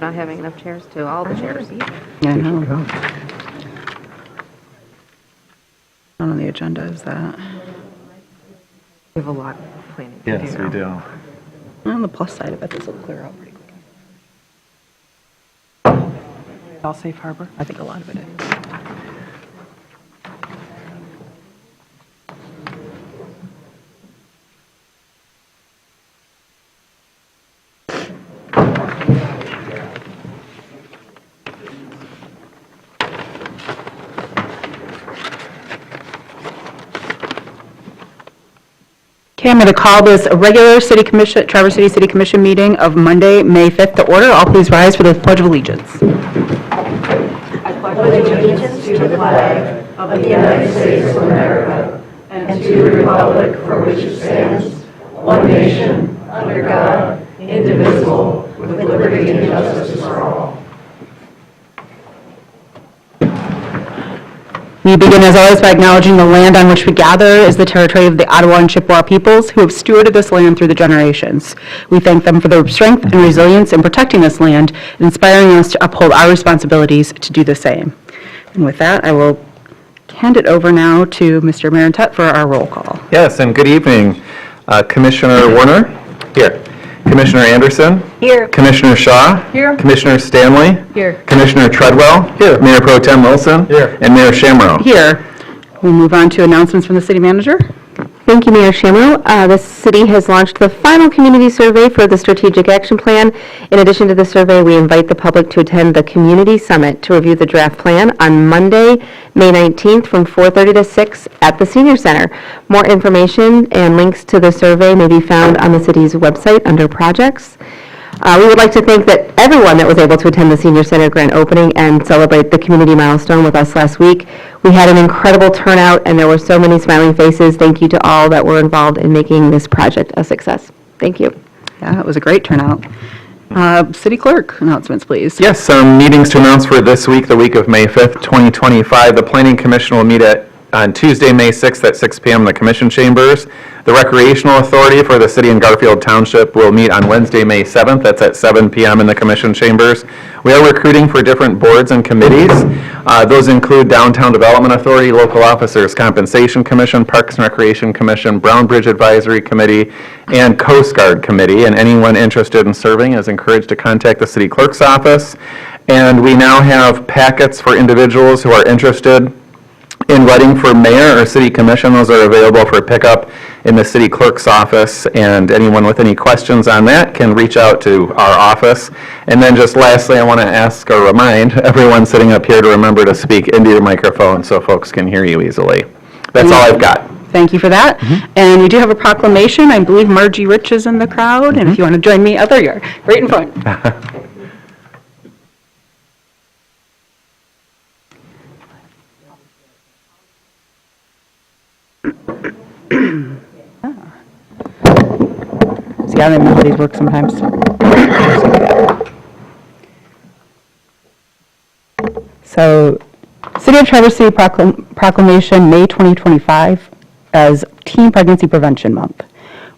not having enough chairs to all the chairs. Yeah, I know. Not on the agenda is that. We have a lot of planning to Yes, do. we do. On the plus side of it, this will clear out pretty quick. All safe harbor? I think a lot of it is. Okay, I'm going to call this a regular City Commission, Traverse City City Commission meeting of Monday, May 5th to order. All please rise for the Pledge of Allegiance. Allegiance to the flag of the United States of America and to the republic for which it stands, one nation, under God, indivisible, with liberty and justice for all. We begin, as always, by acknowledging the land on which we gather is the territory of the Ottawa and Chippewa peoples who have stewarded this land through the generations. We thank them for their strength and resilience in protecting this land and inspiring us to uphold our responsibilities to do the same. And with that, I will hand it over now to Mr. Marantet for our roll call. Yes, and good evening. Commissioner Warner? Here. Commissioner Anderson? Here. Commissioner Shaw? Here. Commissioner Stanley? Here. Commissioner Treadwell? Here. Mayor Pro Tem Wilson? Here. And Mayor Shamrow? Here, we'll move on to announcements from the city manager. Thank you, Mayor Shamrow. The city has launched the final community survey for the strategic action plan. In addition to the survey, we invite the public to attend the community summit to review the draft plan on Monday, May 19th from 4:30 to 6 at the senior center. More information and links to the survey may be found on the city's website under projects. We would like to thank everyone that was able to attend the Senior Center grand opening and celebrate the community milestone with us last week. We had an incredible turnout, and there were so many smiling faces. Thank you to all that were involved in making this project a success. Thank you. Yeah, it was a great turnout. City clerk announcements, please. Yes, some meetings to announce for this week, the week of May 5th, 2025. The Planning Commission will meet on Tuesday, May 6th at 6 p.m. in the Commission Chambers. The Recreational Authority for the City and Garfield Township will meet on Wednesday, May 7th. That's at 7 p.m. in the Commission Chambers. We are recruiting for different boards and committees. Those include Downtown Development Authority, Local Officers Compensation Commission, Parks and Recreation Commission, Brown Bridge Advisory Committee, and Coast Guard Committee. And anyone interested in serving is encouraged to contact the City Clerk's office. And we now have packets for individuals who are interested in running for mayor or city commission. Those are available for pickup in the city clerk's office, and anyone with any questions on that can reach out to our office. And then just lastly, I want to ask or remind everyone sitting up here to remember to speak into your microphone so folks can hear you easily. That's all I've got. Thank you for that. And we do have a proclamation. I believe Margie Rich is in the crowd, and if you want to join me, oh, there you are, right in front. See, I don't even know how these work sometimes. So, City of Traverse City Proclamation, May 2025, as Teen Pregnancy Prevention Month.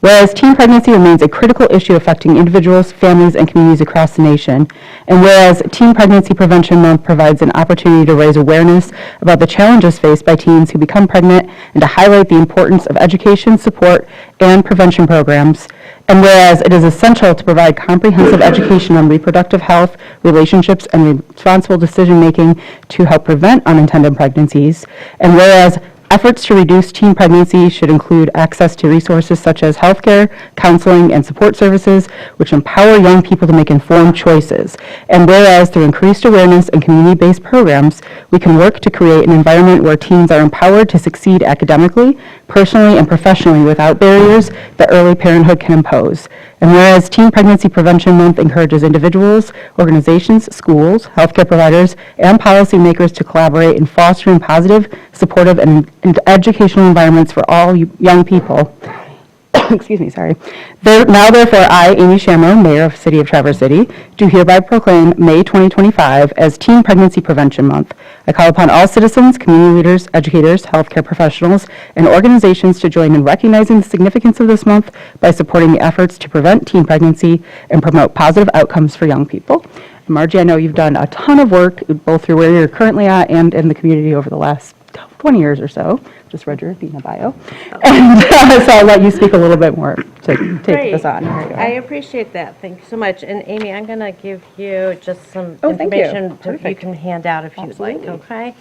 Whereas teen pregnancy remains a critical issue affecting individuals, families, and communities across the nation, and whereas Teen Pregnancy Prevention Month provides an opportunity to raise awareness about the challenges faced by teens who become pregnant and to highlight the importance of education, support, and prevention programs, and whereas it is essential to provide comprehensive education on reproductive health, relationships, and responsible decision-making to help prevent unintended pregnancies, and whereas efforts to reduce teen pregnancy should include access to resources such as healthcare, counseling, and support services, which empower young people to make informed choices. And whereas through increased awareness and community-based programs, we can work to create an environment where teens are empowered to succeed academically, personally, and professionally without barriers that early parenthood can impose. And whereas Teen Pregnancy Prevention Month encourages individuals, organizations, schools, healthcare providers, and policymakers to collaborate in fostering positive, supportive, and educational environments for all young people. Excuse me, sorry. Now, therefore, I, Amy Shamrow, Mayor of the City of Traverse City, do hereby proclaim May 2025 as Teen Pregnancy Prevention Month. I call upon all citizens, community leaders, educators, healthcare professionals, and organizations to join in recognizing the significance of this month by supporting the efforts to prevent teen pregnancy and promote positive outcomes for young people. Margie, I know you've done a ton of work, both through where you're currently at and in the community over the last 20 years or so. Just read your Athena bio. And so I'll let you speak a little bit more to take this on. Here you go. I appreciate that. Thank you so much. And Amy, I'm going to give you just some Oh, thank you. information that you Perfect. can hand out if you'd like, Absolutely. okay?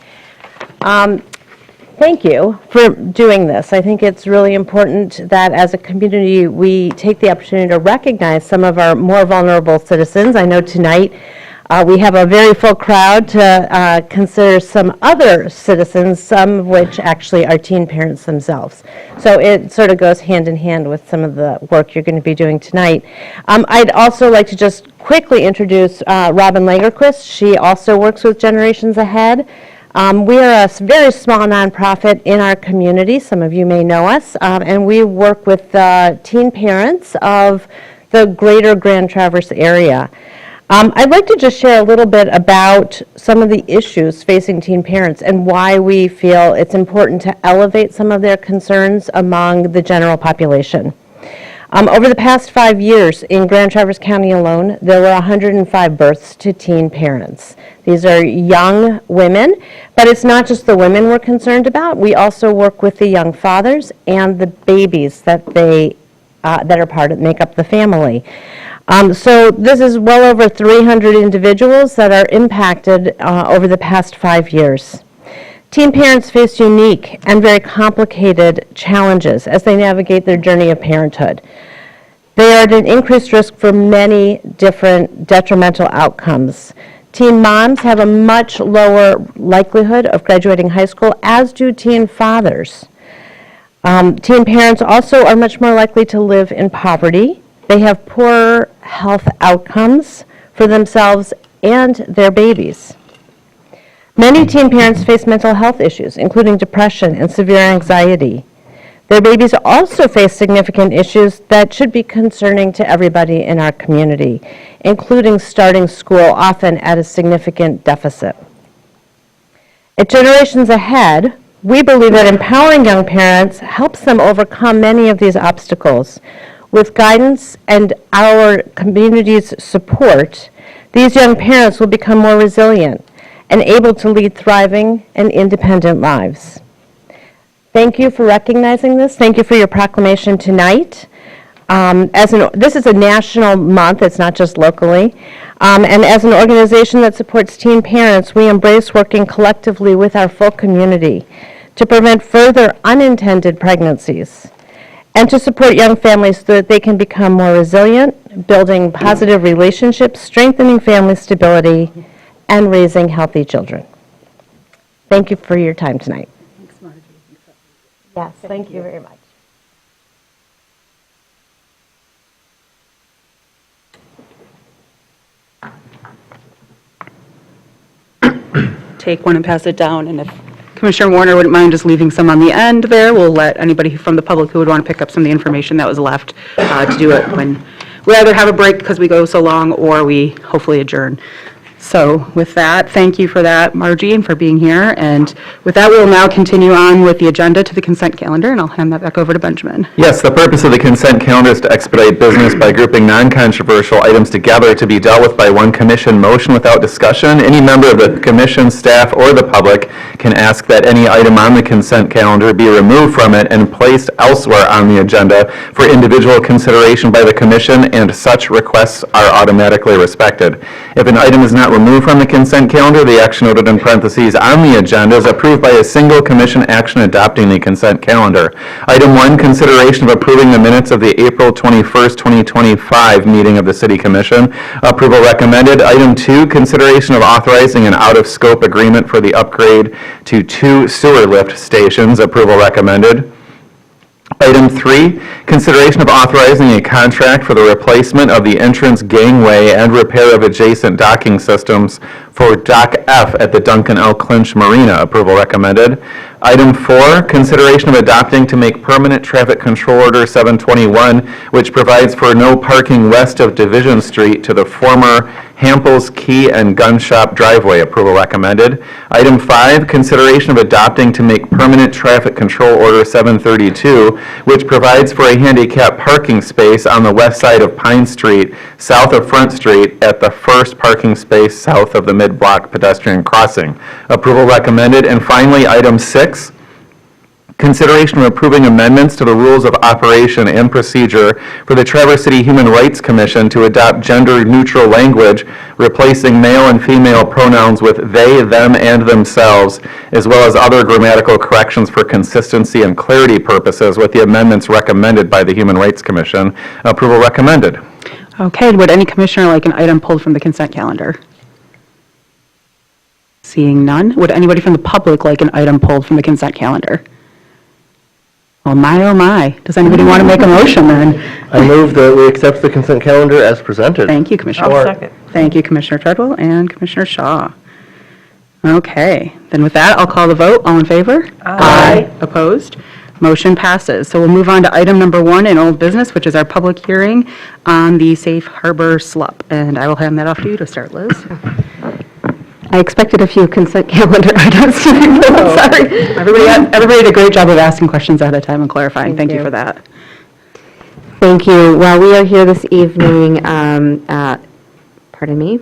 Thank you for doing this. I think it's really important that as a community, we take the opportunity to recognize some of our more vulnerable citizens. I know tonight we have a very full crowd to consider some other citizens, some of which actually are teen parents themselves. So it sort of goes hand in hand with some of the work you're going to be doing tonight. I'd also like to just quickly introduce Robin Lagerquist. She also works with Generations Ahead. We are a very small nonprofit in our community. Some of you may know us, and we work with teen parents of the greater Grand Traverse area. I'd like to just share a little bit about some of the issues facing teen parents and why we feel it's important to elevate some of their concerns among the general population. Over the past 5 years in Grand Traverse County alone, there were 105 births to teen parents. These are young women, but it's not just the women we're concerned about. We also work with the young fathers and the babies that make up the family. So this is well over 300 individuals that are impacted over the past 5 years. Teen parents face unique and very complicated challenges as they navigate their journey of parenthood. They are at an increased risk for many different detrimental outcomes. Teen moms have a much lower likelihood of graduating high school, as do teen fathers. Teen parents also are much more likely to live in poverty. They have poorer health outcomes for themselves and their babies. Many teen parents face mental health issues, including depression and severe anxiety. Their babies also face significant issues that should be concerning to everybody in our community, including starting school often at a significant deficit. At Generations Ahead, we believe that empowering young parents helps them overcome many of these obstacles. With guidance and our community's support, these young parents will become more resilient and able to lead thriving and independent lives. Thank you for recognizing this. Thank you for your proclamation tonight. This is a national month, it's not just locally. And as an organization that supports teen parents, we embrace working collectively with our full community to prevent further unintended pregnancies and to support young families so that they can become more resilient, building positive relationships, strengthening family stability, and raising healthy children. Thank you for your time tonight. Thanks, Margie. Yes, thank you very much. Take one and pass it down, and if Commissioner Warner wouldn't mind just leaving some on the end there, we'll let anybody from the public who would want to pick up some of the information that was left to do it when we either have a break because we go so long or we hopefully adjourn. So with that, thank you for that, Margie, and for being here. And with that, we'll now continue on with the agenda to the consent calendar, and I'll hand that back over to Benjamin. Yes, the purpose of the consent calendar is to expedite business by grouping non-controversial items together to be dealt with by one commission motion without discussion. Any member of the commission, staff, or the public can ask that any item on the consent calendar be removed from it and placed elsewhere on the agenda for individual consideration by the commission, and such requests are automatically respected. If an item is not removed from the consent calendar, the action noted in parentheses on the agenda is approved by a single commission action adopting the consent calendar. Item 1, consideration of approving the minutes of the April 21st, 2025 meeting of the City Commission. Approval recommended. Item 2, consideration of authorizing an out-of-scope agreement for the upgrade to 2 sewer lift stations. Approval recommended. Item 3, consideration of authorizing a contract for the replacement of the entrance gangway and repair of adjacent docking systems for Dock F at the Duncan L. Clinch Marina. Approval recommended. Item 4, consideration of adopting to make permanent traffic control order 721, which provides for no parking west of Division Street to the former Hamples Key and Gun Shop driveway. Approval recommended. Item 5, consideration of adopting to make permanent traffic control order 732, which provides for a handicap parking space on the west side of Pine Street, south of Front Street, at the first parking space south of the mid-block pedestrian crossing. Approval recommended. And finally, item 6, consideration of approving amendments to the rules of operation and procedure for the Traverse City Human Rights Commission to adopt gender-neutral language, replacing male and female pronouns with they, them, and themselves, as well as other grammatical corrections for consistency and clarity purposes, with the amendments recommended by the Human Rights Commission. Approval recommended. Okay, would any commissioner like an item pulled from the consent calendar? Seeing none, would anybody from the public like an item pulled from the consent calendar? Well, my, oh my, does anybody want to make a motion then? I move that we accept the consent calendar as presented. Thank you, Commissioner. I'll second. Thank you, Commissioner Treadwell and Commissioner Shaw. Okay, then with that, I'll call the vote. All in favor? Aye. Opposed? Motion passes. So we'll move on to item number 1 in old business, which is our public hearing on the Safe Harbor SLUP. And I will hand that off to you to start, Liz. I expected a few consent calendar items to be pulled, sorry. Everybody did a great job of asking questions ahead of time and clarifying. Thank you for that. Thank you. Well, we are here this evening, pardon me,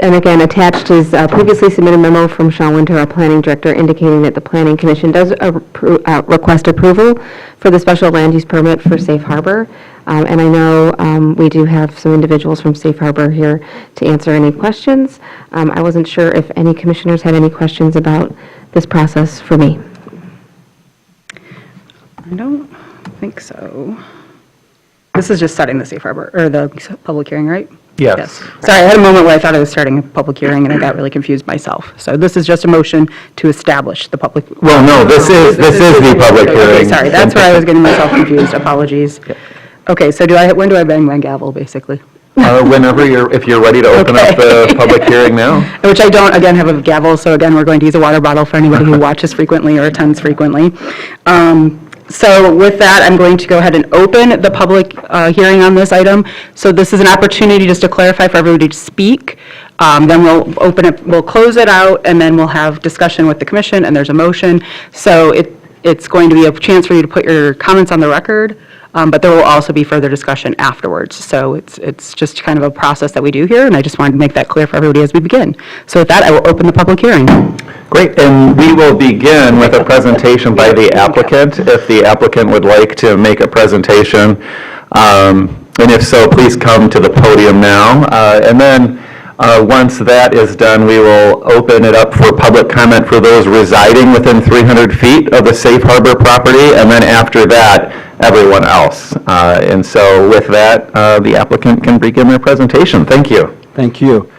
and again, attached is a previously submitted memo from Sean Winter, our planning director, indicating that the Planning Commission does request approval for the special land use permit for Safe Harbor. And I know we do have some individuals from Safe Harbor here to answer any questions. I wasn't sure if any commissioners had any questions about this process for me. I don't think so. This is just starting the Safe Harbor, or the public hearing, right? Yes. Sorry, I had a moment where I thought I was starting a public hearing and I got really confused myself. So this is just a motion to establish the public. Well, no, this is the public Okay, hearing. sorry, that's where I was getting myself confused. Apologies. Okay, so when do I bang my gavel, basically? Whenever if you're ready to open up the public hearing now. Which I don't, again, have a gavel, so again, we're going to use a water bottle for anybody who watches frequently or attends frequently. So with that, I'm going to go ahead and open the public hearing on this item. So this is an opportunity just to clarify for everybody to speak. Then we'll open it, we'll close it out, and then we'll have discussion with the commission, and there's a motion. So it's going to be a chance for you to put your comments on the record. But there will also be further discussion afterwards. So it's just kind of a process that we do here, and I just wanted to make that clear for everybody as we begin. So with that, I will open the public hearing. Great, and we will begin with a presentation by the applicant, if the applicant would like to make a presentation. And if so, please come to the podium now. And then once that is done, we will open it up for public comment for those residing within 300 feet of the Safe Harbor property, and then after that, everyone else. And so with that, the applicant can begin their presentation. Thank you. Thank you.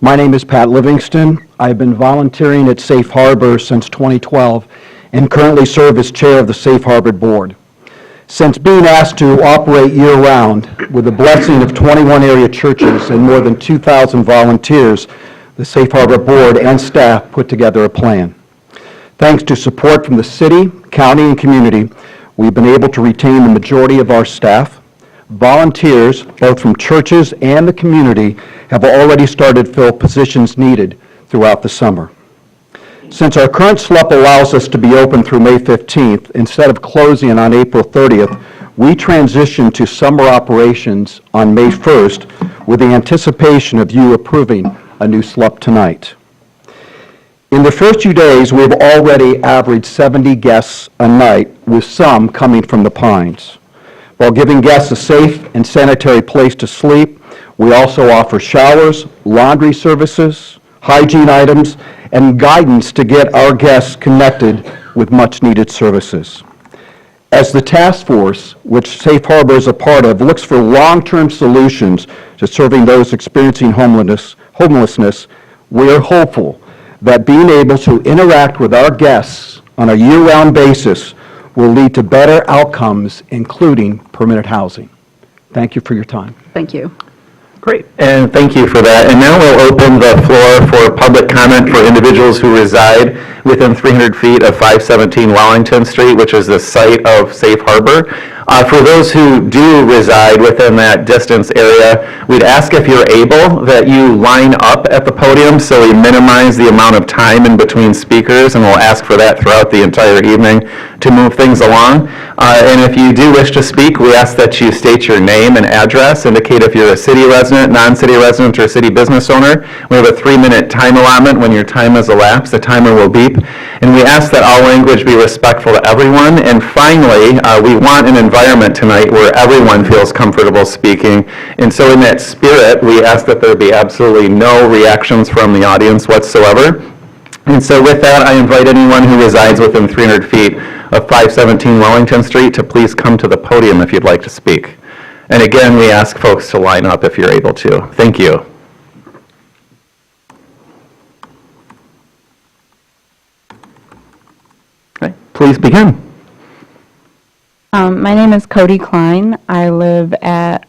My name is Pat Livingston. I've been volunteering at Safe Harbor since 2012 and currently serve as chair of the Safe Harbor Board. Since being asked to operate year-round with the blessing of 21 area churches and more than 2,000 volunteers, the Safe Harbor Board and staff put together a plan. Thanks to support from the city, county, and community, we've been able to retain the majority of our staff. Volunteers, both from churches and the community, have already started to fill positions needed throughout the summer. Since our current SLUP allows us to be open through May 15th, instead of closing on April 30th, we transitioned to summer operations on May 1st with the anticipation of you approving a new SLUP tonight. In the first few days, we've already averaged 70 guests a night, with some coming from the Pines. While giving guests a safe and sanitary place to sleep, we also offer showers, laundry services, hygiene items, and guidance to get our guests connected with much-needed services. As the task force, which Safe Harbor is a part of, looks for long-term solutions to serving those experiencing homelessness, we are hopeful that being able to interact with our guests on a year-round basis will lead to better outcomes, including permanent housing. Thank you for your time. Thank you. Great, and thank you for that. And now we'll open the floor for public comment for individuals who reside within 300 feet of 517 Wellington Street, which is the site of Safe Harbor. For those who do reside within that distance area, we'd ask if you're able that you line up at the podium so we minimize the amount of time in between speakers, and we'll ask for that throughout the entire evening to move things along. And if you do wish to speak, we ask that you state your name and address, indicate if you're a city resident, non-city resident, or city business owner. We have a 3-minute time allotment. When your time has elapsed, the timer will beep. And we ask that all language be respectful to everyone. And finally, we want an environment tonight where everyone feels comfortable speaking. And so in that spirit, we ask that there be absolutely no reactions from the audience whatsoever. And so with that, I invite anyone who resides within 300 feet of 517 Wellington Street to please come to the podium if you'd like to speak. And again, we ask folks to line up if you're able to. Thank you. Okay, please begin. My name is Cody Klein. I live at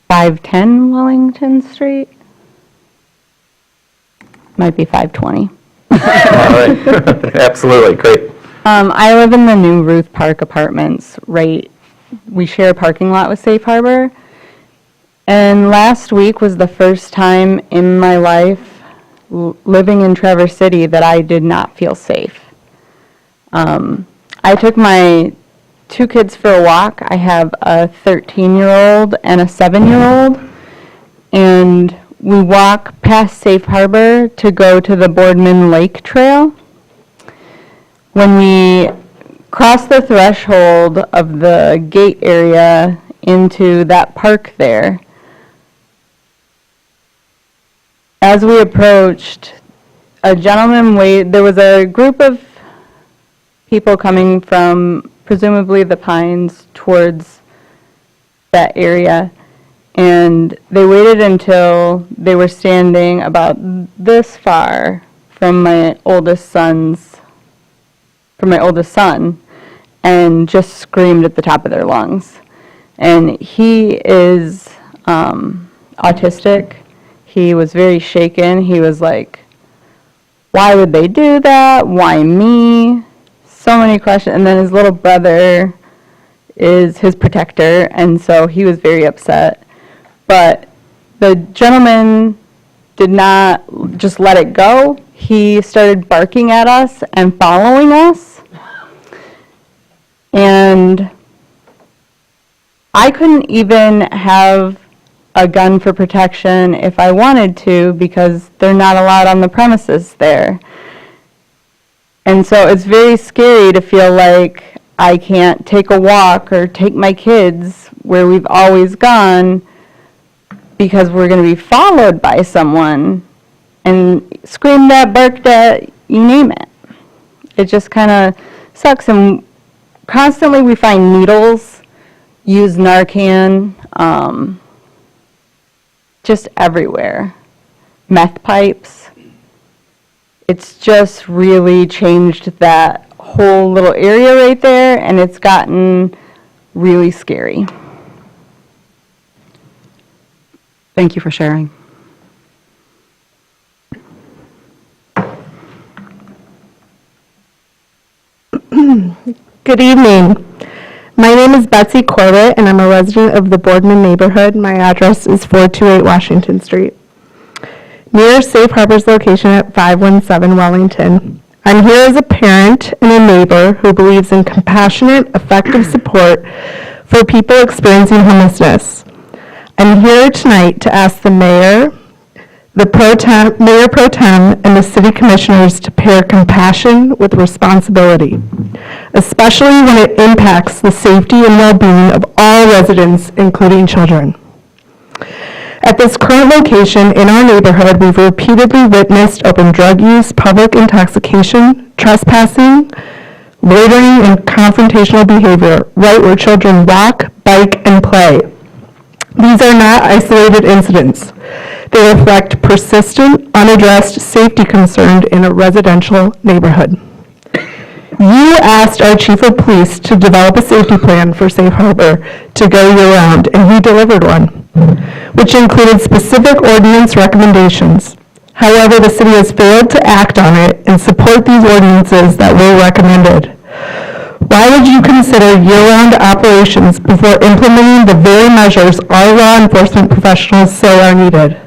510 Wellington Street. Might be 520. All right, absolutely, great. I live in the new Ruth Park Apartments, we share a parking lot with Safe Harbor. And last week was the first time in my life living in Traverse City that I did not feel safe. I took my 2 kids for a walk. I have a 13-year-old and a 7-year-old. And we walk past Safe Harbor to go to the Boardman Lake Trail. When we cross the threshold of the gate area into that park there, as we approached, a gentleman there was a group of people coming from presumably the Pines towards that area, and they waited until they were standing about this far from my oldest son, and just screamed at the top of their lungs. And he is autistic. He was very shaken. He was like, why would they do that? Why me? So many questions. And then his little brother is his protector, and so he was very upset. But the gentleman did not just let it go. He started barking at us and following us. And I couldn't even have a gun for protection if I wanted to, because they're not allowed on the premises there. And so it's very scary to feel like I can't take a walk or take my kids where we've always gone because we're going to be followed by someone and screamed at, barked at, you name it. It just kind of sucks. And constantly we find needles, use Narcan, just everywhere. Meth pipes. It's just really changed that whole little area right there, and it's gotten really scary. Thank you for sharing. Good evening. My name is Betsy Corbett, and I'm a resident of the Boardman neighborhood. My address is 428 Washington Street, near Safe Harbor's location at 517 Wellington. I'm here as a parent and a neighbor who believes in compassionate, effective support for people experiencing homelessness. I'm here tonight to ask the mayor, Mayor Pro Tem, and the city commissioners to pair compassion with responsibility, especially when it impacts the safety and well-being of all residents, including children. At this current location in our neighborhood, we've repeatedly witnessed open drug use, public intoxication, trespassing, loitering, and confrontational behavior right where children walk, bike, and play. These are not isolated incidents. They reflect persistent, unaddressed safety concerns in a residential neighborhood. You asked our chief of police to develop a safety plan for Safe Harbor to go year-round, and he delivered one. which included specific ordinance recommendations. However, the city has failed to act on it and support these ordinances that were recommended. Why would you consider year-round operations before implementing the very measures our law enforcement professionals say are needed?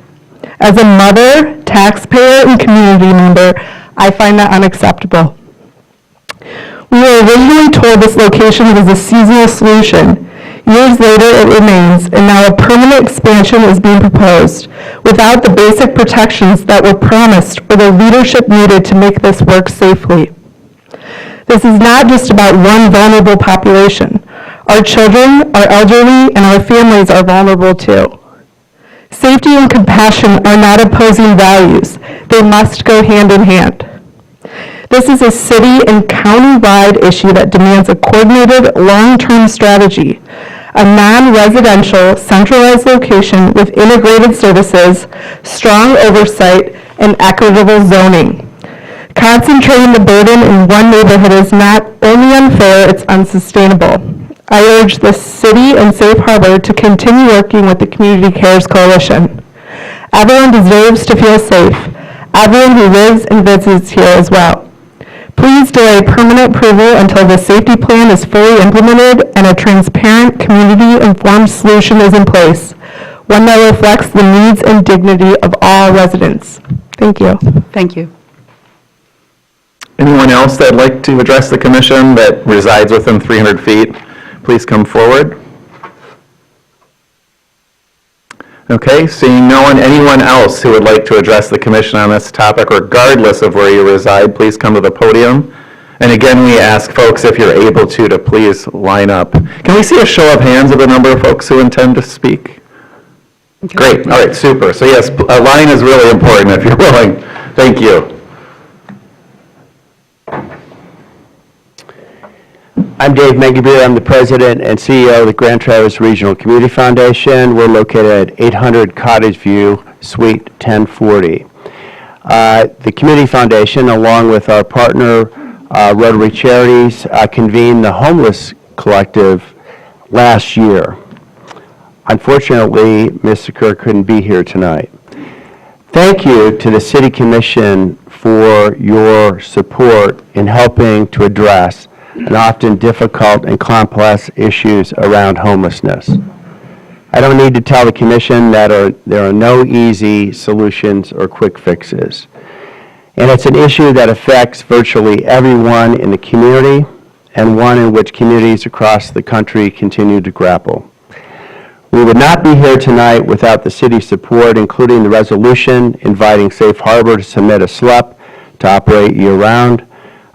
As a mother, taxpayer, and community member, I find that unacceptable. We were originally told this location was a seasonal solution. Years later, it remains, and now a permanent expansion is being proposed without the basic protections that were promised or the leadership needed to make this work safely. This is not just about one vulnerable population. Our children, our elderly, and our families are vulnerable too. Safety and compassion are not opposing values. They must go hand in hand. This is a city and county-wide issue that demands a coordinated, long-term strategy, a non-residential, centralized location with integrated services, strong oversight, and equitable zoning. Concentrating the burden in one neighborhood is not only unfair, it's unsustainable. I urge the city and Safe Harbor to continue working with the Community Cares Coalition. Everyone deserves to feel safe, everyone who lives and visits here as well. Please delay permanent approval until the safety plan is fully implemented and a transparent, community-informed solution is in place, one that reflects the needs and dignity of all residents. Thank you. Thank you. Anyone else that'd like to address the commission that resides within 300 feet, please come forward. Okay, seeing no one, anyone else who would like to address the commission on this topic, regardless of where you reside, please come to the podium. And again, we ask folks, if you're able to please line up. Can we see a show of hands of the number of folks who intend to speak? Great, all right, super. So yes, a line is really important if you're willing. Thank you. I'm Dave Mengebeer. I'm the president and CEO of the Grand Traverse Regional Community Foundation. We're located at 800 Cottage View, Suite 1040. The Community Foundation, along with our partner Rotary Charities, convened the Homeless Collective last year. Unfortunately, Mr. Kerr couldn't be here tonight. Thank you to the City Commission for your support in helping to address and often difficult and complex issues around homelessness. I don't need to tell the Commission that there are no easy solutions or quick fixes. And it's an issue that affects virtually everyone in the community and one in which communities across the country continue to grapple. We would not be here tonight without the city's support, including the resolution inviting Safe Harbor to submit a SLUP to operate year-round,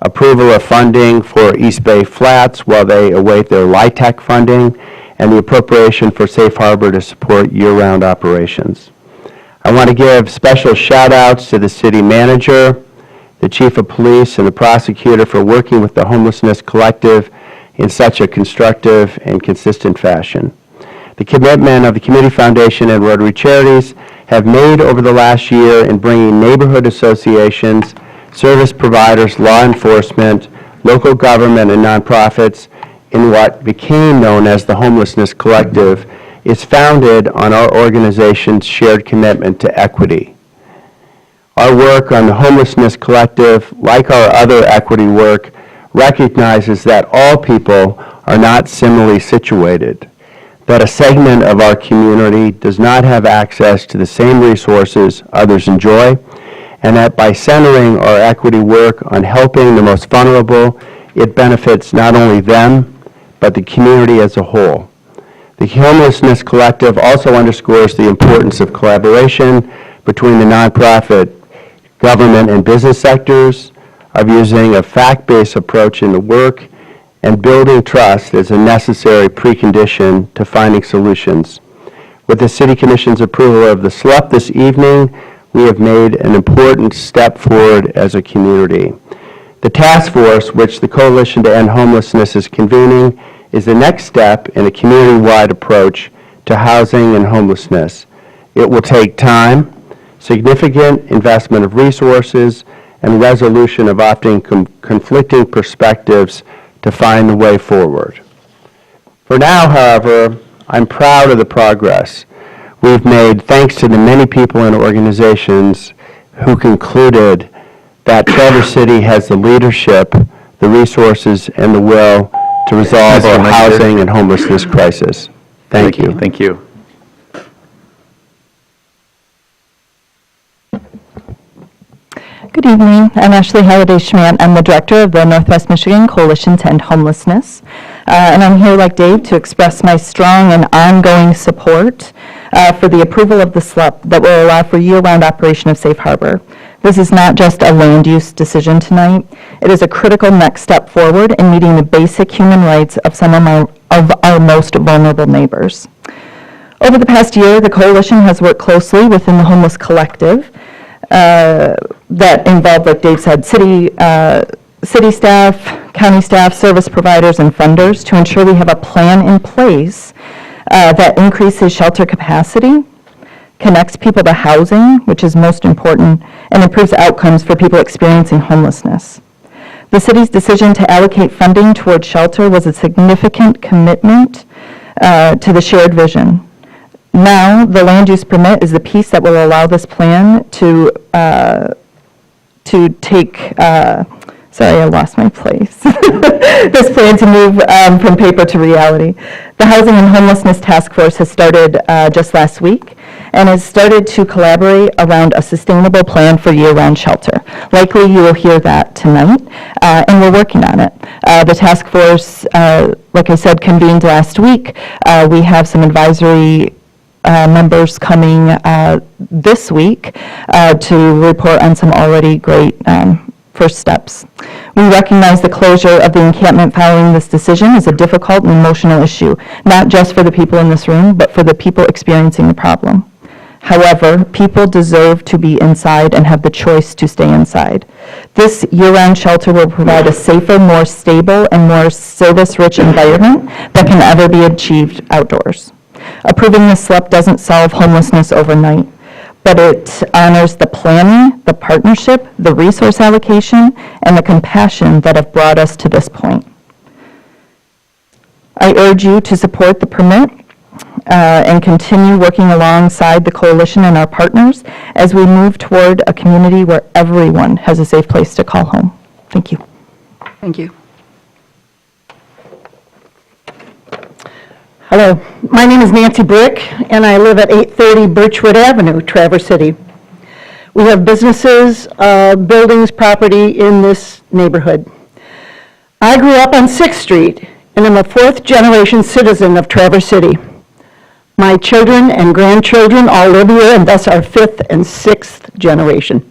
approval of funding for East Bay Flats while they await their LIHTC funding, and the appropriation for Safe Harbor to support year-round operations. I want to give special shout-outs to the city manager, the chief of police, and the prosecutor for working with the Homelessness Collective in such a constructive and consistent fashion. The commitment of the Community Foundation and Rotary Charities have made over the last year in bringing neighborhood associations, service providers, law enforcement, local government, and nonprofits in what became known as the Homelessness Collective is founded on our organization's shared commitment to equity. Our work on the Homelessness Collective, like our other equity work, recognizes that all people are not similarly situated, that a segment of our community does not have access to the same resources others enjoy, and that by centering our equity work on helping the most vulnerable, it benefits not only them, but the community as a whole. The Homelessness Collective also underscores the importance of collaboration between the nonprofit, government, and business sectors, of using a fact-based approach in the work, and building trust as a necessary precondition to finding solutions. With the City Commission's approval of the SLUP this evening, we have made an important step forward as a community. The task force, which the Coalition to End Homelessness is convening, is the next step in a community-wide approach to housing and homelessness. It will take time, significant investment of resources, and resolution of often conflicting perspectives to find the way forward. For now, however, I'm proud of the progress. we've made, thanks to the many people and organizations who concluded that Traverse City has the leadership, the resources, and the will to resolve our housing and homelessness crisis. Thank you. Thank you. Good evening. I'm Ashley Halliday Schmandt. I'm the director of the Northwest Michigan Coalition to End Homelessness. And I'm here, like Dave, to express my strong and ongoing support for the approval of the SLUP that will allow for year-round operation of Safe Harbor. This is not just a land use decision tonight. It is a critical next step forward in meeting the basic human rights of some of our most vulnerable neighbors. Over the past year, the coalition has worked closely within the Homeless Collective that involved, like Dave said, city staff, county staff, service providers, and funders to ensure we have a plan in place that increases shelter capacity, connects people to housing, which is most important, and improves outcomes for people experiencing homelessness. The city's decision to allocate funding towards shelter was a significant commitment to the shared vision. Now, the land use permit is the piece that will allow this plan to take, sorry, I lost my place. This plan to move from paper to reality. The Housing and Homelessness Task Force has started just last week and has started to collaborate around a sustainable plan for year-round shelter. Likely you will hear that tonight, and we're working on it. The task force, like I said, convened last week. We have some advisory members coming this week to report on some already great first steps. We recognize the closure of the encampment following this decision is a difficult and emotional issue, not just for the people in this room, but for the people experiencing the problem. However, people deserve to be inside and have the choice to stay inside. This year-round shelter will provide a safer, more stable, and more service-rich environment that can ever be achieved outdoors. Approving this SLUP doesn't solve homelessness overnight, but it honors the planning, the partnership, the resource allocation, and the compassion that have brought us to this point. I urge you to support the permit and continue working alongside the coalition and our partners as we move toward a community where everyone has a safe place to call home. Thank you. Thank you. Hello, my name is Nancy Brick, and I live at 830 Birchwood Avenue, Traverse City. We have businesses, buildings, property in this neighborhood. I grew up on 6th Street, and I'm a fourth-generation citizen of Traverse City. My children and grandchildren all live here, and thus are 5th and 6th generation.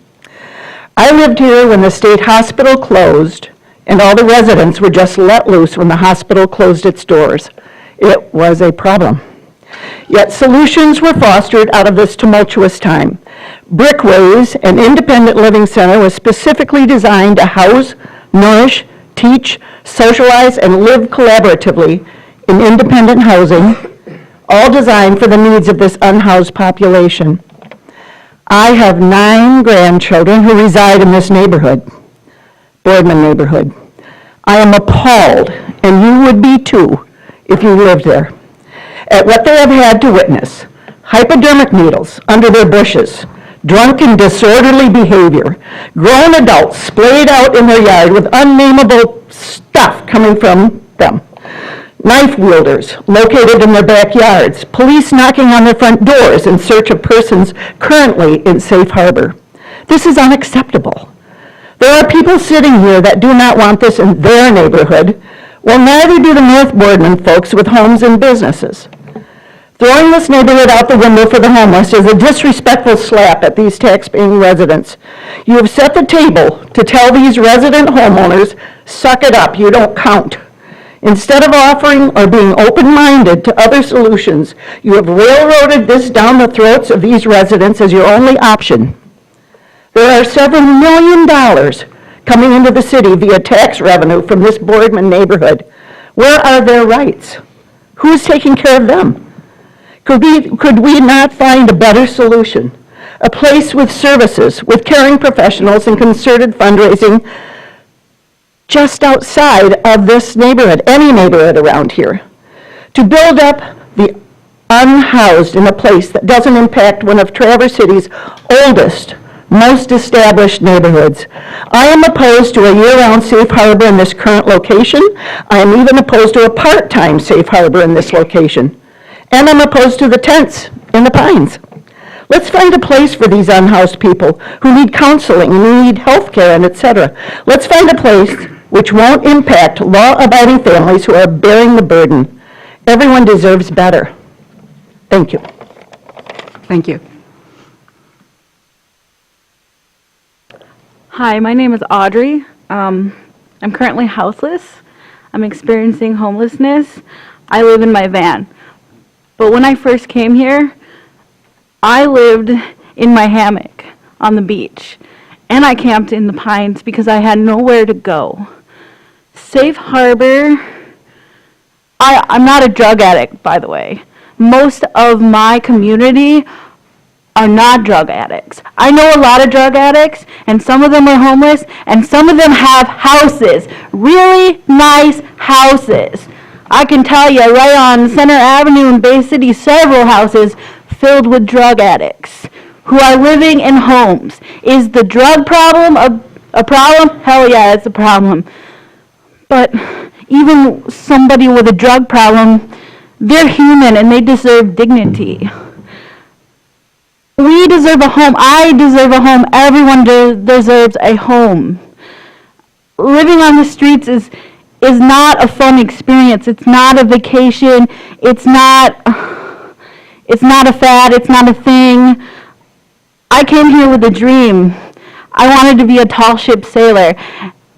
I lived here when the state hospital closed, and all the residents were just let loose when the hospital closed its doors. It was a problem. Yet solutions were fostered out of this tumultuous time. Brickways, an independent living center, was specifically designed to house, nourish, teach, socialize, and live collaboratively in independent housing, all designed for the needs of this unhoused population. I have 9 grandchildren who reside in this neighborhood, Boardman neighborhood. I am appalled, and you would be too, if you lived there, at what they have had to witness. Hypodermic needles under their bushes, drunk and disorderly behavior, grown adults splayed out in their yard with unnameable stuff coming from them, knife wielders located in their backyards, police knocking on their front doors in search of persons currently in Safe Harbor. This is unacceptable. There are people sitting here that do not want this in their neighborhood. Well, neither do the North Boardman folks with homes and businesses. Throwing this neighborhood out the window for the homeless is a disrespectful slap at these tax-paying residents. You have set the table to tell these resident homeowners, suck it up, you don't count. Instead of offering or being open-minded to other solutions, you have railroaded this down the throats of these residents as your only option. There are several $1 million coming into the city via tax revenue from this Boardman neighborhood. Where are their rights? Who's taking care of them? Could we not find a better solution? A place with services, with caring professionals and concerted fundraising just outside of this neighborhood, any neighborhood around here, to build up the unhoused in a place that doesn't impact one of Traverse City's oldest, most established neighborhoods. I am opposed to a year-round safe harbor in this current location. I am even opposed to a part-time safe harbor in this location. And I'm opposed to the tents in the Pines. Let's find a place for these unhoused people who need counseling and who need health care and et cetera. Let's find a place which won't impact law-abiding families who are bearing the burden. Everyone deserves better. Thank you. Thank you. Hi, my name is Audrey. I'm currently houseless. I'm experiencing homelessness. I live in my van. But when I first came here, I lived in my hammock on the beach, and I camped in the Pines because I had nowhere to go. Safe Harbor, I'm not a drug addict, by the way. Most of my community are not drug addicts. I know a lot of drug addicts, and some of them are homeless, and some of them have houses, really nice houses. I can tell you, right on Center Avenue in Bay City, several houses filled with drug addicts who are living in homes. Is the drug problem a problem? Hell yeah, it's a problem. But even somebody with a drug problem, they're human and they deserve dignity. We deserve a home. I deserve a home. Everyone deserves a home. Living on the streets is not a fun experience. It's not a vacation. It's not a fad. It's not a thing. I came here with a dream. I wanted to be a tall ship sailor.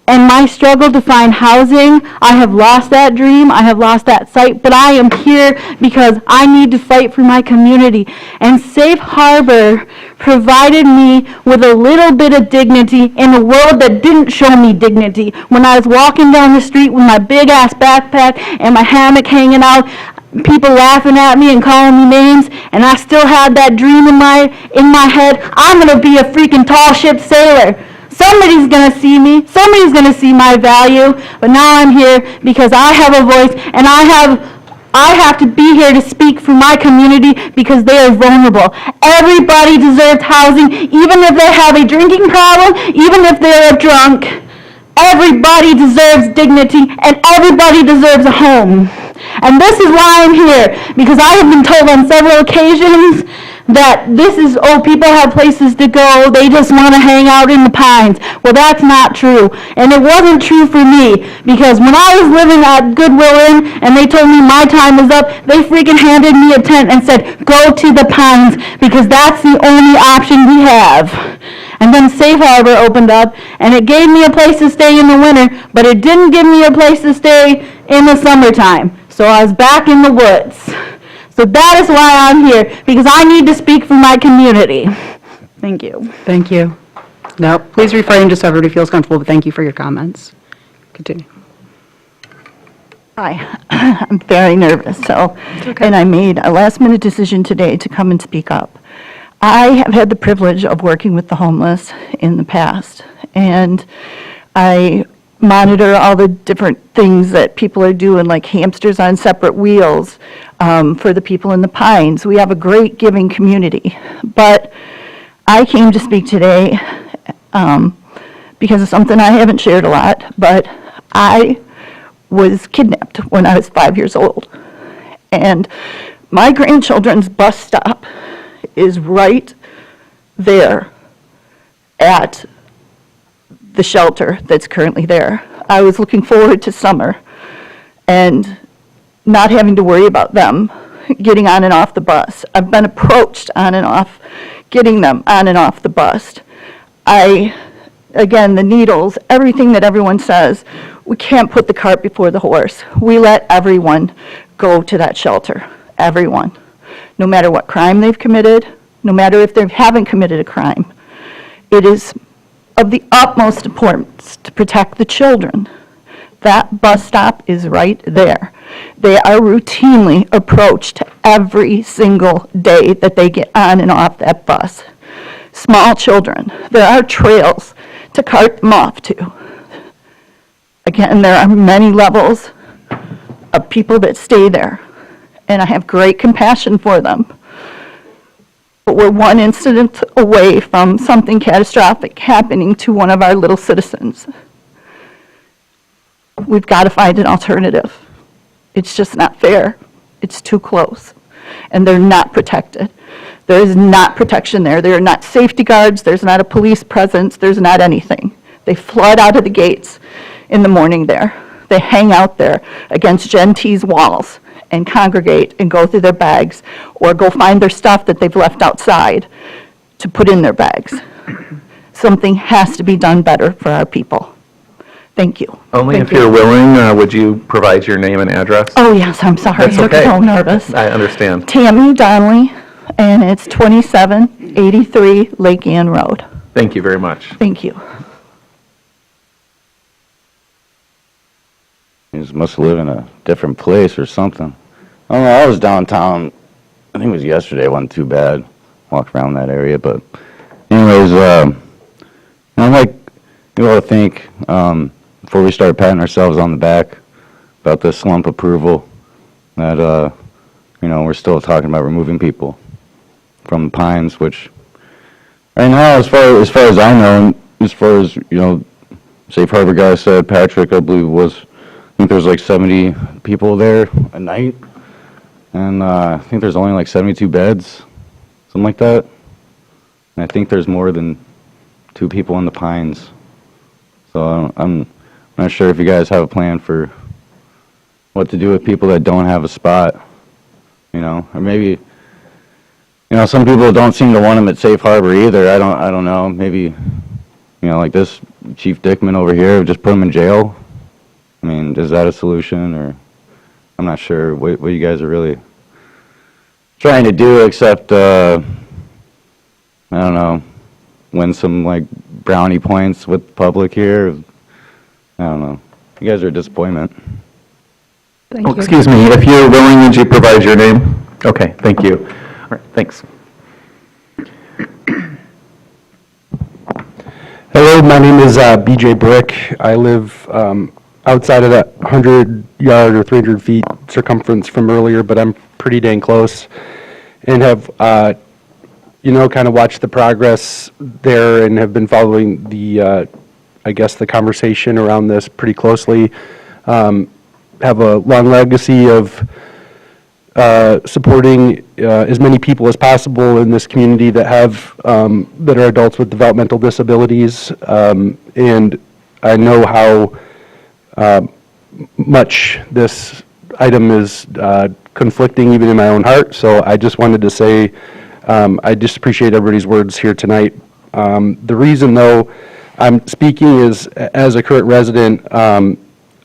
And my struggle to find housing, I have lost that dream, I have lost that sight, but I am here because I need to fight for my community. And Safe Harbor provided me with a little bit of dignity in a world that didn't show me dignity. When I was walking down the street with my big ass backpack and my hammock hanging out, people laughing at me and calling me names, and I still had that dream in my head, I'm gonna be a freaking tall ship sailor. Somebody's going to see me. Somebody's going to see my value. But now I'm here because I have a voice, and I have to be here to speak for my community because they are vulnerable. Everybody deserves housing, even if they have a drinking problem, even if they're drunk. Everybody deserves dignity, and everybody deserves a home. And this is why I'm here, because I have been told on several occasions that people have places to go, they just want to hang out in the Pines. Well, that's not true. And it wasn't true for me, because when I was living at Goodwill Inn and they told me my time was up, they freaking handed me a tent and said, go to the Pines, because that's the only option we have. And then Safe Harbor opened up, and it gave me a place to stay in the winter, but it didn't give me a place to stay in the summertime. So I was back in the woods. So that is why I'm here, because I need to speak for my community. Thank you. Thank you. No, please refrain just so everybody feels comfortable, but thank you for your comments. Continue. Hi, I'm very nervous, and I made a last-minute decision today to come and speak up. I have had the privilege of working with the homeless in the past, and I monitor all the different things that people are doing, like hamsters on separate wheels for the people in the Pines. We have a great giving community, but I came to speak today because of something I haven't shared a lot, but I was kidnapped when I was 5 years old, and my grandchildren's bus stop is right there at the shelter that's currently there. I was looking forward to summer and not having to worry about them getting on and off the bus. I've been approached on and off, getting them on and off the bus. Again, the needles, everything that everyone says, we can't put the cart before the horse. We let everyone go to that shelter, everyone. No matter what crime they've committed, no matter if they haven't committed a crime. It is of the utmost importance to protect the children. That bus stop is right there. They are routinely approached every single day that they get on and off that bus. Small children, there are trails to cart them off to. Again, there are many levels of people that stay there. and I have great compassion for them. But we're one incident away from something catastrophic happening to one of our little citizens. We've got to find an alternative. It's just not fair. It's too close. And they're not protected. There is not protection there. There are not safety guards. There's not a police presence. There's not anything. They flood out of the gates in the morning there. They hang out there against Gen T's walls and congregate and go through their bags or go find their stuff that they've left outside to put in their bags. Something has to be done better for our people. Thank you. Only Thank if you're willing, would you provide your name and address? Oh, yes, I'm sorry. That's okay. I'm so nervous. I understand. Tammy Donnelly, and it's 2783 Lake Ann Road. Thank you very much. Thank you. You just must live in a different place or something. I don't know, I was downtown, I think it was yesterday, it wasn't too bad. Walked around that area, but anyways, I'm like, you ought to think, before we start patting ourselves on the back about this slump approval, that, we're still talking about removing people from the Pines, which right now, as far as I know, as far as, Safe Harbor guy said, Patrick, I believe I think there's like 70 people there a night, and I think there's only like 72 beds, something like that. And I think there's more than 2 people in the Pines. So I'm not sure if you guys have a plan for what to do with people that don't have a spot, or maybe, some people don't seem to want them at Safe Harbor either. I don't know. Maybe, like this Chief Dickman over here, just put them in jail. I mean, is that a solution, or I'm not sure what you guys are really trying to do, except, I don't know, win some, like, brownie points with the public here. I don't know. You guys are a disappointment. Oh, excuse me, if you're willing, would you provide your name? Okay, thank you. All right, thanks. Hello, my name is BJ Brick. I live outside of that 100-yard or 300 feet circumference from earlier, but I'm pretty dang close, and have, kind of watched the progress there and have been following the, the conversation around this pretty closely. Have a long legacy of supporting as many people as possible in this community that that are adults with developmental disabilities, and I know how much this item is conflicting even in my own heart. So I just wanted to say I just appreciate everybody's words here tonight. The reason, though, I'm speaking is as a current resident.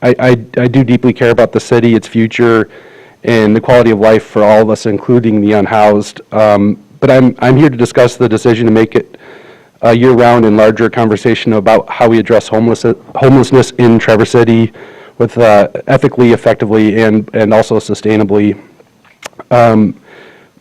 I do deeply care about the city, its future, and the quality of life for all of us, including the unhoused. But I'm here to discuss the decision to make it a year-round and larger conversation about how we address homelessness in Traverse City with ethically, effectively, and also sustainably.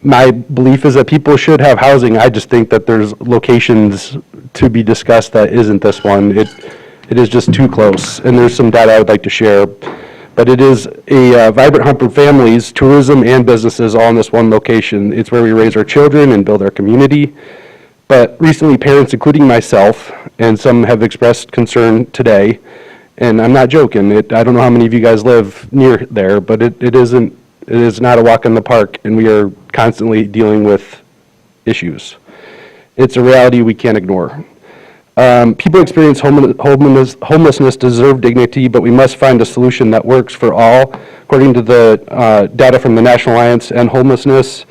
My belief is that people should have housing. I just think that there's locations to be discussed that isn't this one. It is just too close, and there's some data I would like to share. But it is a vibrant hub for families, tourism, and businesses all in this one location. It's where we raise our children and build our community. But recently, parents, including myself, and some have expressed concern today, and I'm not joking. I don't know how many of you guys live near there, but it is not a walk in the park, and we are constantly dealing with issues. It's a reality we can't ignore. People experience homelessness deserve dignity, but we must find a solution that works for all. According to the data from the National Alliance End Homelessness,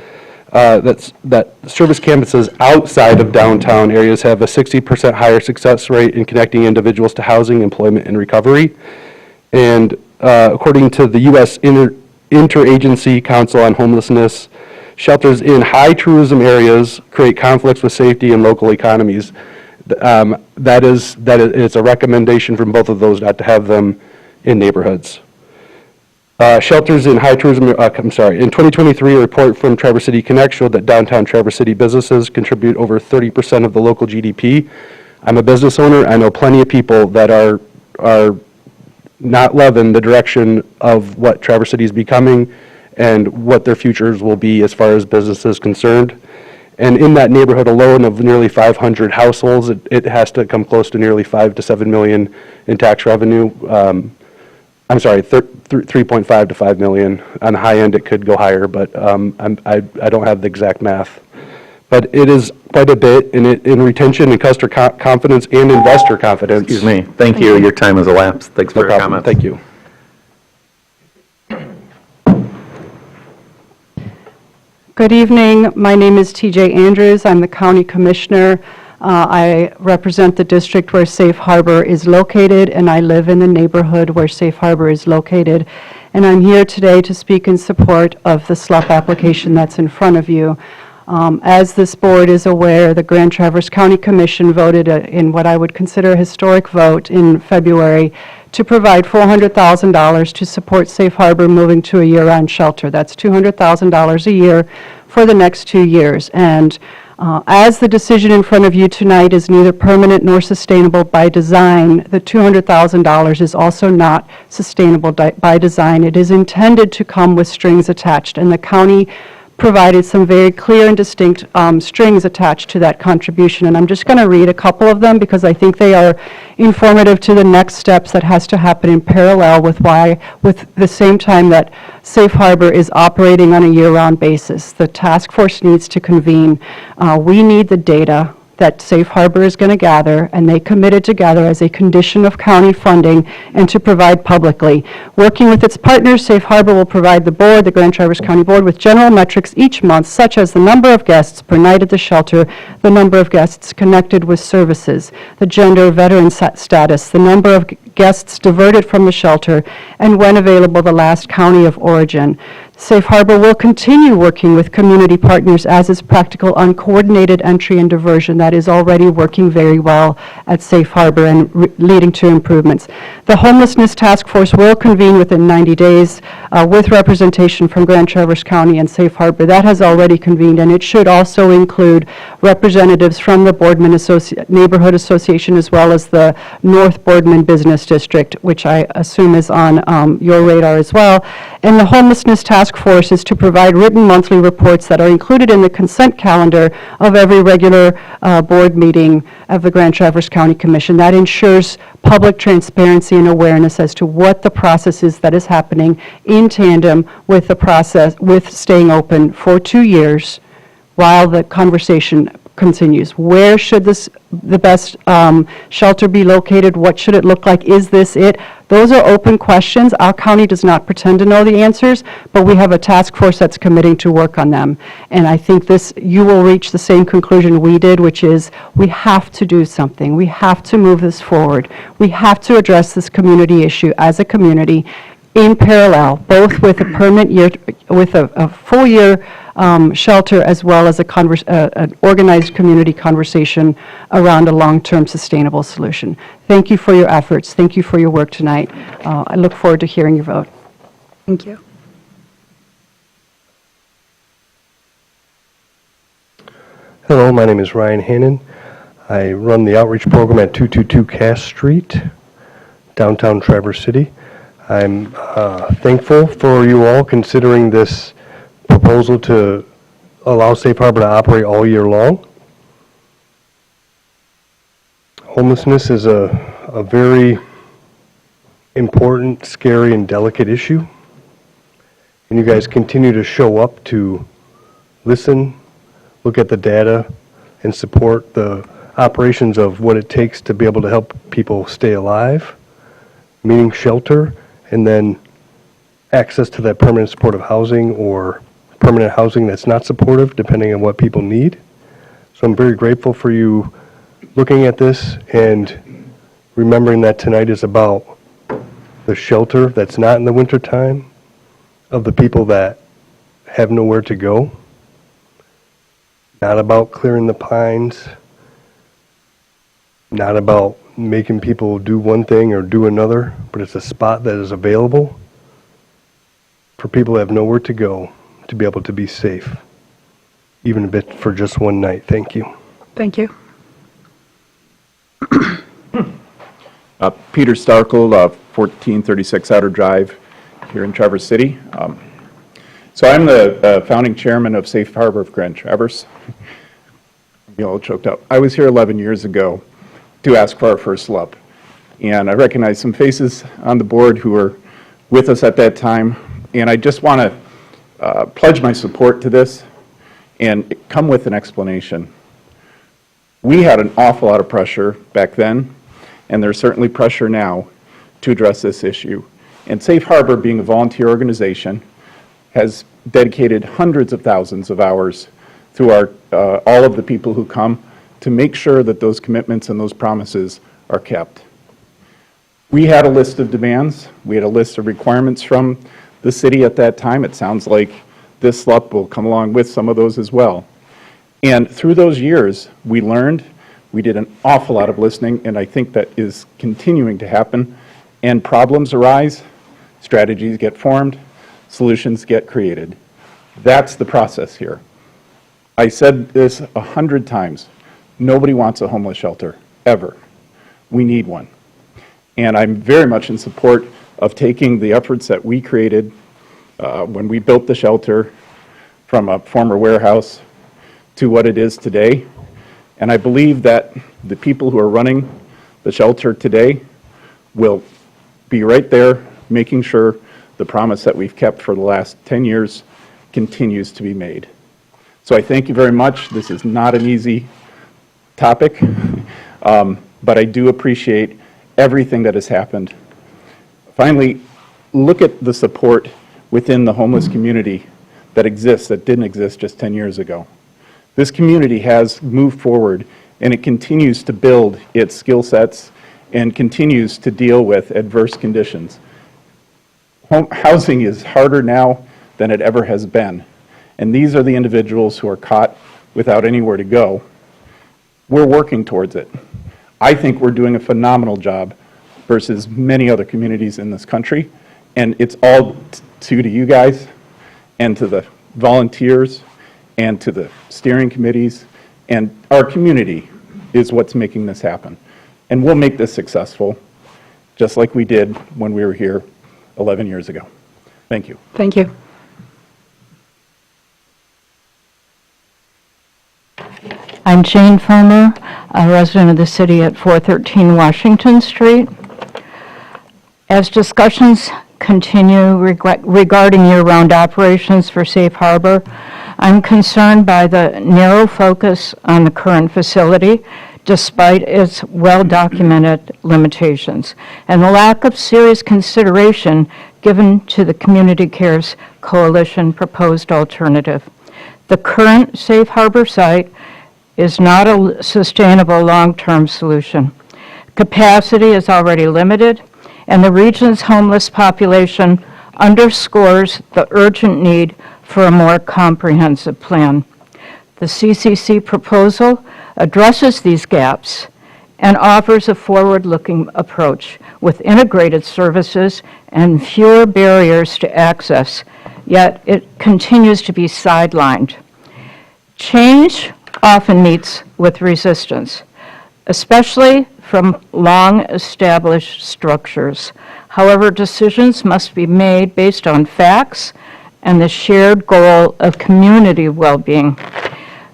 that service campuses outside of downtown areas have a 60% higher success rate in connecting individuals to housing, employment, and recovery. And according to the U.S. Interagency Council on Homelessness, shelters in high tourism areas create conflicts with safety and local economies. It's a recommendation from both of those not to have them in neighborhoods. Shelters in high tourism, in 2023, a report from Traverse City Connect showed that downtown Traverse City businesses contribute over 30% of the local GDP. I'm a business owner. I know plenty of people that are not loving the direction of what Traverse City is becoming, and what their futures will be as far as business is concerned. And in that neighborhood alone of nearly 500 households, it has to come close to nearly 5 to 7 million in tax revenue. I'm sorry, 3.5 to 5 million. On the high end, it could go higher, but I don't have the exact math. But it is quite a bit in retention and customer confidence and investor confidence. Excuse me. Thank you. Your time has elapsed. Thanks for No your problem. comments. Thank you. Good evening. My name is TJ Andrews. I'm the County Commissioner. I represent the district where Safe Harbor is located, and I live in the neighborhood where Safe Harbor is located. And I'm here today to speak in support of the SLUP application that's in front of you. As this board is aware, the Grand Traverse County Commission voted in what I would consider a historic vote in February to provide $400,000 to support Safe Harbor moving to a year-round shelter. That's $200,000 a year for the next 2 years. And as the decision in front of you tonight is neither permanent nor sustainable by design, the $200,000 is also not sustainable by design. It is intended to come with strings attached, and the county provided some very clear and distinct strings attached to that contribution. And I'm just going to read a couple of them because I think they are informative to the next steps that has to happen in parallel with the same time that Safe Harbor is operating on a year-round basis. The task force needs to convene. We need the data that Safe Harbor is going to gather, and they committed to gather as a condition of county funding and to provide publicly. Working with its partners, Safe Harbor will provide the board, the Grand Traverse County Board, with general metrics each month, such as the number of guests per night at the shelter, the number of guests connected with services, the gender, veteran status, the number of guests diverted from the shelter, and when available, the last county of origin. Safe Harbor will continue working with community partners as is practical on coordinated entry and diversion that is already working very well at Safe Harbor and leading to improvements. The Homelessness Task Force will convene within 90 days with representation from Grand Traverse County and Safe Harbor. That has already convened, and it should also include representatives from the Boardman Neighborhood Association as well as the North Boardman Business District, which I assume is on your radar as well. And the Homelessness Task Force is to provide written monthly reports that are included in the consent calendar of every regular board meeting of the Grand Traverse County Commission. That ensures public transparency and awareness as to what the process is that is happening in tandem with the process, with staying open for 2 years while the conversation continues. Where should the best shelter be located? What should it look like? Is this it? Those are open questions. Our county does not pretend to know the answers, but we have a task force that's committing to work on them. And I think you will reach the same conclusion we did, which is we have to do something. We have to move this forward. We have to address this community issue as a community in parallel, both with a permanent year, with a full year shelter, as well as an organized community conversation around a long-term sustainable solution. Thank you for your efforts. Thank you for your work tonight. I look forward to hearing your vote. Thank you. Hello, my name is Ryan Hannon. I run the outreach program at 222 Cass Street, downtown Traverse City. I'm thankful for you all considering this proposal to allow Safe Harbor to operate all year long. Homelessness is a very important, scary, and delicate issue. And you guys continue to show up to listen, look at the data, and support the operations of what it takes to be able to help people stay alive, meaning shelter, and then access to that permanent supportive housing or permanent housing that's not supportive, depending on what people need. So I'm very grateful for you looking at this and remembering that tonight is about the shelter that's not in the wintertime, of the people that have nowhere to go, not about clearing the pines, not about making people do one thing or do another, but it's a spot that is available for people who have nowhere to go to be able to be safe, even a bit for just one night. Thank you. Thank you. Peter Starkle, 1436 Outer Drive here in Traverse City. So I'm the founding chairman of Safe Harbor of Grand Traverse. You all choked up. I was here 11 years ago to ask for our first LUP. And I recognize some faces on the board who were with us at that time. And I just want to pledge my support to this and come with an explanation. We had an awful lot of pressure back then, and there's certainly pressure now to address this issue. And Safe Harbor, being a volunteer organization, has dedicated hundreds of thousands of hours through all of the people who come to make sure that those commitments and those promises are kept. We had a list of demands. We had a list of requirements from the city at that time. It sounds like this SLUP will come along with some of those as well. And through those years, we learned, we did an awful lot of listening, and I think that is continuing to happen. And problems arise, strategies get formed, solutions get created. That's the process here. I said this 100 times. Nobody wants a homeless shelter, ever. We need one. And I'm very much in support of taking the efforts that we created when we built the shelter from a former warehouse to what it is today. And I believe that the people who are running the shelter today will be right there making sure the promise that we've kept for the last 10 years continues to be made. So I thank you very much. This is not an easy topic, but I do appreciate everything that has happened. Finally, look at the support within the homeless community that exists, that didn't exist just 10 years ago. This community has moved forward, and it continues to build its skill sets and continues to deal with adverse conditions. Housing is harder now than it ever has been, and these are the individuals who are caught without anywhere to go. We're working towards it. I think we're doing a phenomenal job versus many other communities in this country, and it's all due to you guys and to the volunteers and to the steering committees, and our community is what's making this happen. And we'll make this successful, just like we did when we were here 11 years ago. Thank you. Thank you. I'm Jane Farmer, a resident of the city at 413 Washington Street. As discussions continue regarding year-round operations for Safe Harbor, I'm concerned by the narrow focus on the current facility, despite its well-documented limitations, and the lack of serious consideration given to the Community Cares Coalition proposed alternative. The current Safe Harbor site is not a sustainable long-term solution. Capacity is already limited, and the region's homeless population underscores the urgent need for a more comprehensive plan. The CCC proposal addresses these gaps and offers a forward-looking approach with integrated services and fewer barriers to access, yet it continues to be sidelined. Change often meets with resistance, especially from long-established structures. However, decisions must be made based on facts and the shared goal of community well-being.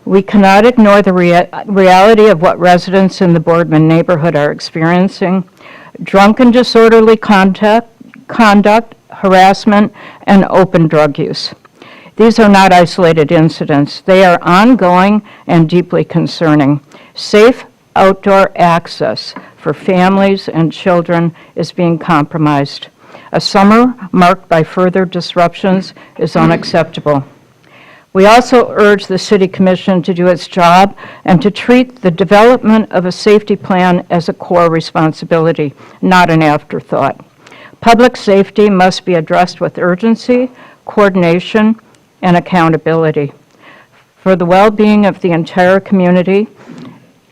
We cannot ignore the reality of what residents in the Boardman neighborhood are experiencing: drunken disorderly conduct, harassment, and open drug use. These are not isolated incidents. They are ongoing and deeply concerning. Safe outdoor access for families and children is being compromised. A summer marked by further disruptions is unacceptable. We also urge the City Commission to do its job and to treat the development of a safety plan as a core responsibility, not an afterthought. Public safety must be addressed with urgency, coordination, and accountability. For the well-being of the entire community,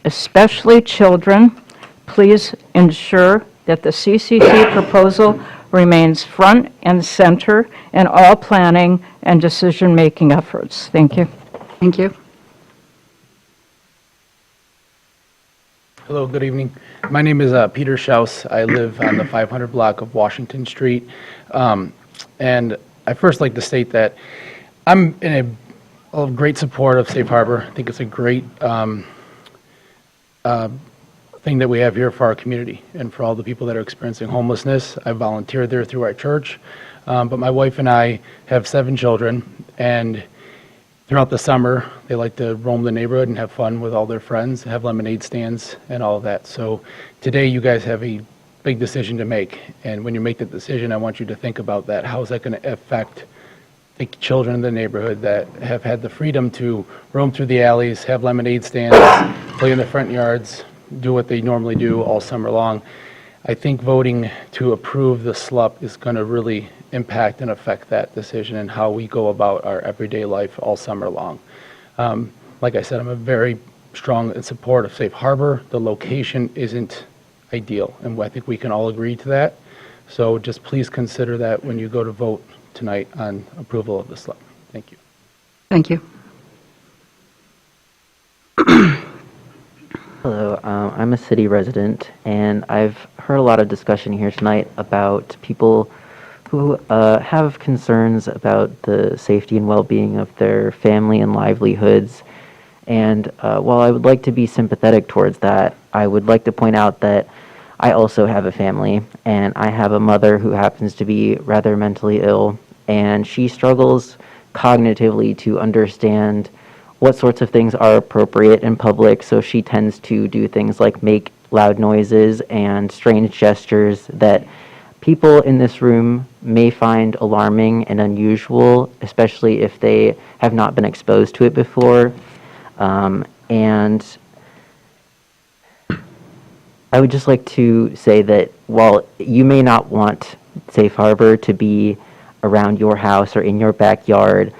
especially children, please ensure that the CCC proposal remains front and center in all planning and decision-making efforts. Thank you. Thank you. Hello, good evening. My name is Peter Schaus. I live on the 500 block of Washington Street. And I'd first like to state that I'm in a great support of Safe Harbor. I think it's a great thing that we have here for our community and for all the people that are experiencing homelessness. I volunteered there through our church, but my wife and I have 7 children, and throughout the summer, they like to roam the neighborhood and have fun with all their friends, have lemonade stands and all of that. So today you guys have a big decision to make, and when you make that decision, I want you to think about that. How is that going to affect the children in the neighborhood that have had the freedom to roam through the alleys, have lemonade stands, play in the front yards, do what they normally do all summer long? I think voting to approve the SLUP is going to really impact and affect that decision and how we go about our everyday life all summer long. Like I said, I'm a very strong in support of Safe Harbor. The location isn't ideal, and I think we can all agree to that. So just please consider that when you go to vote tonight on approval of the SLUP. Thank you. Thank you. Hello, I'm a city resident, and I've heard a lot of discussion here tonight about people who have concerns about the safety and well-being of their family and livelihoods. And while I would like to be sympathetic towards that, I would like to point out that I also have a family, and I have a mother who happens to be rather mentally ill, and she struggles cognitively to understand what sorts of things are appropriate in public, so she tends to do things like make loud noises and strange gestures that people in this room may find alarming and unusual, especially if they have not been exposed to it before. And I would just like to say that while you may not want Safe Harbor to be around your house or in your backyard,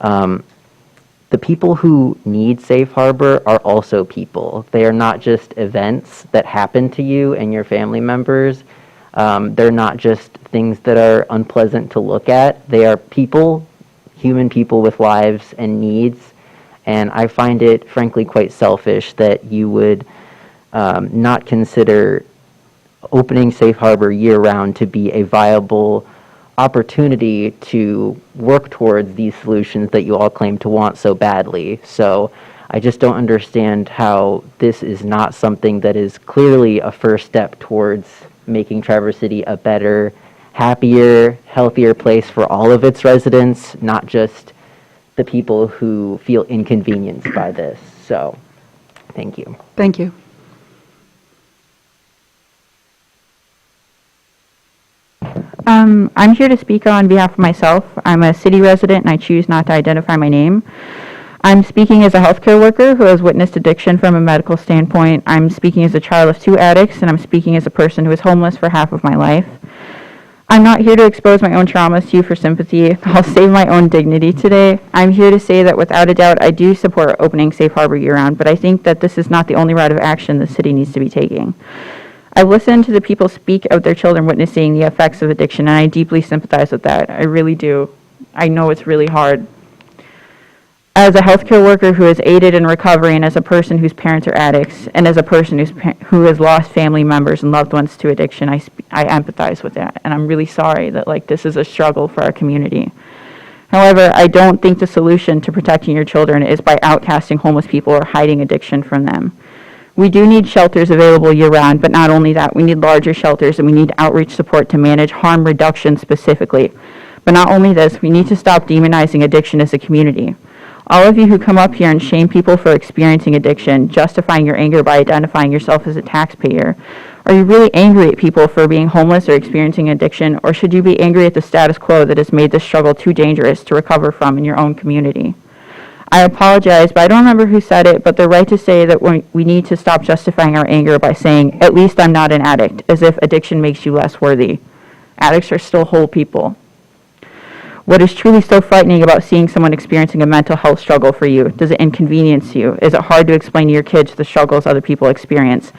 the people who need Safe Harbor are also people. They are not just events that happen to you and your family members. They're not just things that are unpleasant to look at. They are people, human people with lives and needs. And I find it, frankly, quite selfish that you would not consider opening Safe Harbor year-round to be a viable opportunity to work towards these solutions that you all claim to want so badly. So I just don't understand how this is not something that is clearly a first step towards making Traverse City a better, happier, healthier place for all of its residents, not just the people who feel inconvenienced by this. So, thank you. Thank you. I'm here to speak on behalf of myself. I'm a city resident and I choose not to identify my name. I'm speaking as a healthcare worker who has witnessed addiction from a medical standpoint. I'm speaking as a child of 2 addicts, and I'm speaking as a person who was homeless for half of my life. I'm not here to expose my own traumas to you for sympathy. I'll save my own dignity today. I'm here to say that without a doubt, I do support opening Safe Harbor year-round, but I think that this is not the only route of action the city needs to be taking. I've listened to the people speak of their children witnessing the effects of addiction, and I deeply sympathize with that. I really do. I know it's really hard. As a healthcare worker who has aided in recovery, and as a person whose parents are addicts, and as a person who has lost family members and loved ones to addiction, I empathize with that, and I'm really sorry that this is a struggle for our community. However, I don't think the solution to protecting your children is by outcasting homeless people or hiding addiction from them. We do need shelters available year-round, but not only that, we need larger shelters and we need outreach support to manage harm reduction specifically. But not only this, we need to stop demonizing addiction as a community. All of you who come up here and shame people for experiencing addiction, justifying your anger by identifying yourself as a taxpayer, are you really angry at people for being homeless or experiencing addiction, or should you be angry at the status quo that has made this struggle too dangerous to recover from in your own community? I apologize, but I don't remember who said it, but they're right to say that we need to stop justifying our anger by saying, at least I'm not an addict, as if addiction makes you less worthy. Addicts are still whole people. What is truly so frightening about seeing someone experiencing a mental health struggle for you? Does it inconvenience you? Is it hard to explain to your kids the struggles other people experience?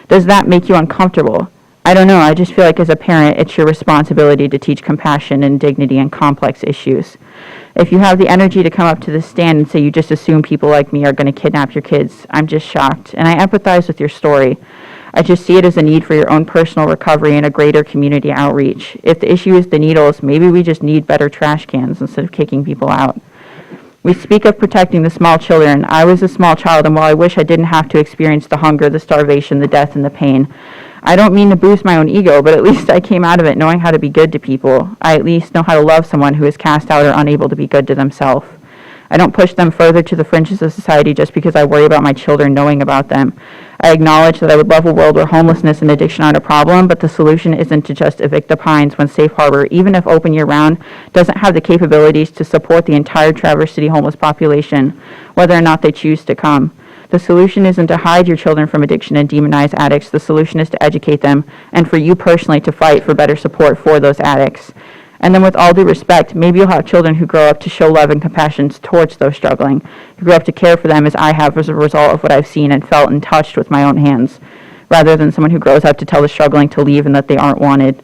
Does that make you uncomfortable? I don't know, I just feel like as a parent, it's your responsibility to teach compassion and dignity in complex issues. If you have the energy to come up to the stand and say you just assume people like me are going to kidnap your kids, I'm just shocked, and I empathize with your story. I just see it as a need for your own personal recovery and a greater community outreach. If the issue is the needles, maybe we just need better trash cans instead of kicking people out. We speak of protecting the small children. I was a small child, and while I wish I didn't have to experience the hunger, the starvation, the death, and the pain, I don't mean to boost my own ego, but at least I came out of it knowing how to be good to people. I at least know how to love someone who is cast out or unable to be good to themselves. I don't push them further to the fringes of society just because I worry about my children knowing about them. I acknowledge that I would love a world where homelessness and addiction aren't a problem, but the solution isn't to just evict the Pines when Safe Harbor, even if open year-round, doesn't have the capabilities to support the entire Traverse City homeless population, whether or not they choose to come. The solution isn't to hide your children from addiction and demonize addicts. The solution is to educate them, and for you personally to fight for better support for those addicts. And then with all due respect, maybe you'll have children who grow up to show love and compassion towards those struggling, who grow up to care for them as I have as a result of what I've seen and felt and touched with my own hands, rather than someone who grows up to tell the struggling to leave and that they aren't wanted.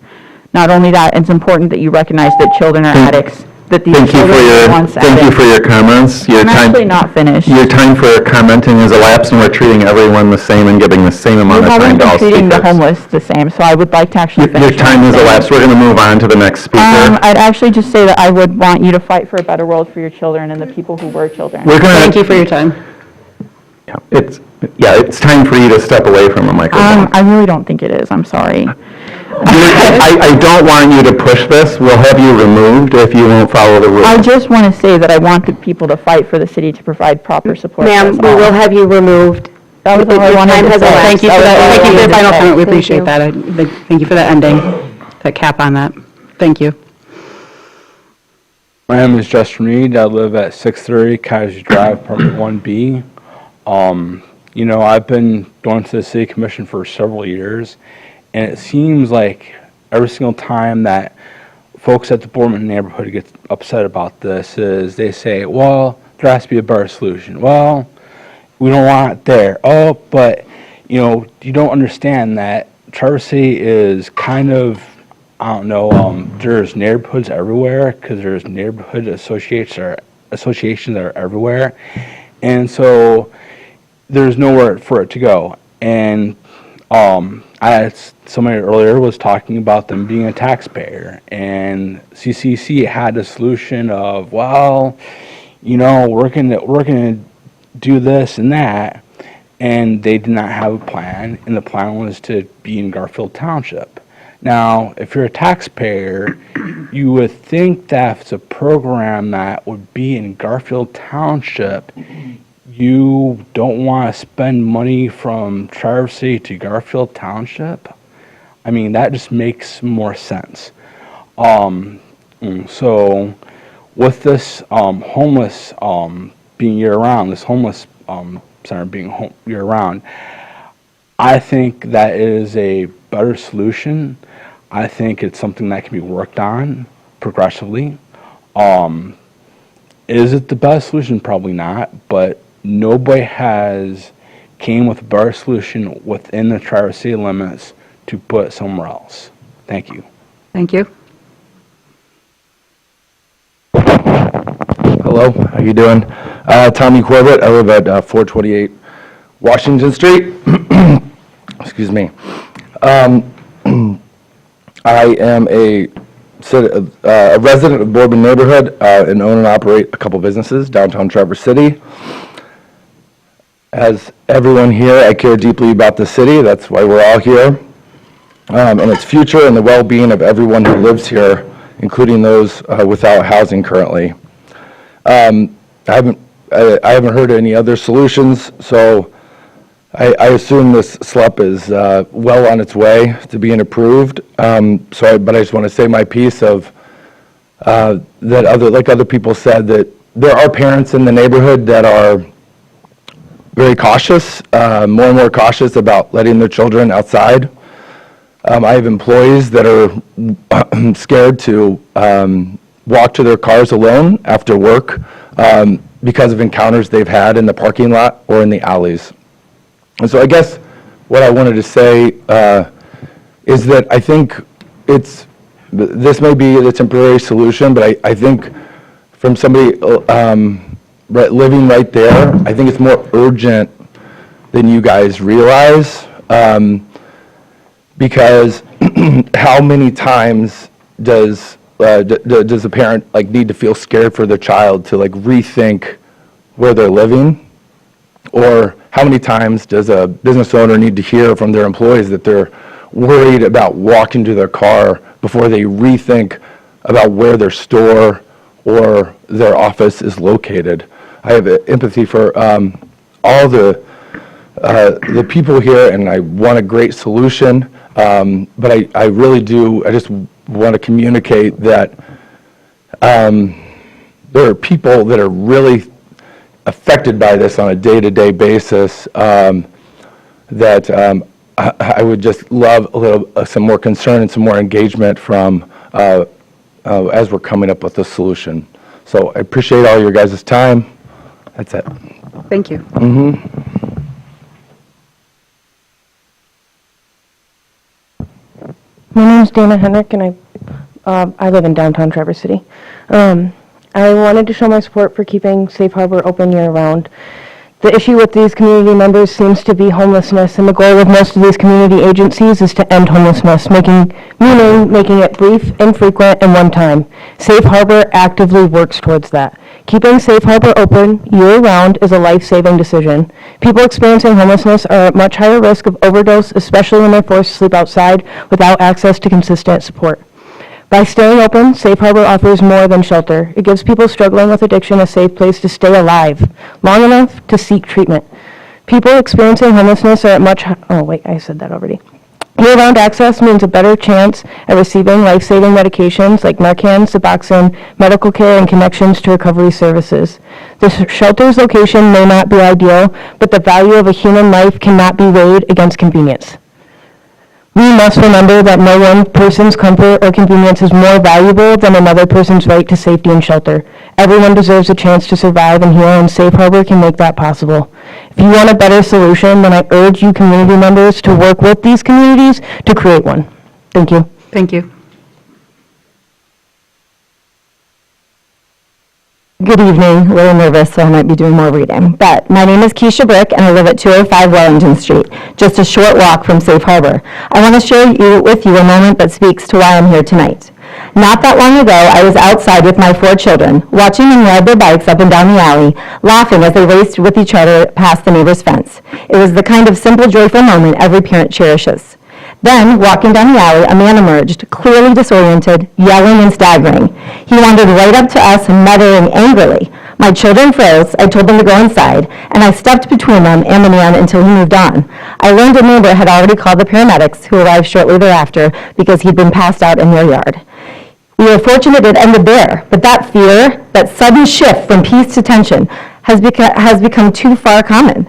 Not only that, it's important that you recognize that children are addicts, that these children are once Thank you addicts. for your comments. I'm actually not finished. Your time for commenting is elapsed, and we're treating everyone the same and giving the same amount You of time haven't to all been treating the speakers. homeless the same, so I would like to actually Your finish. time is elapsed. We're going to move on to the next speaker. I'd actually just say that I would want you to fight for a better world for your children and the people who were children. We're gonna- Thank you for your time. It's time for you to step away from the microphone. I really don't think it is, I'm sorry. I don't want you to push this. We'll have you removed if you won't follow the rules. I just want to say that I want the people to fight for the city to provide proper support. Ma'am, we will have you removed. That was all I Your wanted time to has say. elapsed. Thank you for that, thank you for your final comment, we Thank appreciate you. that. Thank you for that ending, that cap on that. Thank you. My name is Justin Reed. I live at 630 Kaiser Drive, Apartment 1B. You know, I've been going to the city commission for several years, and it seems like every single time that folks at the Boardman neighborhood get upset about this is they say, well, there has to be a better solution. Well, we don't want it there. Oh, but, you know, you don't understand that Traverse City is kind of, I don't know, there's neighborhoods everywhere because there's neighborhood associations that are everywhere. And so there's nowhere for it to go. And somebody earlier was talking about them being a taxpayer, and CCC had a solution of, well, you know, we're gonna do this and that, and they did not have a plan, and the plan was to be in Garfield Township. Now, if you're a taxpayer, you would think that if it's a program that would be in Garfield Township, you don't want to spend money from Traverse City to Garfield Township. I mean, that just makes more sense. So with this homeless being year-round, this homeless center being year-round, I think that is a better solution. I think it's something that can be worked on progressively. Is it the best solution? Probably not, but nobody has came with a better solution within the Traverse City limits to put it somewhere else. Thank you. Thank you. Hello, how you doing? Tommy Corbett, I live at 428 Washington Street. Excuse me. I am a resident of Boardman neighborhood and own and operate a couple businesses downtown Traverse City. As everyone here, I care deeply about the city. That's why we're all here. And its future and the well-being of everyone who lives here, including those without housing currently. I haven't heard any other solutions, so I assume this SLUP is well on its way to being approved. But I just want to say my piece of that other people said, that there are parents in the neighborhood that are very cautious, more and more cautious about letting their children outside. I have employees that are scared to walk to their cars alone after work because of encounters they've had in the parking lot or in the alleys. And so I guess what I wanted to say is that I think this may be the temporary solution, but I think from somebody living right there, I think it's more urgent than you guys realize, because how many times does does the parent like need to feel scared for their child to like rethink where they're living? Or how many times does a business owner need to hear from their employees that they're worried about walking to their car before they rethink about where their store or their office is located? I have empathy for all the people here, and I want a great solution, but I really do, I just want to communicate that there are people that are really affected by this on a day-to-day basis, that I would just love a little, some more concern and some more engagement from as we're coming up with a solution. So I appreciate all your guys' time. That's it. Thank you. My name's Dana Henrik, and I live in downtown Traverse City. I wanted to show my support for keeping Safe Harbor open year-round. The issue with these community members seems to be homelessness, and the goal of most of these community agencies is to end homelessness, making it brief, infrequent, and one time. Safe Harbor actively works towards that. Keeping Safe Harbor open year-round is a life-saving decision. People experiencing homelessness are at much higher risk of overdose, especially when they're forced to sleep outside without access to consistent support. By staying open, Safe Harbor offers more than shelter. It gives people struggling with addiction a safe place to stay alive, long enough to seek treatment. People experiencing homelessness are at much, I said that already. Year-round access means a better chance at receiving life-saving medications like Narcan, Suboxone, medical care, and connections to recovery services. The shelter's location may not be ideal, but the value of a human life cannot be weighed against convenience. We must remember that no one person's comfort or convenience is more valuable than another person's right to safety and shelter. Everyone deserves a chance to survive and heal, and Safe Harbor can make that possible. If you want a better solution, then I urge you community members to work with these communities to create one. Thank you. Thank you. Good evening. A little nervous, so I might be doing more reading. But my name is Keisha Brick, and I live at 205 Wellington Street, just a short walk from Safe Harbor. I want to share with you a moment that speaks to why I'm here tonight. Not that long ago, I was outside with my 4 children, watching them ride their bikes up and down the alley, laughing as they raced with each other past the neighbor's fence. It was the kind of simple, joyful moment every parent cherishes. Then, walking down the alley, a man emerged, clearly disoriented, yelling and staggering. He wandered right up to us, muttering angrily. My children froze. I told them to go inside, and I stepped between them and the man until he moved on. I learned a neighbor had already called the paramedics, who arrived shortly thereafter because he'd been passed out in their yard. We were fortunate it ended there, but that fear, that sudden shift from peace to tension, has become too common.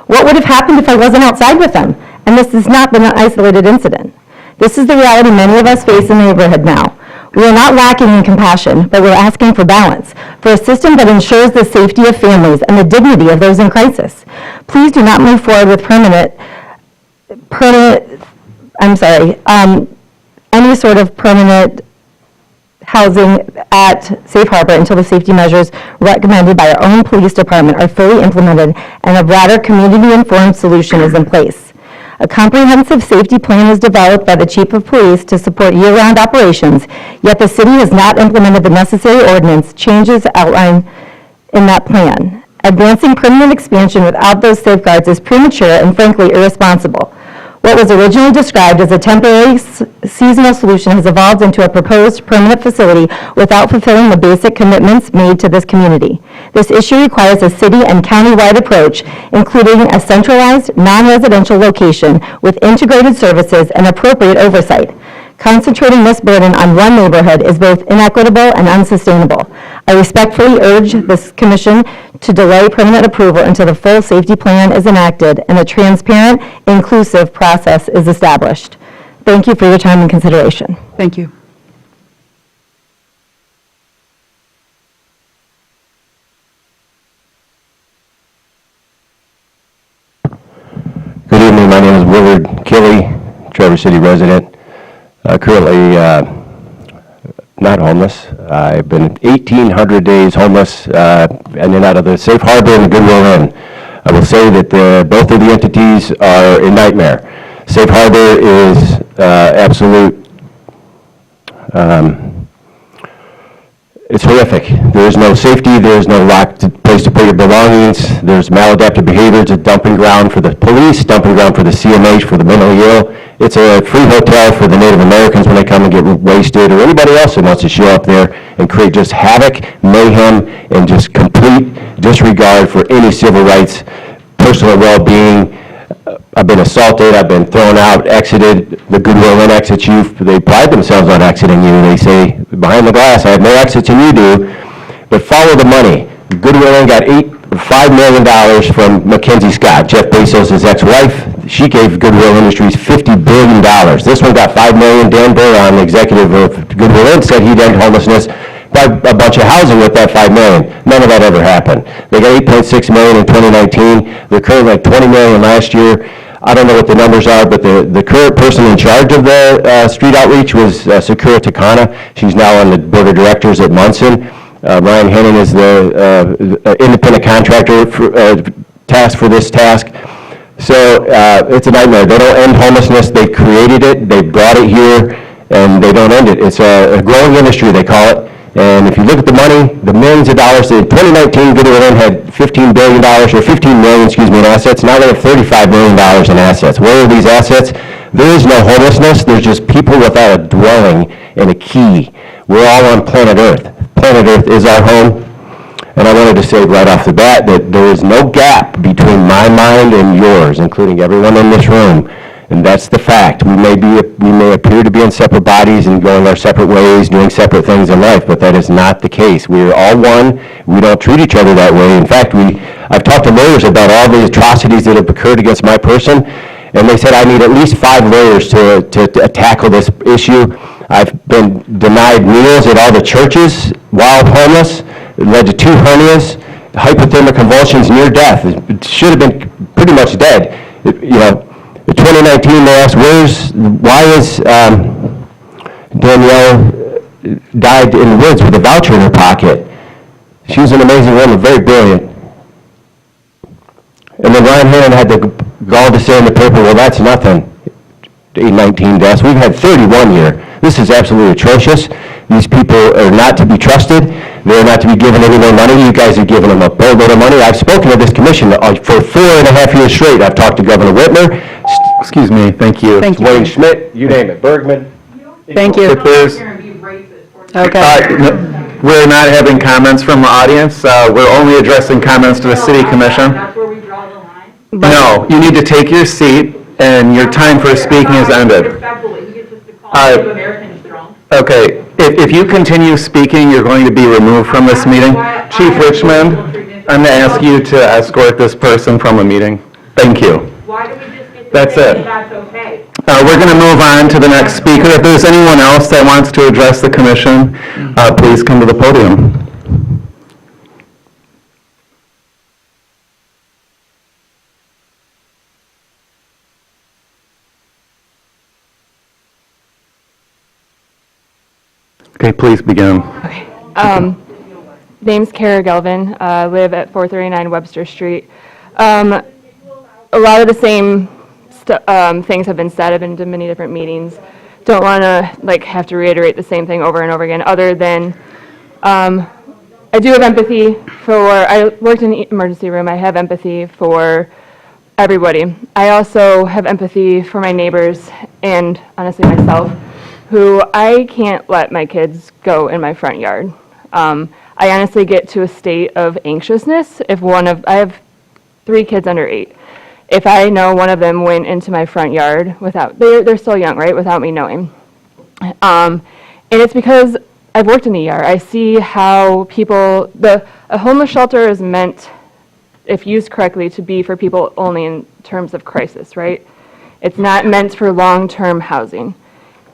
What would have happened if I wasn't outside with them? And this has not been an isolated incident. This is the reality many of us face in the neighborhood now. We are not lacking in compassion, but we're asking for balance, for a system that ensures the safety of families and the dignity of those in crisis. Please do not move forward with any sort of permanent housing at Safe Harbor until the safety measures recommended by our own police department are fully implemented and a broader community-informed solution is in place. A comprehensive safety plan is developed by the Chief of Police to support year-round operations, yet the city has not implemented the necessary ordinance changes outlined in that plan. Advancing permanent expansion without those safeguards is premature and frankly irresponsible. What was originally described as a temporary seasonal solution has evolved into a proposed permanent facility without fulfilling the basic commitments made to this community. This issue requires a city and county-wide approach, including a centralized, non-residential location with integrated services and appropriate oversight. Concentrating this burden on one neighborhood is both inequitable and unsustainable. I respectfully urge this commission to delay permanent approval until the full safety plan is enacted and a transparent, inclusive process is established. Thank you for your time and consideration. Thank you. Good evening. My name is Willard Killey, Traverse City resident. Currently not homeless. I've been 1,800 days homeless in and out of the Safe Harbor and the Goodwill Inn. I will say that both of the entities are a nightmare. Safe Harbor is absolute It's horrific. There is no safety, there is no locked place to put your belongings, there's maladaptive behavior, it's a dumping ground for the police, dumping ground for the CMH, for the mentally ill. It's a free hotel for the Native Americans when they come and get wasted, or anybody else that wants to show up there and create just havoc, mayhem, and just complete disregard for any civil rights, personal well-being. I've been assaulted, I've been thrown out, exited. The Goodwill Inn exits you. They pride themselves on exiting you. They say, behind the glass, I have more exits than you do. But follow the money. Goodwill Inn got $5 million from Mackenzie Scott, Jeff Bezos' ex-wife. She gave Goodwill Industries $50 billion. This one got $5 million. Dan Buron, the executive of Goodwill Inn, said he'd end homelessness by a bunch of housing with that $5 million. None of that ever happened. They got $8.6 million in 2019. They're currently like $20 million last year. I don't know what the numbers are, but the current person in charge of the street outreach was Sakura Takana. She's now on the board of directors at Munson. Ryan Henning is the independent contractor tasked for this task. So it's a nightmare. They don't end homelessness. They created it. They brought it here, and they don't end it. It's a growing industry, they call it. And if you look at the money, the millions of dollars, in 2019, Goodwill Inn had $15 billion, or $15 million, in assets. Now they have $35 million in assets. Where are these assets? There is no homelessness. There's just people without a dwelling and a key. We're all on planet Earth. Planet Earth is our home. And I wanted to say right off the bat that there is no gap between my mind and yours, including everyone in this room. And that's the fact. We may appear to be in separate bodies and going our separate ways, doing separate things in life, but that is not the case. We are all one. We don't treat each other that way. In fact, I've talked to lawyers about all the atrocities that have occurred against my person, and they said I need at least 5 lawyers to tackle this issue. I've been denied meals at all the churches while homeless. It led to 2 hernias, hypothermic convulsions, near death. It should have been pretty much dead. In 2019, they asked, why is Danielle died in the woods with a voucher in her pocket? She was an amazing woman, very brilliant. And then Ryan Hennon had the gall to say in the paper, well, that's nothing. 19 deaths. We've had 31 here. This is absolutely atrocious. These people are not to be trusted. They're not to be given any more money. You guys have given them a boatload of money. I've spoken to this commission for 4.5 years straight. I've talked to Governor Whitmer. Excuse me, thank you. Thank you. Wayne Schmidt, you name it, Bergman. Thank you. If there's, Okay. we're not having comments from the audience. We're only addressing comments to the city commission. That's where we draw the line. No, you need to take your seat, and your time for speaking is ended. Respectfully, he gets us to call Native Americans drunk. Okay, if you continue speaking, you're going to be removed from this meeting. Chief Richmond, I'm going to ask you to escort this person from the meeting. Thank you. Why do we just get to That's say it. that's okay? We're going to move on to the next speaker. If there's anyone else that wants to address the commission, please come to the podium. Okay, please begin. Name's Kara Gelvin, live at 439 Webster Street. A lot of the same things have been said. I've been to many different meetings. Don't want to have to reiterate the same thing over and over again, other than I do have empathy I worked in the emergency room. I have empathy for everybody. I also have empathy for my neighbors and honestly myself, who I can't let my kids go in my front yard. I honestly get to a state of anxiousness if I have 3 kids under 8. If I know one of them went into my front yard they're still young, right, without me knowing. And it's because I've worked in the ER. I see how a homeless shelter is meant, if used correctly, to be for people only in terms of crisis, right? It's not meant for long-term housing.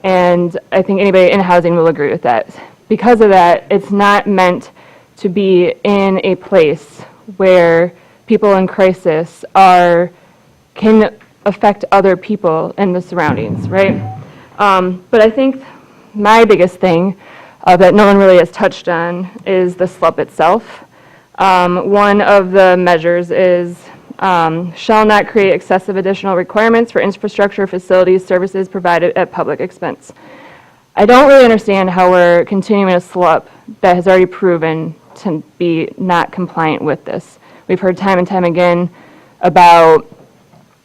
And I think anybody in housing will agree with that. Because of that, it's not meant to be in a place where people in crisis can affect other people in the surroundings, right? But I think my biggest thing that no one really has touched on is the SLUP itself. One of the measures is shall not create excessive additional requirements for infrastructure, facilities, services provided at public expense. I don't really understand how we're continuing a SLUP that has already proven to be not compliant with this. We've heard time and time again about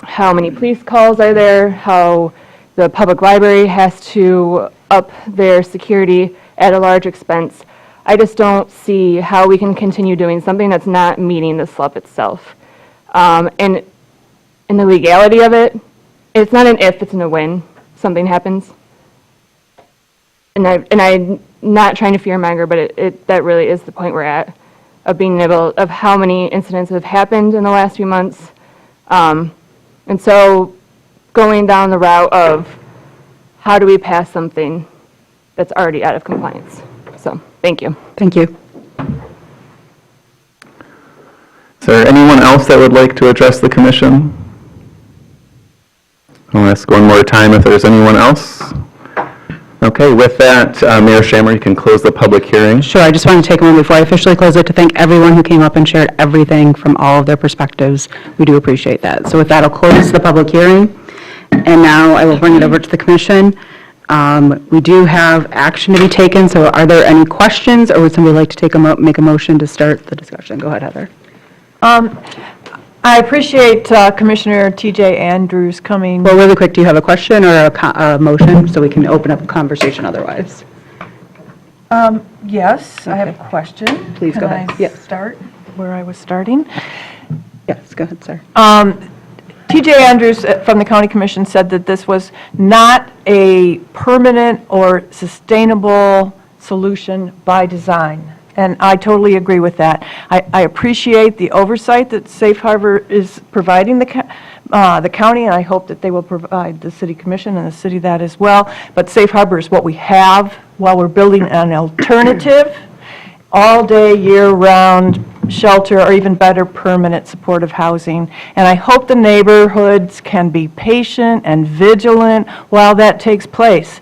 how many police calls are there, how the public library has to up their security at a large expense. I just don't see how we can continue doing something that's not meeting the SLUP itself. And in the legality of it, it's not an if, it's a when something happens. And I'm not trying to fearmonger, but that really is the point we're at, of being able, of how many incidents have happened in the last few months. And so going down the route of how do we pass something that's already out of compliance? So, thank you. Thank you. Is there anyone else that would like to address the commission? I'll ask one more time if there's anyone else. Okay, with that, Mayor Shammer, you can close the public hearing. Sure, I just want to take a moment before I officially close it to thank everyone who came up and shared everything from all of their perspectives. We do appreciate that. So with that, I'll close the public hearing, and now I will bring it over to the commission. We do have action to be taken, so are there any questions, or would somebody like to make a motion to start the discussion? Go ahead, Heather. I appreciate Commissioner TJ Andrews coming. Well, really quick, do you have a question or a motion, so we can open up a conversation otherwise? Yes, I have a question. Please go ahead. Can I Yes. start where I was starting? Yes, go ahead, sir. TJ Andrews from the County Commission said that this was not a permanent or sustainable solution by design. And I totally agree with that. I appreciate the oversight that Safe Harbor is providing the county, and I hope that they will provide the city commission and the city that as well. But Safe Harbor is what we have while we're building an alternative, all-day, year-round shelter, or even better, permanent supportive housing. And I hope the neighborhoods can be patient and vigilant while that takes place.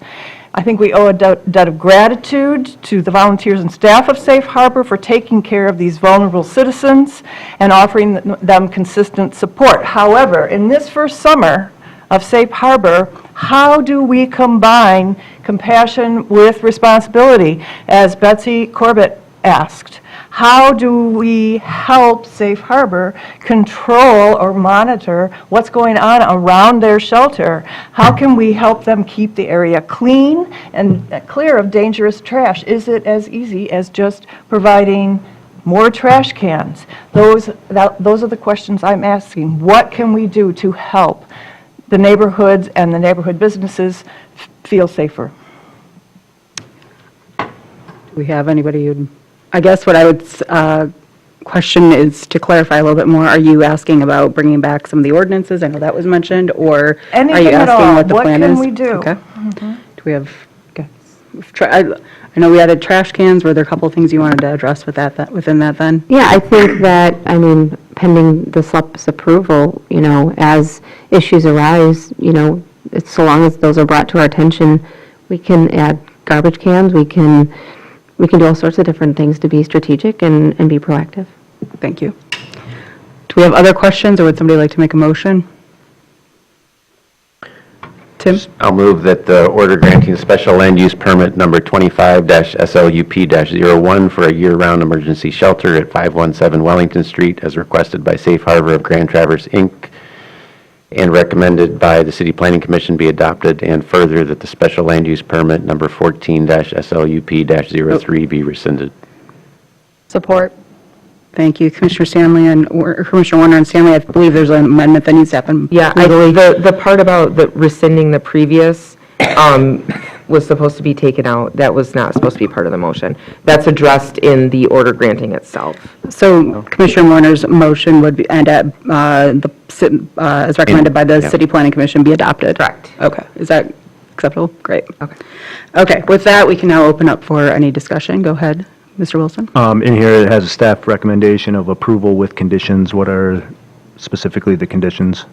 I think we owe a debt of gratitude to the volunteers and staff of Safe Harbor for taking care of these vulnerable citizens and offering them consistent support. However, in this first summer of Safe Harbor, how do we combine compassion with responsibility, as Betsy Corbett asked? How do we help Safe Harbor control or monitor what's going on around their shelter? How can we help them keep the area clean and clear of dangerous trash? Is it as easy as just providing more trash cans? Those are the questions I'm asking. What can we do to help the neighborhoods and the neighborhood businesses feel safer? Do we have anybody who... I guess what I would question is to clarify a little bit more. Are you asking about bringing back some of the ordinances? I know that was mentioned, or are you Anything at asking all. what the plan is? What can we do? Okay. Do we have, okay. I know we added trash cans. Were there a couple of things you wanted to address with that within that then? Yeah, I think that, pending the SLUP's approval, as issues arise, it's so long as those are brought to our attention, we can add garbage cans, we can do all sorts of different things to be strategic and be proactive. Thank you. Do we have other questions, or would somebody like to make a motion? Tim? I'll move that the order granting special land use permit number 25-SLUP-01 for a year-round emergency shelter at 517 Wellington Street, as requested by Safe Harbor of Grand Traverse, Inc., and recommended by the City Planning Commission, be adopted, and further that the special land use permit number 14-SLUP-03 be rescinded. Support. Thank you. Commissioner Stanley and Commissioner Warner and Stanley, I believe there's an amendment that needs to happen. Yeah, the part about the rescinding the previous was supposed to be taken out. That was not supposed to be part of the motion. That's addressed in the order granting itself. So Commissioner Warner's motion would be, and as recommended by the City Planning Commission, be adopted? Correct. Okay. Is that acceptable? Great. Okay. Okay, with that, we can now open up for any discussion. Go ahead, Mr. Wilson. In here, it has a staff recommendation of approval with conditions. What are specifically the conditions?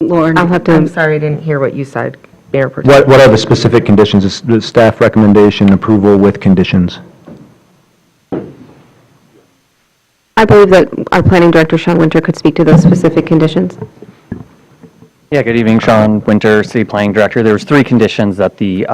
Lauren? I'm sorry, I didn't hear what you said, Mayor Pro Tem. What are the specific conditions? Is the staff recommendation approval with conditions? I believe that our planning director, Sean Winter, could speak to those specific conditions. Yeah, good evening, Sean Winter, City Planning Director. There was 3 conditions that the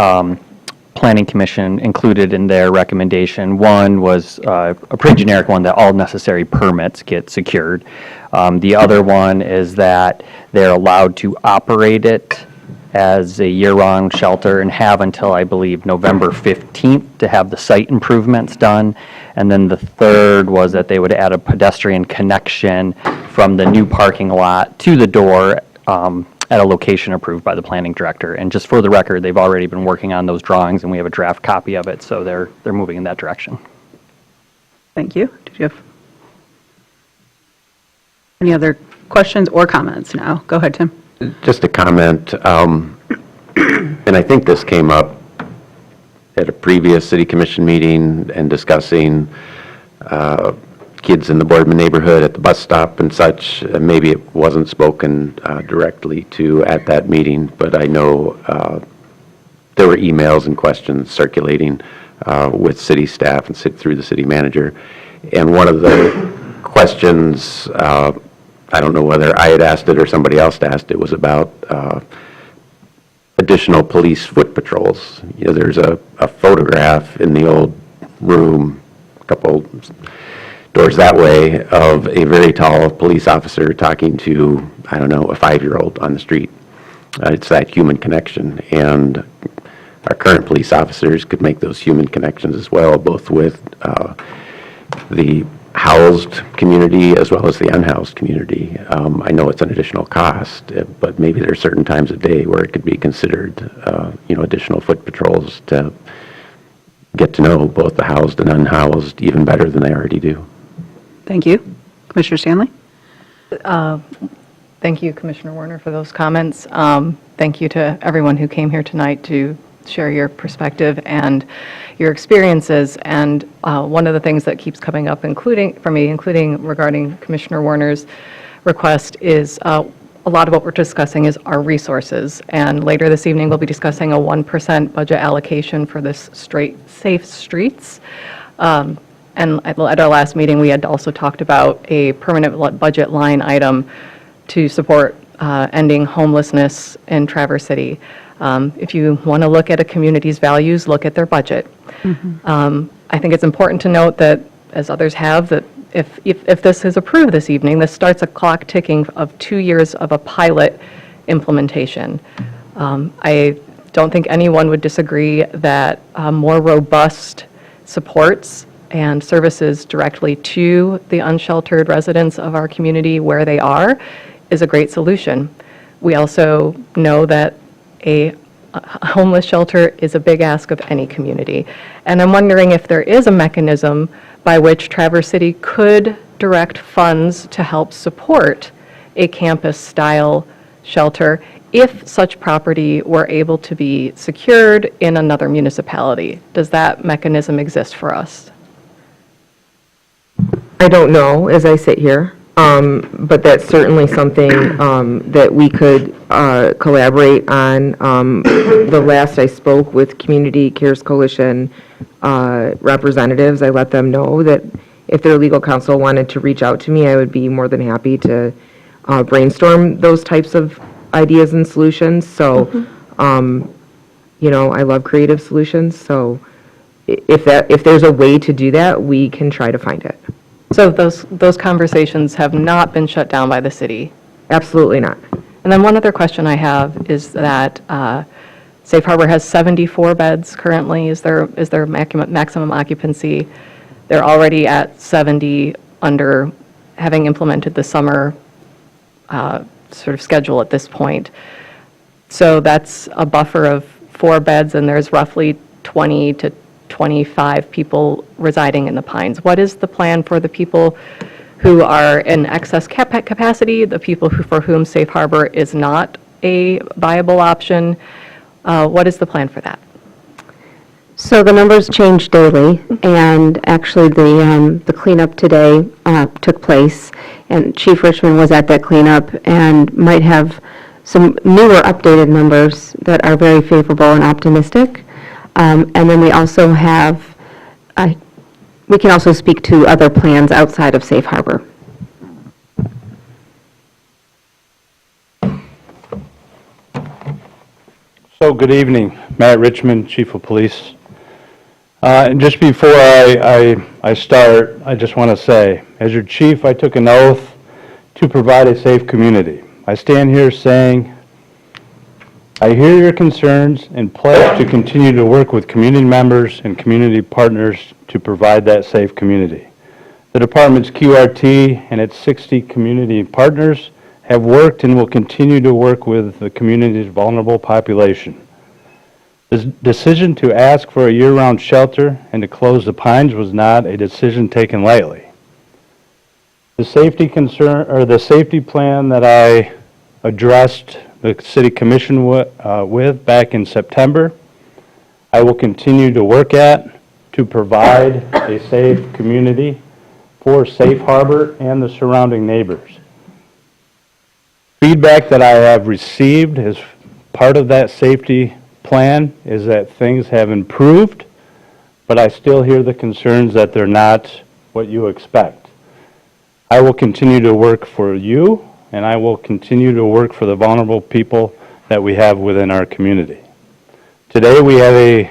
Planning Commission included in their recommendation. One was a pretty generic one, that all necessary permits get secured. The other one is that they're allowed to operate it as a year-round shelter and have until, I believe, November 15th to have the site improvements done. And then the third was that they would add a pedestrian connection from the new parking lot to the door at a location approved by the planning director. And just for the record, they've already been working on those drawings, and we have a draft copy of it, so they're moving in that direction. Thank you. Did you have any other questions or comments now? Go ahead, Tim. Just a comment, and I think this came up at a previous city commission meeting and discussing kids in the Boardman neighborhood at the bus stop and such. Maybe it wasn't spoken directly to at that meeting, but I know there were emails and questions circulating with city staff and through the city manager. And one of the questions, I don't know whether I had asked it or somebody else asked it, was about additional police foot patrols. You know, there's a photograph in the old room, a couple doors that way, of a very tall police officer talking to, I don't know, a 5-year-old on the street. It's that human connection, and our current police officers could make those human connections as well, both with the housed community as well as the unhoused community. I know it's an additional cost, but maybe there are certain times of day where it could be considered, additional foot patrols to get to know both the housed and unhoused even better than they already do. Thank you. Commissioner Stanley? Thank you, Commissioner Werner, for those comments. Thank you to everyone who came here tonight to share your perspective and your experiences. And one of the things that keeps coming up, including regarding Commissioner Werner's request, is a lot of what we're discussing is our resources. And later this evening, we'll be discussing a 1% budget allocation for this safe streets. And at our last meeting, we had also talked about a permanent budget line item to support ending homelessness in Traverse City. If you want to look at a community's values, look at their budget. I think it's important to note that, as others have, that if this is approved this evening, this starts a clock ticking of 2 years of a pilot implementation. I don't think anyone would disagree that more robust supports and services directly to the unsheltered residents of our community where they are is a great solution. We also know that a homeless shelter is a big ask of any community. And I'm wondering if there is a mechanism by which Traverse City could direct funds to help support a campus-style shelter if such property were able to be secured in another municipality. Does that mechanism exist for us? I don't know as I sit here, but that's certainly something that we could collaborate on. The last I spoke with Community Cares Coalition representatives, I let them know that if their legal counsel wanted to reach out to me, I would be more than happy to brainstorm those types of ideas and solutions. So, I love creative solutions, so if there's a way to do that, we can try to find it. So those conversations have not been shut down by the city? Absolutely not. And then one other question I have is that Safe Harbor has 74 beds currently. Is there maximum occupancy? They're already at 70 under having implemented the summer sort of schedule at this point. So that's a buffer of 4 beds, and there's roughly 20 to 25 people residing in the Pines. What is the plan for the people who are in excess capacity, the people for whom Safe Harbor is not a viable option? What is the plan for that? So the numbers change daily, and actually the cleanup today took place, and Chief Richmond was at that cleanup and might have some newer updated numbers that are very favorable and optimistic. And then we also have, we can also speak to other plans outside of Safe Harbor. So, good evening. Matt Richmond, Chief of Police. And just before I start, I just want to say, as your chief, I took an oath to provide a safe community. I stand here saying, I hear your concerns and pledge to continue to work with community members and community partners to provide that safe community. The department's QRT and its 60 community partners have worked and will continue to work with the community's vulnerable population. The decision to ask for a year-round shelter and to close the Pines was not a decision taken lightly. The safety plan that I addressed the City Commission with back in September, I will continue to work at to provide a safe community for Safe Harbor and the surrounding neighbors. Feedback that I have received as part of that safety plan is that things have improved, but I still hear the concerns that they're not what you expect. I will continue to work for you, and I will continue to work for the vulnerable people that we have within our community. Today we have a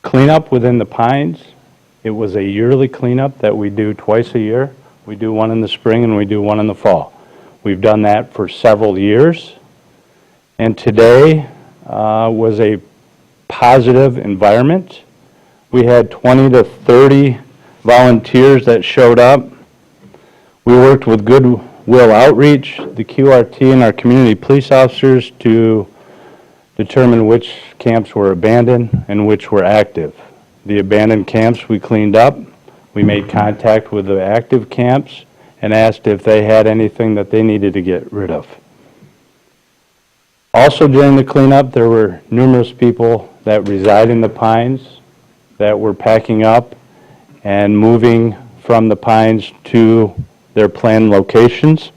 cleanup within the Pines. It was a yearly cleanup that we do twice a year. We do one in the spring and we do one in the fall. We've done that for several years, and today was a positive environment. We had 20 to 30 volunteers that showed up. We worked with Goodwill Outreach, the QRT, and our community police officers to determine which camps were abandoned and which were active. The abandoned camps we cleaned up. We made contact with the active camps and asked if they had anything that they needed to get rid of. Also during the cleanup, there were numerous people that reside in the Pines that were packing up and moving from the Pines to their planned locations.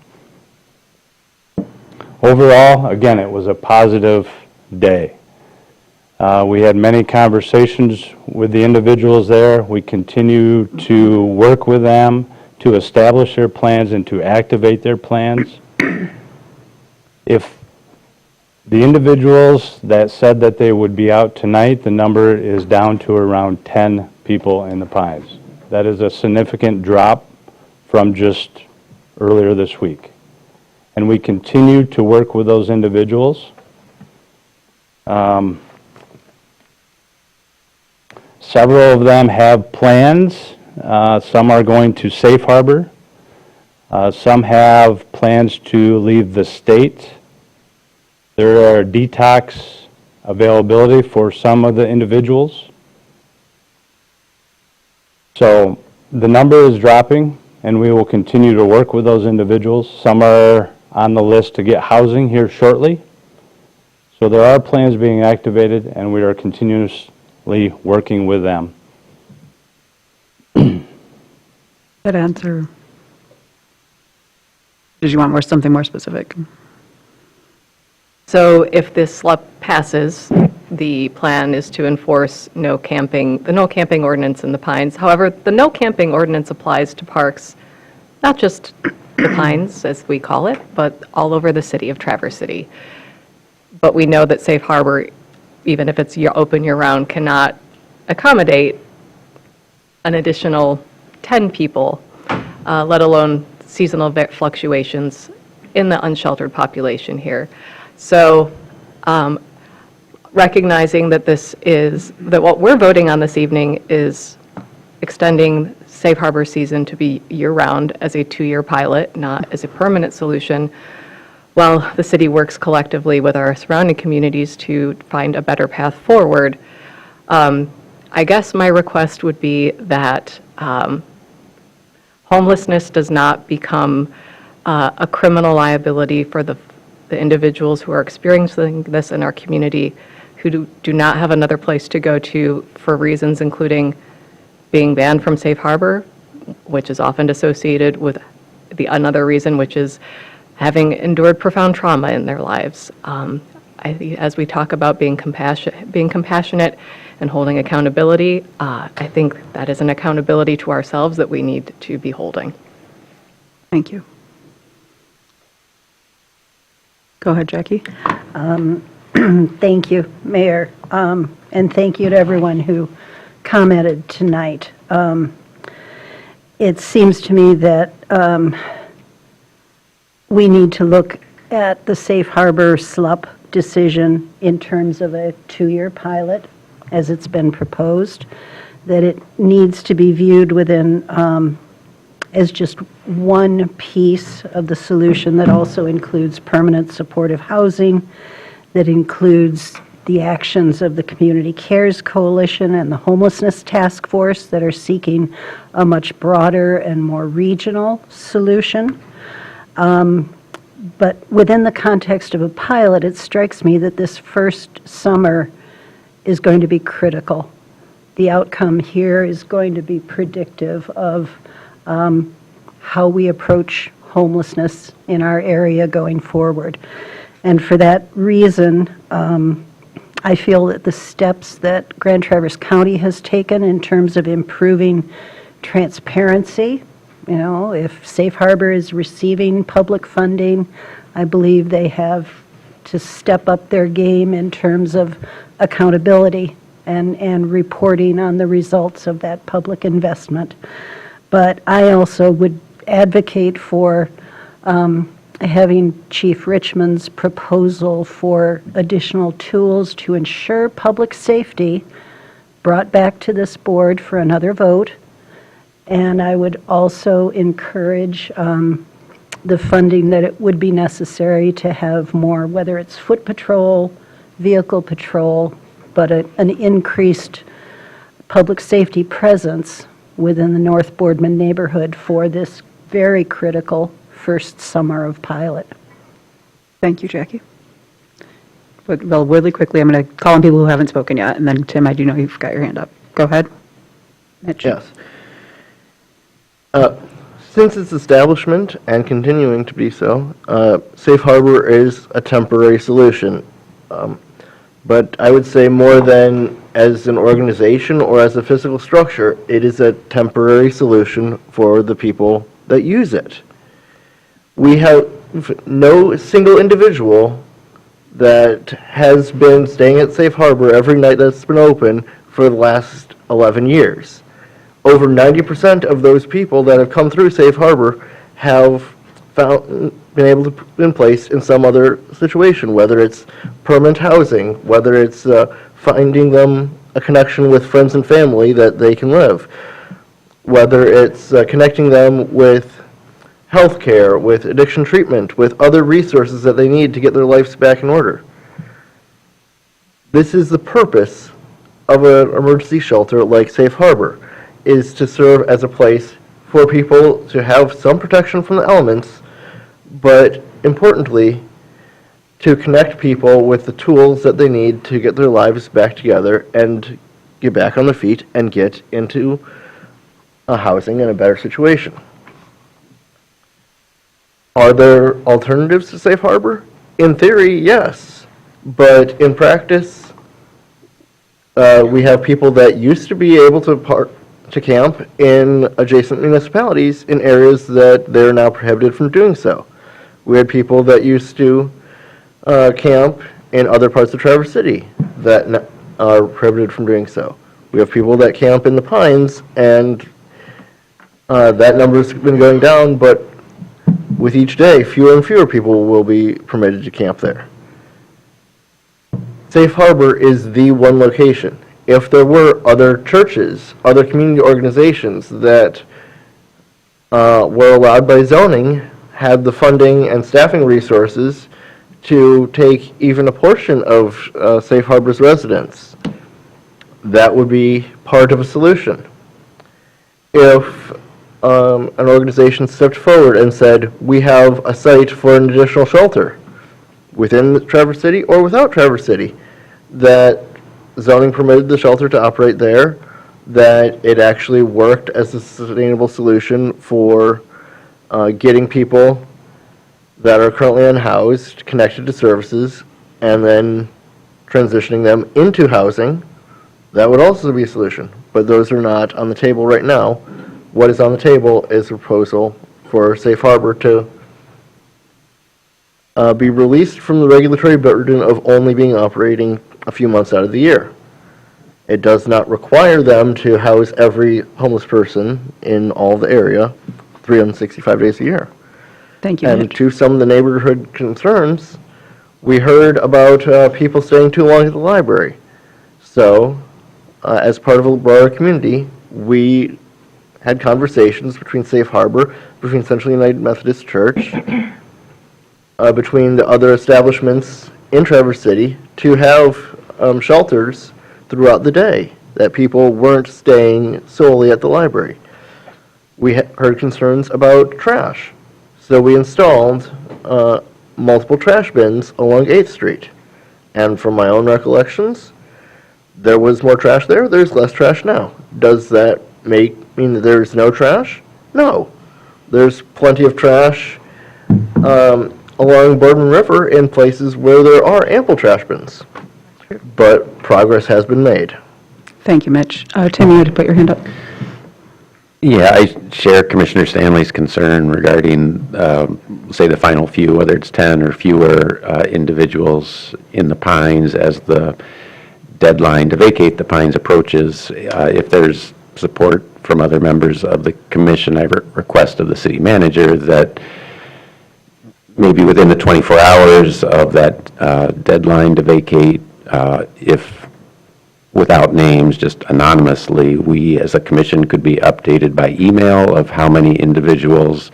Overall, again, it was a positive day. We had many conversations with the individuals there. We continue to work with them to establish their plans and to activate their plans. If the individuals that said that they would be out tonight, the number is down to around 10 people in the Pines. That is a significant drop from just earlier this week. And we continue to work with those individuals. Several of them have plans. Some are going to Safe Harbor. Some have plans to leave the state. There are detox availability for some of the individuals. So the number is dropping, and we will continue to work with those individuals. Some are on the list to get housing here shortly. So there are plans being activated, and we are continuously working with them. That answer. Did you want something more specific? So if this SLUP passes, the plan is to enforce the no camping ordinance in the Pines. However, the no camping ordinance applies to parks, not just the Pines, as we call it, but all over the city of Traverse City. But we know that Safe Harbor, even if it's open year-round, cannot accommodate an additional 10 people, let alone seasonal fluctuations in the unsheltered population here. So recognizing that that what we're voting on this evening is extending Safe Harbor season to be year-round as a 2-year pilot, not as a permanent solution, while the city works collectively with our surrounding communities to find a better path forward. I guess my request would be that homelessness does not become a criminal liability for the individuals who are experiencing this in our community, who do not have another place to go to for reasons including being banned from Safe Harbor, which is often associated with another reason, which is having endured profound trauma in their lives. As we talk about being compassionate and holding accountability, I think that is an accountability to ourselves that we need to be holding. Thank you. Go ahead, Jackie. Thank you, Mayor, and thank you to everyone who commented tonight. It seems to me that we need to look at the Safe Harbor SLUP decision in terms of a 2-year pilot, as it's been proposed, that it needs to be viewed within as just one piece of the solution that also includes permanent supportive housing, that includes the actions of the Community Cares Coalition and the Homelessness Task Force that are seeking a much broader and more regional solution. But within the context of a pilot, it strikes me that this first summer is going to be critical. The outcome here is going to be predictive of how we approach homelessness in our area going forward. And for that reason, I feel that the steps that Grand Traverse County has taken in terms of improving transparency, you know, if Safe Harbor is receiving public funding, I believe they have to step up their game in terms of accountability and reporting on the results of that public investment. But I also would advocate for having Chief Richmond's proposal for additional tools to ensure public safety brought back to this board for another vote. And I would also encourage the funding that it would be necessary to have more, whether it's foot patrol, vehicle patrol, but an increased public safety presence within the North Boardman neighborhood for this very critical first summer of pilot. Thank you, Jackie. Well, really quickly, I'm going to call on people who haven't spoken yet, and then Tim, I do know you've got your hand up. Go ahead. Mitch. Yes. Since its establishment and continuing to be so, Safe Harbor is a temporary solution. But I would say more than as an organization or as a physical structure, it is a temporary solution for the people that use it. We have no single individual that has been staying at Safe Harbor every night that's been open for the last 11 years. Over 90% of those people that have come through Safe Harbor have been able to be placed in some other situation, whether it's permanent housing, whether it's finding them a connection with friends and family that they can live, whether it's connecting them with health care, with addiction treatment, with other resources that they need to get their lives back in order. This is the purpose of an emergency shelter like Safe Harbor, is to serve as a place for people to have some protection from the elements, but importantly, to connect people with the tools that they need to get their lives back together and get back on their feet and get into a housing and a better situation. Are there alternatives to Safe Harbor? In theory, yes, but in practice, we have people that used to be able to camp in adjacent municipalities in areas that they're now prohibited from doing so. We had people that used to camp in other parts of Traverse City that are prohibited from doing so. We have people that camp in the Pines, and that number's been going down, but with each day, fewer and fewer people will be permitted to camp there. Safe Harbor is the one location. If there were other churches, other community organizations that were allowed by zoning, had the funding and staffing resources to take even a portion of Safe Harbor's residents, that would be part of a solution. If an organization stepped forward and said, we have a site for an additional shelter within Traverse City or without Traverse City, that zoning permitted the shelter to operate there, that it actually worked as a sustainable solution for getting people that are currently unhoused connected to services and then transitioning them into housing, that would also be a solution. But those are not on the table right now. What is on the table is a proposal for Safe Harbor to be released from the regulatory burden of only being operating a few months out of the year. It does not require them to house every homeless person in all the area 365 days a year. Thank you, And Mitch. to some of the neighborhood concerns, we heard about people staying too long at the library. So, as part of a broader community, we had conversations between Safe Harbor, between Central United Methodist Church, between the other establishments in Traverse City to have shelters throughout the day, that people weren't staying solely at the library. We heard concerns about trash, so we installed multiple trash bins along 8th Street. And from my own recollections, there was more trash there, there's less trash now. Does that mean that there's no trash? No. There's plenty of trash along Boardman River in places where there are ample trash bins. But progress has been made. Thank you, Mitch. Tim, you had to put your hand up. Yeah, I share Commissioner Stanley's concern regarding, say, the final few, whether it's 10 or fewer individuals in the Pines as the deadline to vacate the Pines approaches. If there's support from other members of the commission, I request of the city manager that maybe within the 24 hours of that deadline to vacate, if without names, just anonymously, we as a commission could be updated by email of how many individuals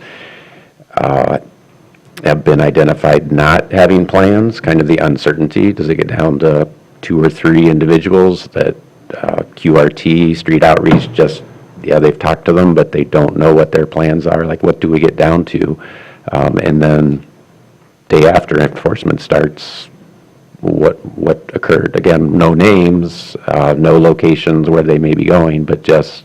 have been identified not having plans, kind of the uncertainty. Does it get down to 2 or 3 individuals that QRT, street outreach, just, yeah, they've talked to them, but they don't know what their plans are? Like, what do we get down to? And then day after enforcement starts, what occurred? Again, no names, no locations where they may be going, but just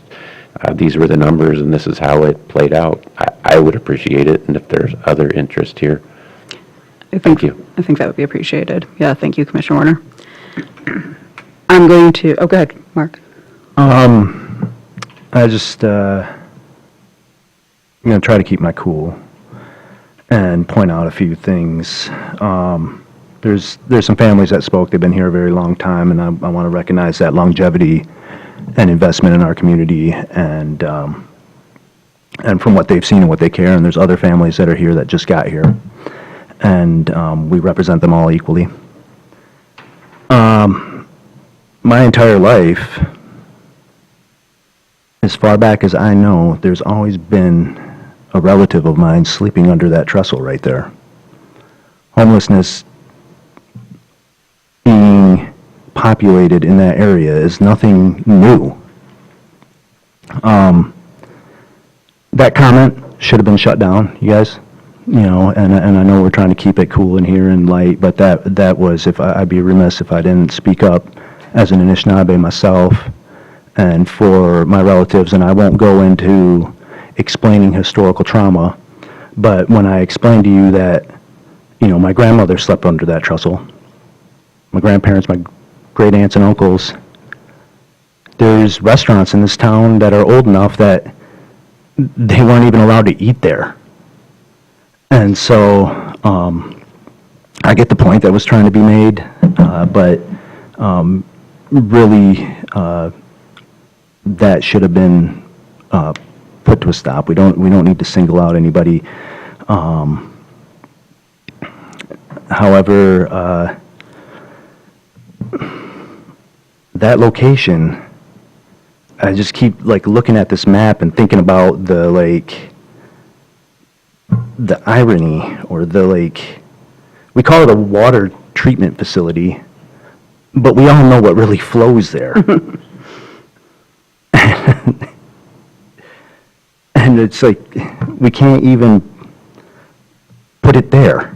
these were the numbers and this is how it played out. I would appreciate it, and if there's other interest here. Thank you. I think that would be appreciated. Yeah, thank you, Commissioner Warner. I'm going to, oh, go ahead, Mark. I just, I'm going to try to keep my cool and point out a few things. There's some families that spoke, they've been here a very long time, and I want to recognize that longevity and investment in our community, and from what they've seen and what they care, and there's other families that are here that just got here, and we represent them all equally. My entire life, as far back as I know, there's always been a relative of mine sleeping under that trestle right there. Homelessness being populated in that area is nothing new. That comment should have been shut down, you guys. You know, and I know we're trying to keep it cool in here and light, but that was, if I'd be remiss if I didn't speak up as an Anishinaabe myself and for my relatives, and I won't go into explaining historical trauma, but when I explained to you that, you know, my grandmother slept under that trestle, my grandparents, my great aunts and uncles, there's restaurants in this town that are old enough that they weren't even allowed to eat there. And so I get the point that was trying to be made, but really that should have been put to a stop. We don't need to single out anybody. However, that location, I just keep like looking at this map and thinking about the irony, or we call it a water treatment facility, but we all know what really flows there. And it's like, we can't even put it there.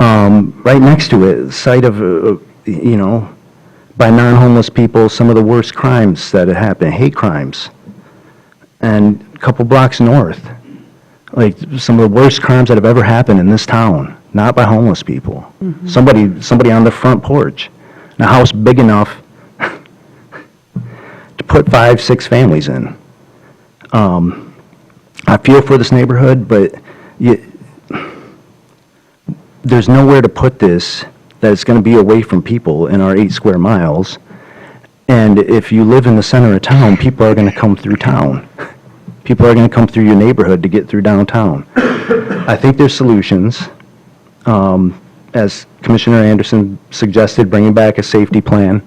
Right next to it, site of, you know, by non-homeless people, some of the worst crimes that have happened, hate crimes. And a couple blocks north, like some of the worst crimes that have ever happened in this town, not by homeless people. Mm-hmm. Somebody on the front porch, in a house big enough to put 5-6 families in. I feel for this neighborhood, but there's nowhere to put this that it's going to be away from people in our 8 square miles. And if you live in the center of town, people are going to come through town. People are going to come through your neighborhood to get through downtown. I think there's solutions. As Commissioner Anderson suggested, bringing back a safety plan.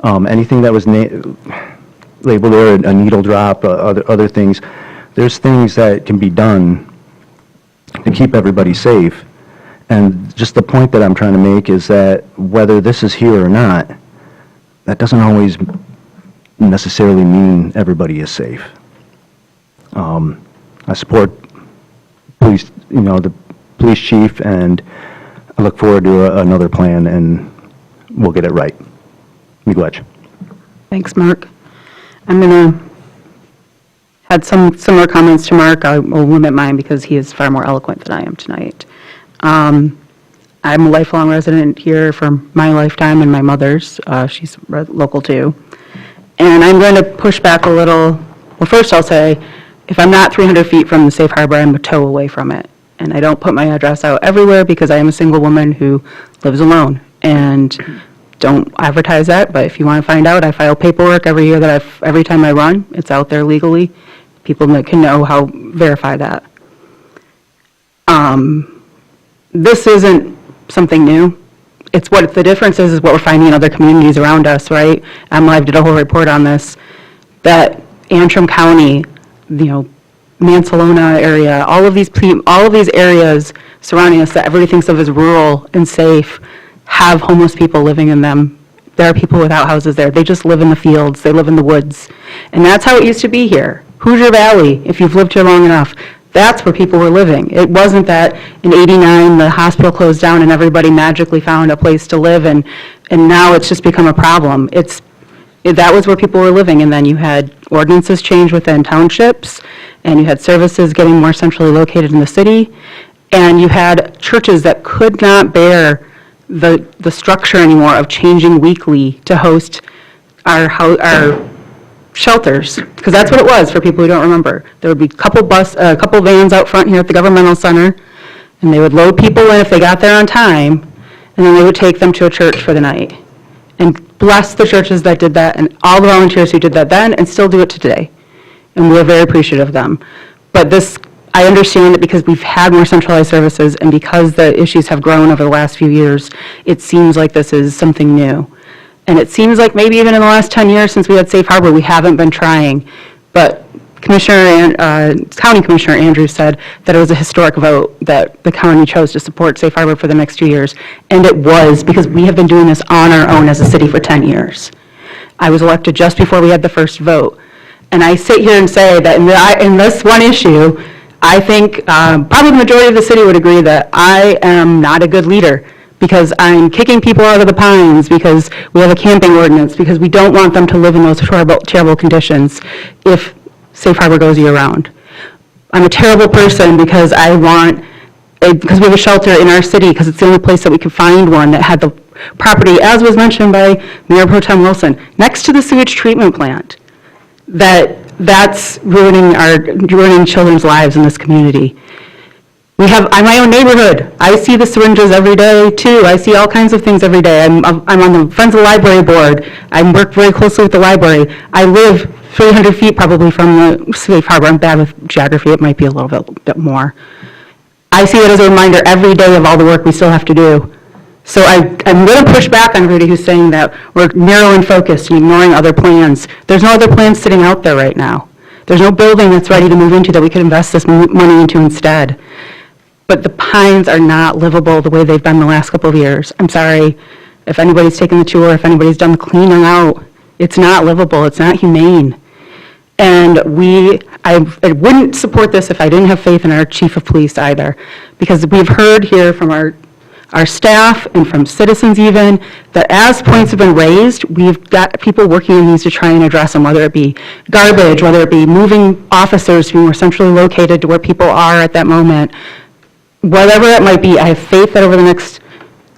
Anything that was labeled there, a needle drop, other things. There's things that can be done to keep everybody safe. And just the point that I'm trying to make is that whether this is here or not, that doesn't always necessarily mean everybody is safe. I support police, the police chief, and I look forward to another plan, and we'll get it right. Miigwech. Thanks, Mark. I'm going to had some similar comments to Mark. I will limit mine because he is far more eloquent than I am tonight. I'm a lifelong resident here for my lifetime and my mother's. She's local too. And I'm going to push back a little. Well, first I'll say, if I'm not 300 feet from the safe harbor, I'm a toe away from it. And I don't put my address out everywhere because I am a single woman who lives alone. And don't advertise that, but if you want to find out, I file paperwork every year every time I run. It's out there legally. People that can know how verify that. This isn't something new. It's what the difference is what we're finding in other communities around us, right? MLive did a whole report on this, that Antrim County, Mansalona area, all of these areas surrounding us that everybody thinks of as rural and safe have homeless people living in them. There are people without houses there. They just live in the fields. They live in the woods. And that's how it used to be here. Hoosier Valley, if you've lived here long enough, that's where people were living. It wasn't that in '89 the hospital closed down and everybody magically found a place to live, and now it's just become a problem. That was where people were living, and then you had ordinances change within townships, and you had services getting more centrally located in the city, and you had churches that could not bear the structure anymore of changing weekly to host our shelters, because that's what it was for people who don't remember. There would be a couple vans out front here at the governmental center, and they would load people in if they got there on time, and then they would take them to a church for the night. And bless the churches that did that, and all the volunteers who did that then and still do it today. And we're very appreciative of them. But I understand that because we've had more centralized services and because the issues have grown over the last few years, it seems like this is something new. And it seems like maybe even in the last 10 years since we had Safe Harbor, we haven't been trying. But County Commissioner Andrews said that it was a historic vote that the county chose to support Safe Harbor for the next 2 years. And it was, because we have been doing this on our own as a city for 10 years. I was elected just before we had the first vote. And I sit here and say that in this one issue, I think probably the majority of the city would agree that I am not a good leader, because I'm kicking people out of the pines, because we have a camping ordinance, because we don't want them to live in those terrible conditions if Safe Harbor goes year-round. I'm a terrible person because because we have a shelter in our city, because it's the only place that we could find one that had the property, as was mentioned by Mayor Pro Tem Wilson, next to the sewage treatment plant. That's ruining children's lives in this community. I'm my own neighborhood. I see the syringes every day too. I see all kinds of things every day. I'm on the Friends of the Library board. I work very closely with the library. I live 300 feet probably from the Safe Harbor. I'm bad with geography. It might be a little bit more. I see it as a reminder every day of all the work we still have to do. So I'm going to push back on everybody who's saying that we're narrow and focused and ignoring other plans. There's no other plans sitting out there right now. There's no building that's ready to move into that we could invest this money into instead. But the pines are not livable the way they've been the last couple of years. I'm sorry if anybody's taken the tour, if anybody's done the cleaning out. It's not livable. It's not humane. And I wouldn't support this if I didn't have faith in our chief of police either, because we've heard here from our staff and from citizens even, that as points have been raised, we've got people working on these to try and address them, whether it be garbage, whether it be moving officers to be more centrally located to where people are at that moment. Whatever it might be, I have faith that over the next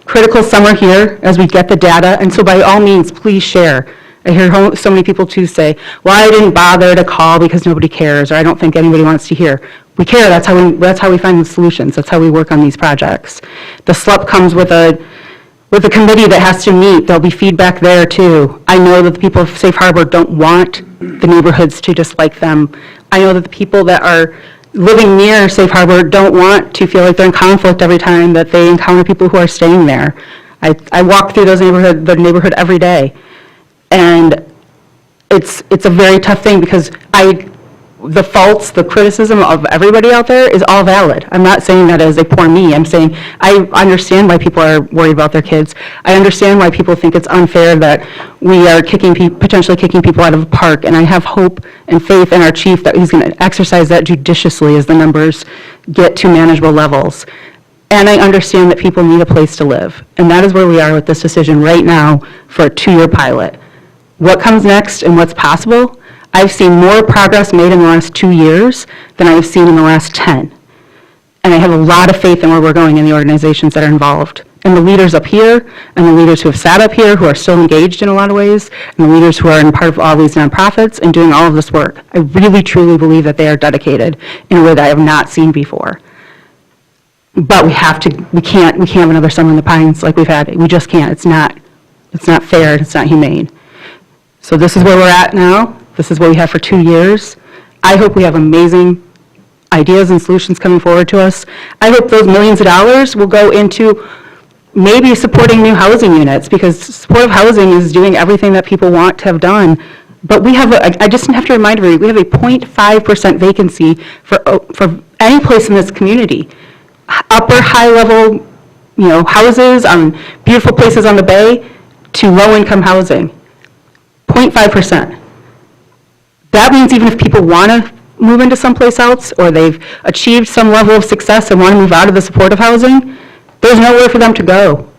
critical summer here, as we get the data, and so by all means, please share. I hear so many people too say, well, I didn't bother to call because nobody cares, or I don't think anybody wants to hear. We care, that's how we find the solutions, that's how we work on these projects. The SLUP comes with a committee that has to meet, there'll be feedback there too. I know that the people of Safe Harbor don't want the neighborhoods to dislike them. I know that the people that are living near Safe Harbor don't want to feel like they're in conflict every time that they encounter people who are staying there. I walk through the neighborhood every day, and it's a very tough thing because the faults, the criticism of everybody out there is all valid. I'm not saying that as a poor me. I'm saying I understand why people are worried about their kids. I understand why people think it's unfair that we are potentially kicking people out of a park, and I have hope and faith in our chief that he's going to exercise that judiciously as the numbers get to manageable levels. And I understand that people need a place to live, and that is where we are with this decision right now for a 2-year pilot. What comes next and what's possible? I've seen more progress made in the last 2 years than I've seen in the last 10. And I have a lot of faith in where we're going in the organizations that are involved. And the leaders up here, and the leaders who have sat up here, who are still engaged in a lot of ways, and the leaders who are in part of all these nonprofits and doing all of this work. I really, truly believe that they are dedicated in a way that I have not seen before. But we can't have another summer in the pines like we've had. We just can't. It's not fair, it's not humane. So this is where we're at now. This is what we have for 2 years. I hope we have amazing ideas and solutions coming forward to us. I hope those millions of dollars will go into maybe supporting new housing units, because supportive housing is doing everything that people want to have done. But we have, I just have to remind everybody, we have a 0.5% vacancy for any place in this community. Upper, high-level, houses on beautiful places on the bay to low-income housing. 0.5%. That means even if people want to move into someplace else, or they've achieved some level of success and want to move out of the supportive housing, there's nowhere for them to go.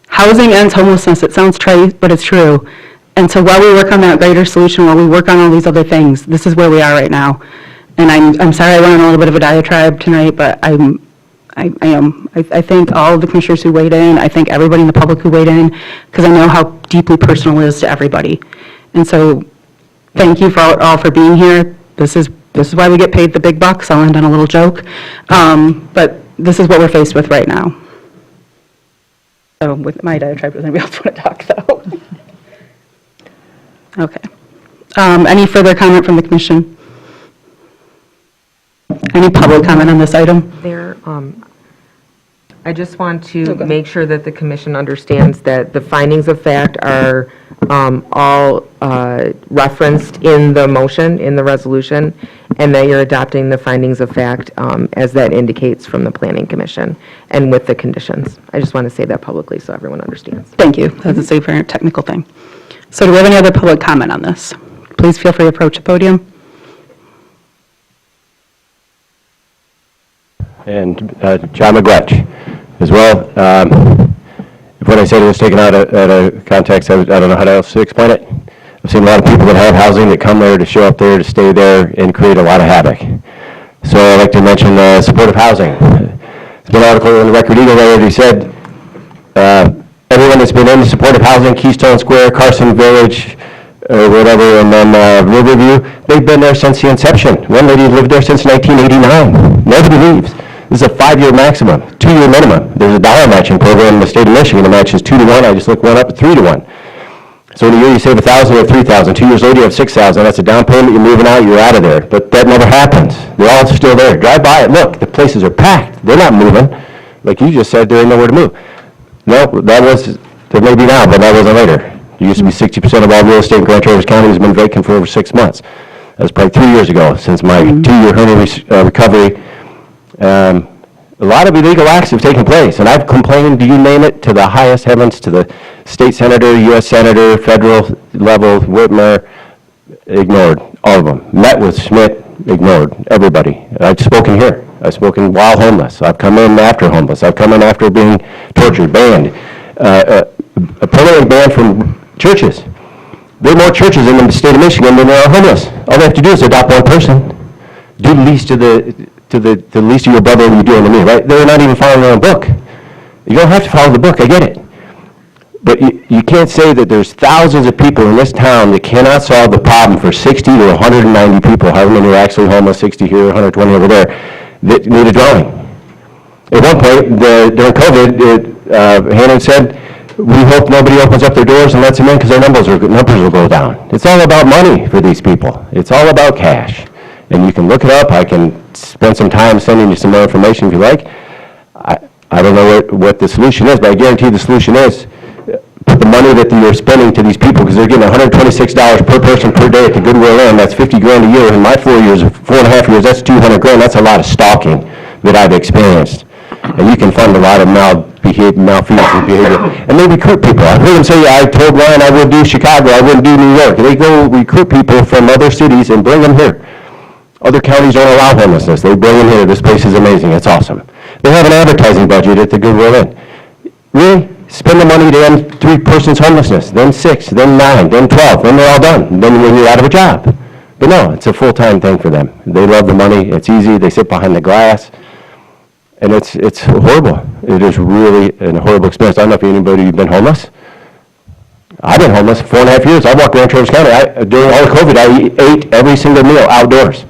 Housing ends homelessness. It sounds trite, but it's true. And so while we work on that greater solution, while we work on all these other things, this is where we are right now. And I'm sorry I went on a little bit of a diatribe tonight, but I thank all of the commissioners who weighed in. I thank everybody in the public who weighed in, because I know how deeply personal it is to everybody. And so thank you all for being here. This is why we get paid the big bucks. I'll end on a little joke. But this is what we're faced with right now. So with my diatribe, does anybody else want to talk, though? Okay. Any further comment from the commission? Any public comment on this item? I just want to make sure that the commission understands that the findings of fact are all referenced in the motion, in the resolution, and that you're adopting the findings of fact as that indicates from the Planning Commission and with the conditions. I just want to say that publicly so everyone understands. Thank you. That's a very technical thing. So do we have any other public comment on this? Please feel free to approach the podium. And John McGretch as well. If what I said was taken out of context, I don't know how else to explain it. I've seen a lot of people that have housing that come there to show up there to stay there and create a lot of havoc. So I'd like to mention supportive housing. There's been an article in the Record Eagle that already said everyone that's been in supportive housing, Keystone Square, Carson Village, or whatever, and then Riverview, they've been there since the inception. One lady lived there since 1989. Nobody leaves. This is a 5-year maximum, 2-year minimum. There's a dollar matching program in the state of Michigan. The match is 2 to 1. I just looked one up at 3 to 1. So in a year you save $1,000 or $3,000. 2 years later you have $6,000. That's a down payment. You're moving out. You're out of there. But that never happens. They're all still there. Drive by it. Look, the places are packed. They're not moving. Like you just said, there ain't nowhere to move. No, there may be now, but that wasn't later. It used to be 60% of all real estate in Grand Traverse County has been vacant for over 6 months. That was probably 3 years ago since my 2-year hernia recovery. A lot of illegal acts have taken place, and I've complained, you name it, to the highest heavens, to the state senator, U.S. senator, federal level, Whitmer, ignored, all of them. Met with Schmidt, ignored, everybody. I've spoken here. I've spoken while homeless. I've come in after homeless. I've come in after being tortured, banned. A permanent ban from churches. There are more churches in the state of Michigan than there are homeless. All they have to do is adopt one person. Do the least to the least of your brother you're doing to me, right? They're not even following their own book. You don't have to follow the book, I get it. But You can't say that there's thousands of people in this town that cannot solve the problem for 60 to 190 people, however many are actually homeless, 60 here, 120 over there, that need a dwelling. At one point, during COVID, Hannah said, we hope nobody opens up their doors and lets them in because their numbers will go down. It's all about money for these people. It's all about cash. And you can look it up. I can spend some time sending you some more information if you like. I don't know what the solution is, but I guarantee the solution is put the money that you're spending to these people, because they're getting $126 per person per day at the Goodwill Inn. That's $50 grand a year. In my 4 years, 4.5 years, that's $200 grand. That's a lot of stalking that I've experienced. And you can fund a lot of malfeasance behavior. And they recruit people. I've heard them say, I told Ryan I would do Chicago, I wouldn't do New York. They go recruit people from other cities and bring them here. Other counties don't allow homelessness. They bring them here. This place is amazing. It's awesome. They have an advertising budget at the Goodwill Inn. Really? Spend the money to end 3 persons homelessness, then 6, then 9, then 12, then they're all done. Then when you're out of a job. But no, it's a full-time thing for them. They love the money. It's easy. They sit behind the glass. And it's horrible. It is really a horrible experience. I don't know if anybody who's been homeless. I've been homeless for 4.5 years. I walked around Travis County. During all of COVID, I ate every single meal outdoors.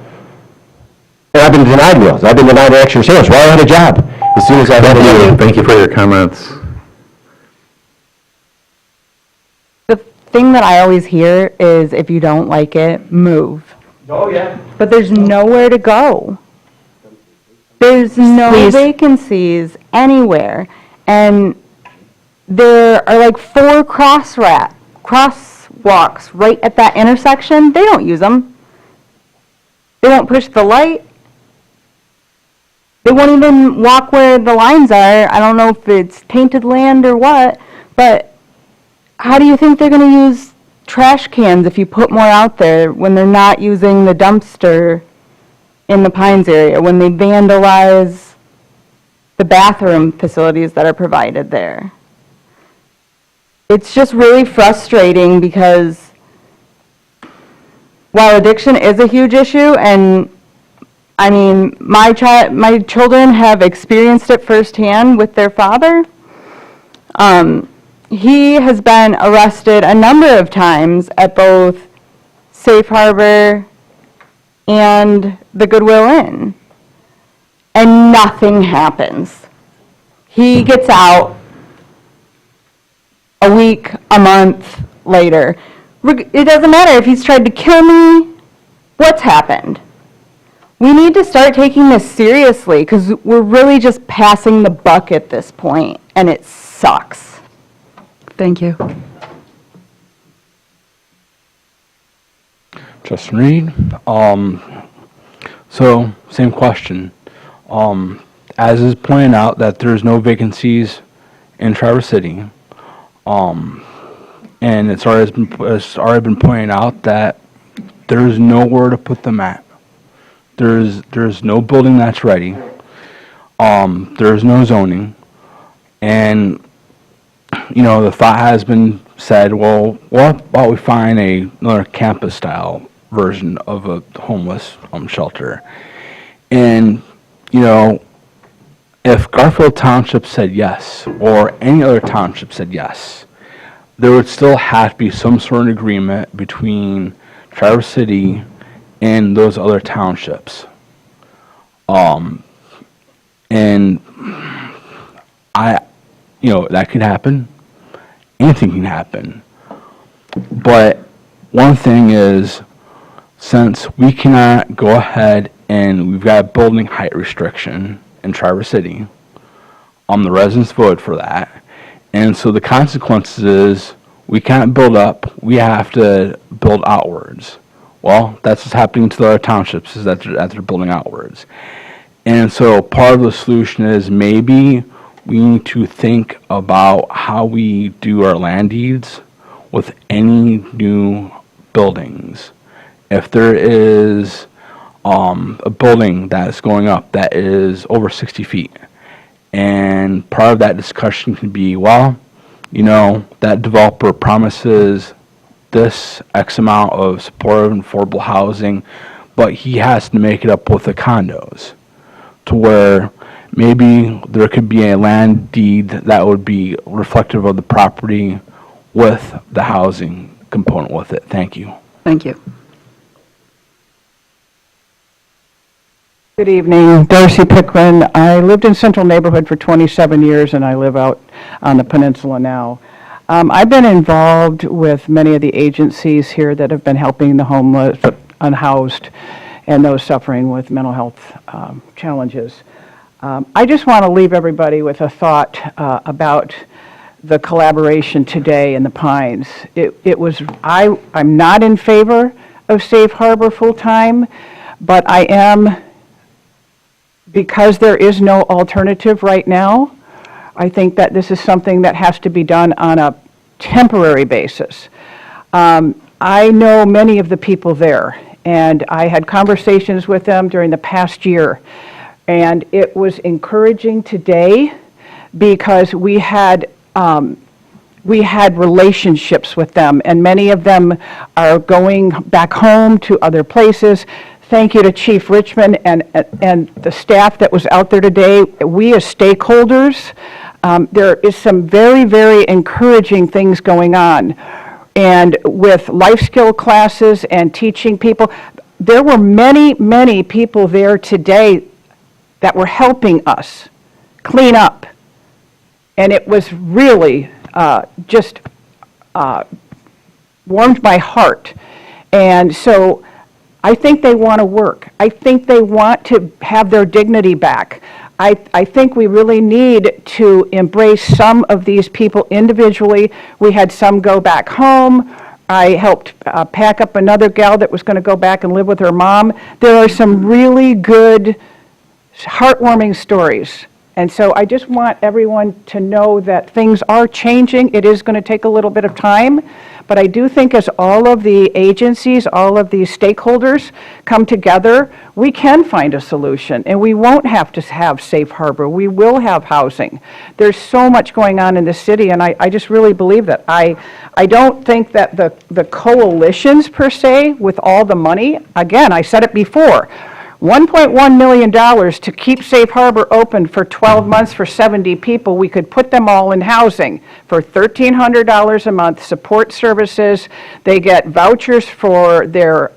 And I've been denied meals. I've been denied an extra sandwich while I had a job. As soon as I had a meal. Thank you for your comments. The thing that I always hear is, if you don't like it, move. Oh, yeah. But there's nowhere to go. There's no Please. vacancies anywhere. And there are like 4 crosswalks right at that intersection. They don't use them. They won't push the light. They won't even walk where the lines are. I don't know if it's tainted land or what, but how do you think they're going to use trash cans if you put more out there when they're not using the dumpster in the Pines area, when they vandalize the bathroom facilities that are provided there? It's just really frustrating, because while addiction is a huge issue, and I mean, my children have experienced it firsthand with their father. He has been arrested a number of times at both Safe Harbor and the Goodwill Inn, and nothing happens. He gets out a week, a month later. It doesn't matter if he's tried to kill me. What's happened? We need to start taking this seriously, because we're really just passing the buck at this point, and it sucks. Thank you. Justin Reed. So, same question. As is pointed out that there's no vacancies in Traverse City. And it's already been pointed out that there's nowhere to put them at. There's no building that's ready. There's no zoning. And, you know, the thought has been said, well, what about we find another campus-style version of a homeless shelter? And, you know, if Garfield Township said yes, or any other township said yes, there would still have to be some sort of agreement between Traverse City and those other townships. And you know, that could happen. Anything can happen. But one thing is, since we cannot go ahead and we've got a building height restriction in Traverse City, the residents voted for that. And so the consequences is we can't build up, we have to build outwards. Well, that's what's happening to the other townships, is that they're building outwards. And so part of the solution is maybe we need to think about how we do our land deeds with any new buildings. If there is a building that's going up that is over 60 feet, and part of that discussion can be, well, you know, that developer promises this X amount of supportive and affordable housing, but he has to make it up with the condos, to where maybe there could be a land deed that would be reflective of the property with the housing component with it. Thank you. Thank you. Good evening, Darcy Pickman. I lived in Central Neighborhood for 27 years, and I live out on the peninsula now. I've been involved with many of the agencies here that have been helping the homeless, unhoused, and those suffering with mental health challenges. I just want to leave everybody with a thought about the collaboration today in the Pines. I'm not in favor of Safe Harbor full-time, but I am, because there is no alternative right now. I think that this is something that has to be done on a temporary basis. I know many of the people there, and I had conversations with them during the past year, and it was encouraging today because we had relationships with them, and many of them are going back home to other places. Thank you to Chief Richmond and the staff that was out there today. We as stakeholders, there is some very, very encouraging things going on. And with life skill classes and teaching people, there were many, many people there today that were helping us clean up. And it was really just warmed my heart. And so I think they want to work. I think they want to have their dignity back. I think we really need to embrace some of these people individually. We had some go back home. I helped pack up another gal that was going to go back and live with her mom. There are some really good, heartwarming stories. And so I just want everyone to know that things are changing. It is going to take a little bit of time, but I do think as all of the agencies, all of these stakeholders come together, we can find a solution, and we won't have to have Safe Harbor. We will have housing. There's so much going on in the city, and I just really believe that. I don't think that the coalitions per se, with all the money, again, I said it before, $1.1 million to keep Safe Harbor open for 12 months for 70 people. We could put them all in housing for $1,300 a month, support services. They get vouchers for their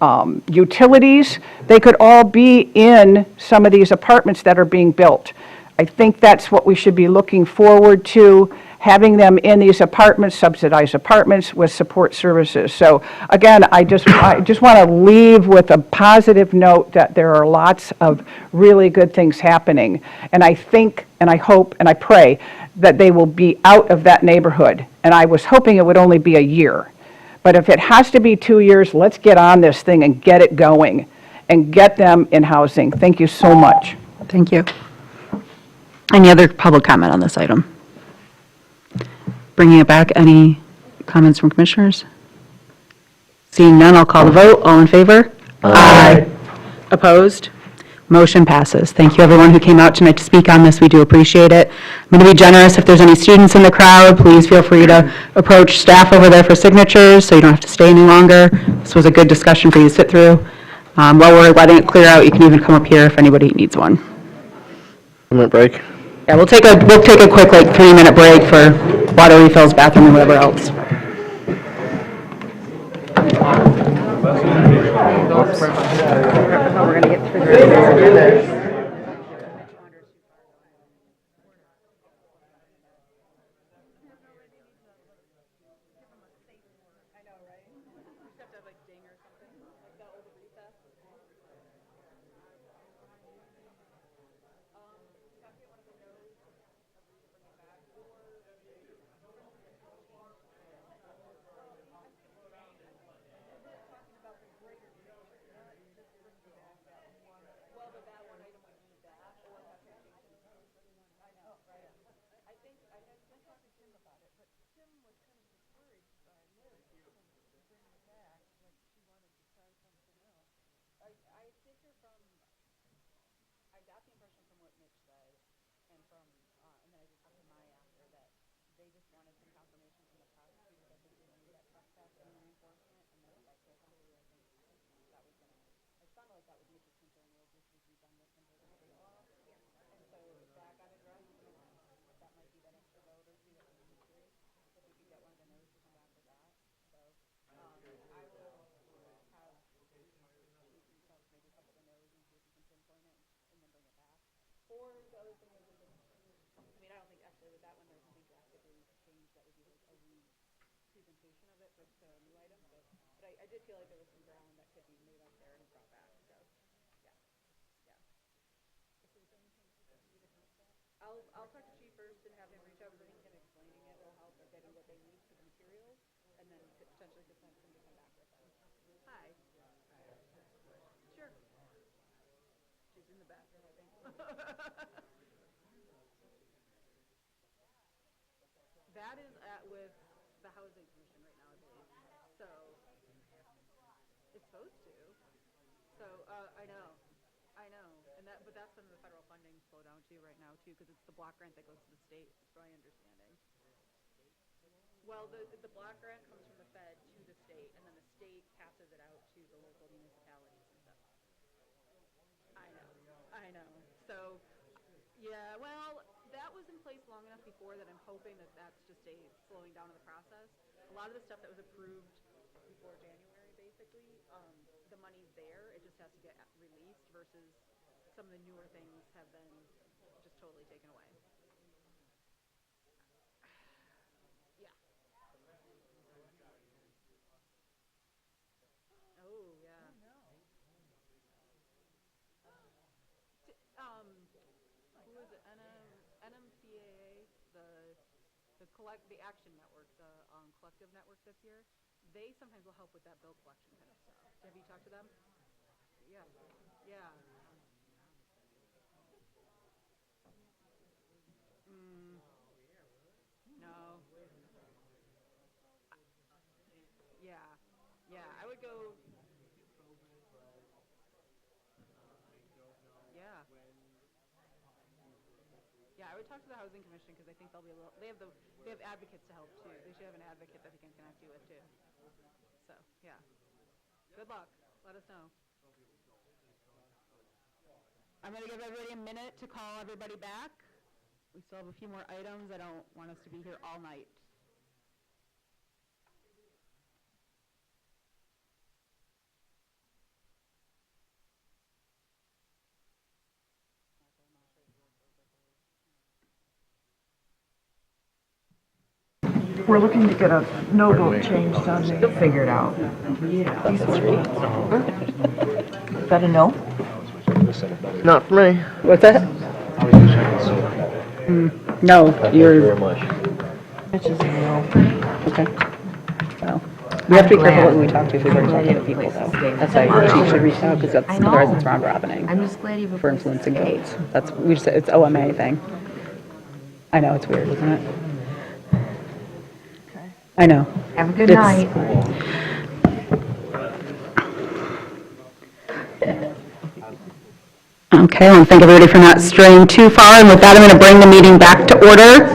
utilities. They could all be in some of these apartments that are being built. I think that's what we should be looking forward to, having them in these apartments, subsidized apartments with support services. So again, I just want to leave with a positive note that there are lots of really good things happening. And I think, and I hope, and I pray that they will be out of that neighborhood. And I was hoping it would only be a year. But if it has to be 2 years, let's get on this thing and get it going and get them in housing. Thank you so much. Thank you. Any other public comment on this item? Bringing it back, any comments from commissioners? Seeing none, I'll call the vote. All in favor? Aye. Opposed? Motion passes. Thank you, everyone who came out tonight to speak on this. We do appreciate it. I'm going to be generous. If there's any students in the crowd, please feel free to approach staff over there for signatures so you don't have to stay any longer. This was a good discussion for you to sit through. While we're letting it clear out, you can even come up here if anybody needs one. 2-minute break. Yeah, we'll take a quick, like, 3-minute break for water refills, bathroom, and whatever else. We're going to get through the that might be that extra vote or two that we need to, if we could get one of the nurses to come back resolution of it for the new item, but I did feel like there was some ground that could be made up there and brought back, so, yeah, yeah. If there's anything you need to help with, I'll talk to Chief first and have him reach out to him and explaining it will help or getting what they need for the materials, and then potentially could send him to come back with them. Hi. Sure. She's in the bathroom, I think. That is with the Housing Commission right now, I believe. So, it's supposed to. So, I know. But that's some of the federal funding slow down too right now too, because it's the block grant that goes to the state, is my understanding. Well, the block grant comes from the Fed to the state, and then the state passes it out to the local municipalities and stuff. I know. So, yeah, well, that was in place long enough before that I'm hoping that that's just a slowing down of the process. A lot of the stuff that was approved before January, basically, the money's there, it just has to get released versus some of the newer things have been just totally taken away. Yeah. Oh, yeah. Who is it? NMCAA, the Action Network, the collective network this year. They sometimes will help with that bill collection kind of stuff. Have you talked to them? Yeah. Yeah. No. Yeah, I would go. Yeah, I would talk to the Housing Commission because I think they'll be they have advocates to help too. They should have an advocate that they can connect you with too. So, yeah. Good luck. Let us know. I'm going to give everybody a minute to call everybody back. We still have a few more items. I don't want us to be here all night. We're looking to get a no vote changed on the. You'll figure it out. These three. Is that a no? Not for me. What's that? No, you're, Which is a no. okay. Well, we have to be careful when we talk to if we start talking to people, though. That's why Chief should reach out, because I know. otherwise it's round robining I'm just glad you've for influencing votes. It's OMA thing. I know, it's weird, isn't it? I know. Have a good It's- night. Okay, I want to thank everybody for not straying too far, and with that, I'm going to bring the meeting back to order.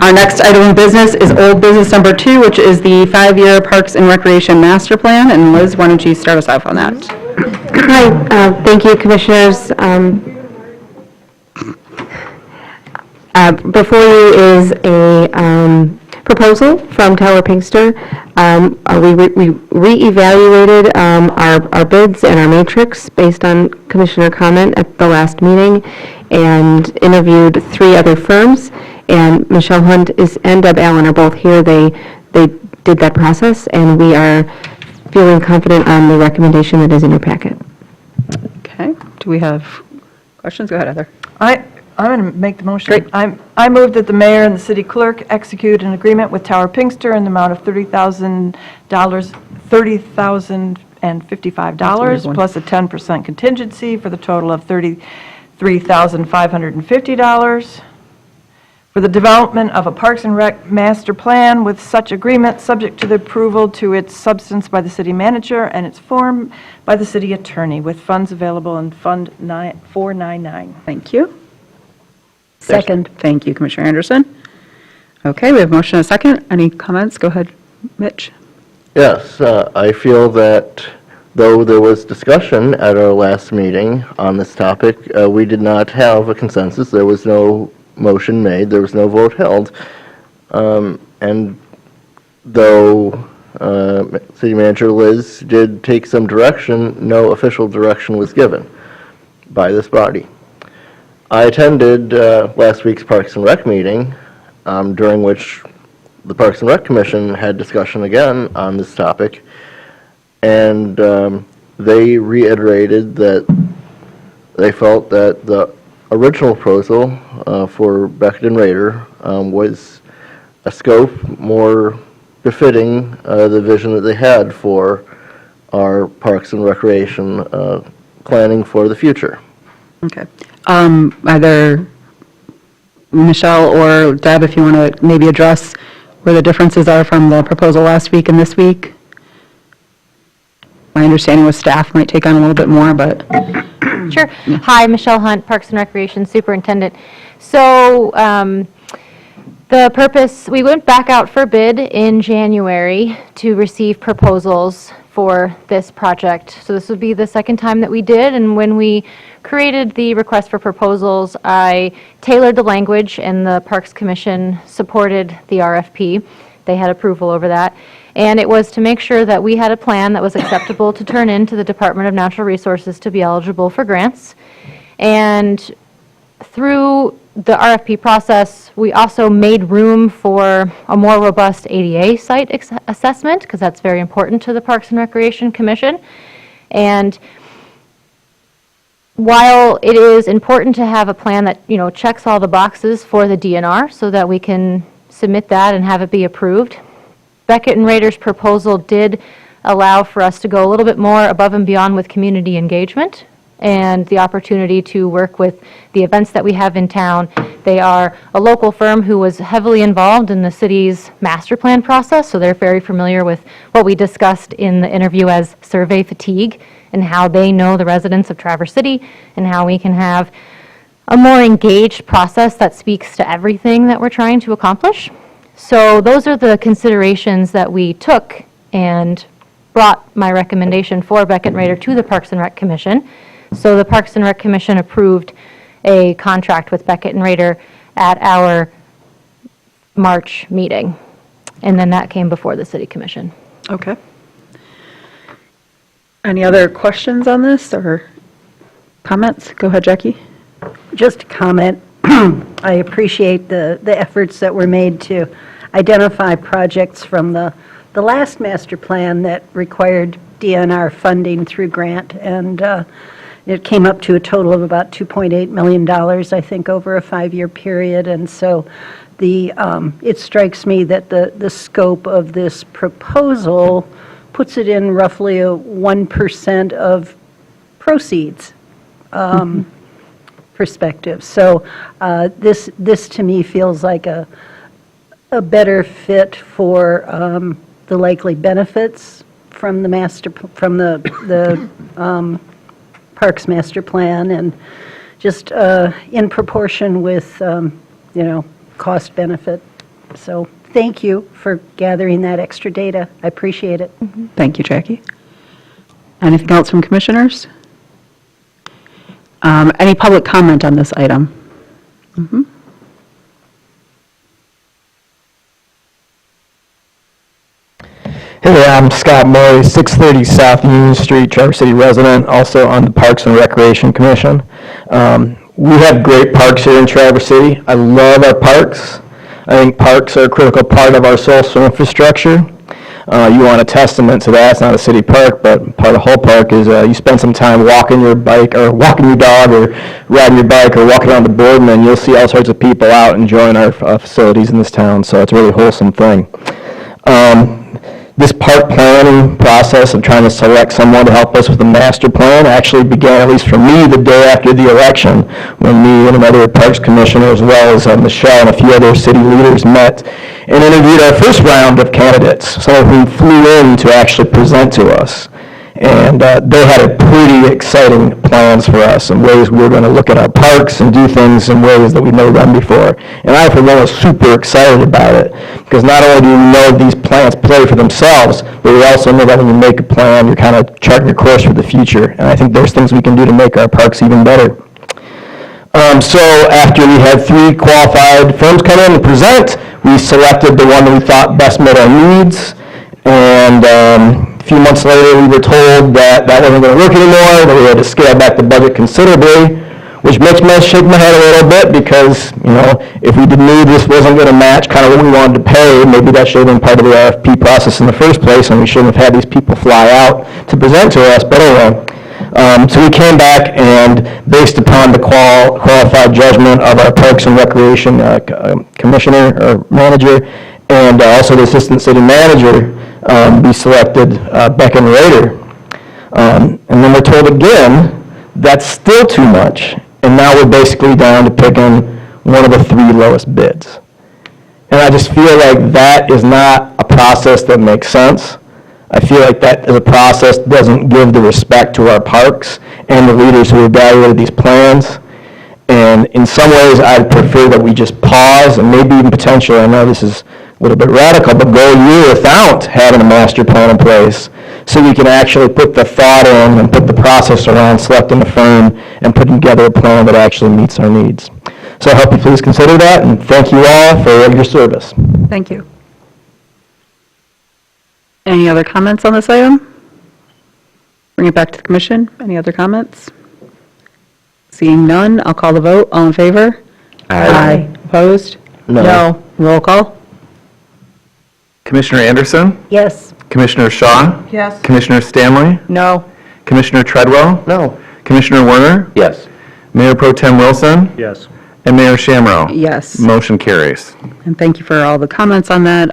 Our next item of business is old business number 2, which is the 5-year Parks and Recreation Master Plan, and Liz, why don't you start us off on that? Hi, thank you, Commissioners. Before you is a proposal from Tower Pinkster. We reevaluated our bids and our matrix based on Commissioner comment at the last meeting and interviewed 3 other firms. And Michelle Hunt and Deb Allen are both here. They did that process, and we are feeling confident on the recommendation that is in your packet. Okay, do we have questions? Go ahead, Heather. I'm going to make the motion. I move that the mayor and the city clerk execute an agreement with Tower Pinkster in the amount of $30,055 plus a 10% contingency for the total of $33,550 for the development of a Parks and Rec master plan with such agreement subject to the approval to its substance by the city manager and its form by the city attorney with funds available in Fund 499. Thank you. Second. Thank you, Commissioner Anderson. Okay, we have a motion and a second. Any comments? Go ahead, Mitch. Yes, I feel that though there was discussion at our last meeting on this topic, we did not have a consensus. There was no motion made. There was no vote held. And though City Manager Liz did take some direction, no official direction was given by this body. I attended last week's Parks and Rec meeting, during which the Parks and Rec Commission had discussion again on this topic, and they reiterated that they felt that the original proposal for Beckett and Rader was a scope more befitting the vision that they had for our Parks and Recreation planning for the future. Okay. Either Michelle or Deb, if you want to maybe address where the differences are from the proposal last week and this week. My understanding was staff might take on a little bit more, but. Sure. Hi, Michelle Hunt, Parks and Recreation Superintendent. So the purpose, we went back out for bid in January to receive proposals for this project. So this would be the second time that we did, and when we created the request for proposals, I tailored the language, and the Parks Commission supported the RFP. They had approval over that. And it was to make sure that we had a plan that was acceptable to turn into the Department of Natural Resources to be eligible for grants. And through the RFP process, we also made room for a more robust ADA site assessment, because that's very important to the Parks and Recreation Commission. And while it is important to have a plan that, checks all the boxes for the DNR so that we can submit that and have it be approved, Beckett and Rader's proposal did allow for us to go a little bit more above and beyond with community engagement and the opportunity to work with the events that we have in town. They are a local firm who was heavily involved in the city's master plan process, so they're very familiar with what we discussed in the interview as survey fatigue and how they know the residents of Traverse City and how we can have a more engaged process that speaks to everything that we're trying to accomplish. So those are the considerations that we took and brought my recommendation for Beckett and Rader to the Parks and Rec Commission. So the Parks and Rec Commission approved a contract with Beckett and Rader at our March meeting. And then that came before the City Commission. Okay. Any other questions on this or comments? Go ahead, Jackie. Just a comment. I appreciate the efforts that were made to identify projects from the last master plan that required DNR funding through grant, and it came up to a total of about $2.8 million, I think, over a 5-year period. And so it strikes me that the scope of this proposal puts it in roughly a 1% of proceeds perspective. So this to me feels like a better fit for the likely benefits from the Parks Master Plan, and just in proportion with cost benefit. So thank you for gathering that extra data. I appreciate it. Thank you, Jackie. Anything else from commissioners? Any public comment on this item? Hey, I'm Scott Murray, 630 South Union Street, Traverse City resident, also on the Parks and Recreation Commission. We have great parks here in Traverse City. I love our parks. I think parks are a critical part of our social infrastructure. You want a testament to that. It's not a city park, but part of Hull Park is you spend some time walking your bike or walking your dog or riding your bike or walking around the board, and then you'll see all sorts of people out enjoying our facilities in this town. So it's a really wholesome thing. This park planning process of trying to select someone to help us with the master plan actually began, at least for me, the day after the election, when me and another Parks Commissioner, as well as Michelle and a few other city leaders, met and interviewed our first round of candidates, some of whom flew in to actually present to us. And they had a pretty exciting plans for us and ways we were going to look at our parks and do things in ways that we've never done before. And I, for one, was super excited about it, because not only do we know these plans play for themselves, but we also know that when you make a plan, you're kind of charting your course for the future. And I think there's things we can do to make our parks even better. So after we had 3 qualified firms come in and present, we selected the one that we thought best met our needs. And a few months later, we were told that that wasn't going to work anymore, that we had to scale back the budget considerably. which makes me shake my head a little bit because, you know, if we knew this wasn't going to match kind of what we wanted to pay, maybe that should have been part of the RFP process in the first place, and we shouldn't have had these people fly out to present to us. But anyway, so we came back and based upon the qualified judgment of our Parks and Recreation Commissioner or Manager and also the Assistant City Manager, we selected Beck & Rader. And then we're told again, that's still too much. And now we're basically down to picking one of the 3 lowest bids. And I just feel like that is not a process that makes sense. I feel like that as a process doesn't give the respect to our parks and the leaders who evaluated these plans. And in some ways, I'd prefer that we just pause and maybe even potentially, I know this is a little bit radical, but go a year without having a master plan in place so we can actually put the thought in and put the process around selecting a firm and putting together a plan that actually meets our needs. So I hope you please consider that, and thank you all for your service. Thank you. Any other comments on this item? Bring it back to the commission. Any other comments? Seeing none, I'll call the vote. All in favor? Aye. Opposed? No. Roll call? Commissioner Anderson? Yes. Commissioner Shaw? Yes. Commissioner Stanley? No. Commissioner Treadwell? No. Commissioner Werner? Yes. Mayor Pro Tem Wilson? Yes. And Mayor Shamro? Yes. Motion carries. And thank you for all the comments on that.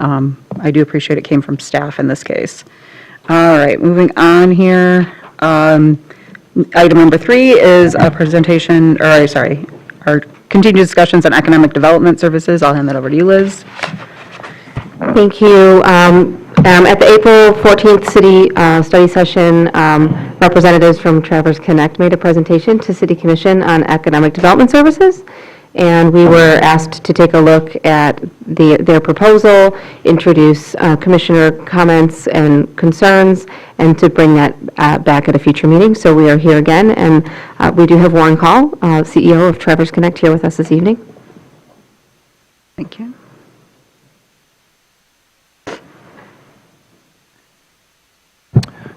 I do appreciate it came from staff in this case. All right, moving on here. Item number 3 is a presentation, or sorry, our continued discussions on economic development services. I'll hand that over to you, Liz. Thank you. At the April 14th city study session, representatives from Traverse Connect made a presentation to City Commission on economic development services, and we were asked to take a look at their proposal, introduce commissioner comments and concerns, and to bring that back at a future meeting. So we are here again, and we do have Warren Call, CEO of Traverse Connect, here with us this evening. Thank you.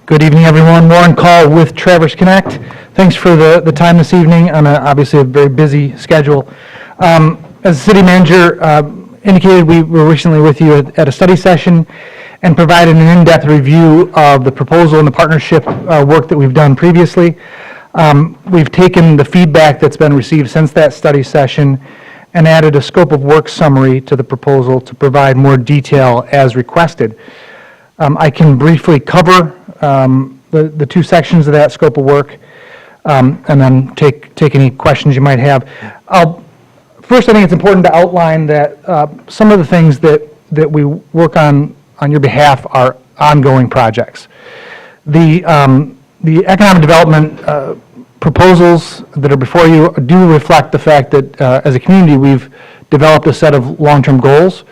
Good evening, everyone. Warren Call with Traverse Connect. Thanks for the time this evening on obviously a very busy schedule. As the city manager indicated, we were recently with you at a study session and provided an in-depth review of the proposal and the partnership work that we've done previously. We've taken the feedback that's been received since that study session and added a scope of work summary to the proposal to provide more detail as requested. I can briefly cover the 2 sections of that scope of work, and then take any questions you might have. First, I think it's important to outline that some of the things that we work on your behalf are ongoing projects. The economic development proposals that are before you do reflect the fact that as a community we've developed a set of long-term goals,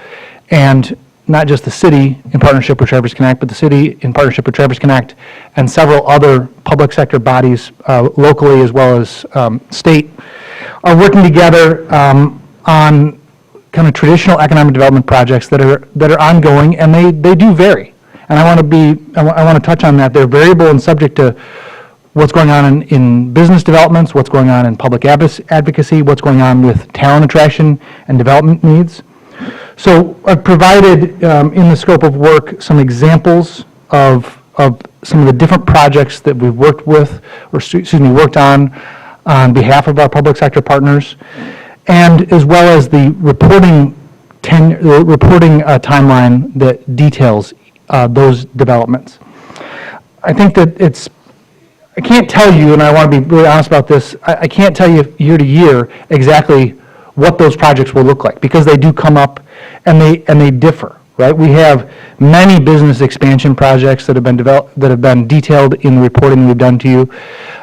and not just the city in partnership with Traverse Connect, but the city in partnership with Traverse Connect and several other public sector bodies locally as well as state are working together on kind of traditional economic development projects that are ongoing, and they do vary. And I want to touch on that. They're variable and subject to what's going on in business developments, what's going on in public advocacy, what's going on with talent attraction and development needs. So I've provided in the scope of work some examples of some of the different projects that we've worked with, or worked on behalf of our public sector partners, and as well as the reporting timeline that details those developments. I think that I can't tell you, and I want to be really honest about this, I can't tell you year to year exactly what those projects will look like, because they do come up and they differ, right? We have many business expansion projects that have been developed, that have been detailed in the reporting we've done to you,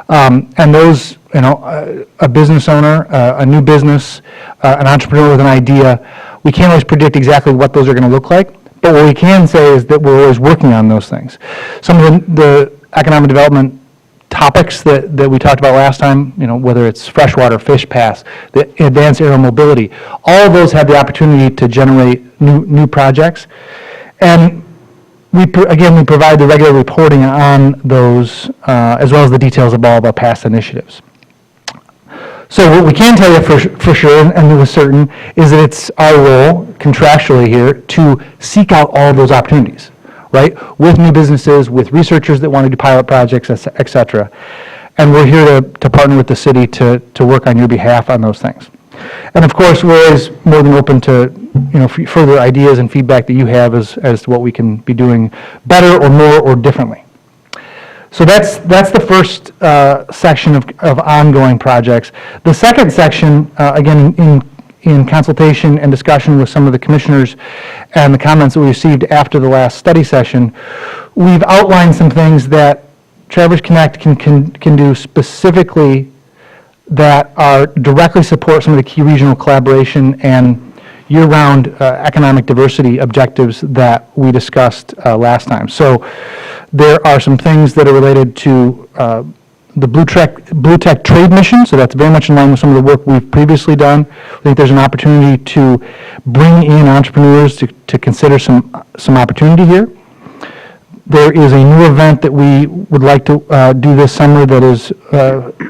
and those, a business owner, a new business, an entrepreneur with an idea, we can't always predict exactly what those are going to look like, but what we can say is that we're always working on those things. Some of the economic development topics that we talked about last time, whether it's freshwater, fish pass, the advanced aerial mobility, all of those have the opportunity to generate new projects. And we provide the regular reporting on those, as well as the details of all of our past initiatives. So what we can tell you for sure, and with certain, is that it's our role contractually here to seek out all of those opportunities, right? With new businesses, with researchers that want to do pilot projects, et cetera. And we're here to partner with the city to work on your behalf on those things. And of course, we're always more than open to, further ideas and feedback that you have as to what we can be doing better or more or differently. So that's the first section of ongoing projects. The second section, again, in consultation and discussion with some of the commissioners and the comments that we received after the last study session, we've outlined some things that Traverse Connect can do specifically that are directly support some of the key regional collaboration and year-round economic diversity objectives that we discussed last time. So there are some things that are related to the Blue Tech Trade Mission, so that's very much in line with some of the work we've previously done. I think there's an opportunity to bring in entrepreneurs to consider some opportunity here. There is a new event that we would like to do this summer that is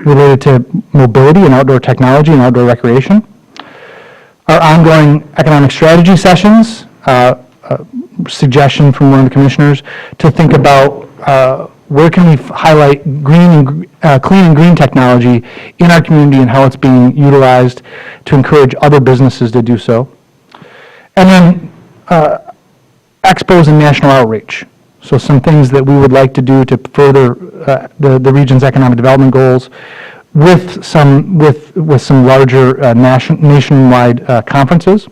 related to mobility and outdoor technology and outdoor recreation. Our ongoing economic strategy sessions, suggestion from one of the commissioners to think about where can we highlight clean and green technology in our community and how it's being utilized to encourage other businesses to do so. And then expos and national outreach. So some things that we would like to do to further the region's economic development goals with some larger nationwide conferences.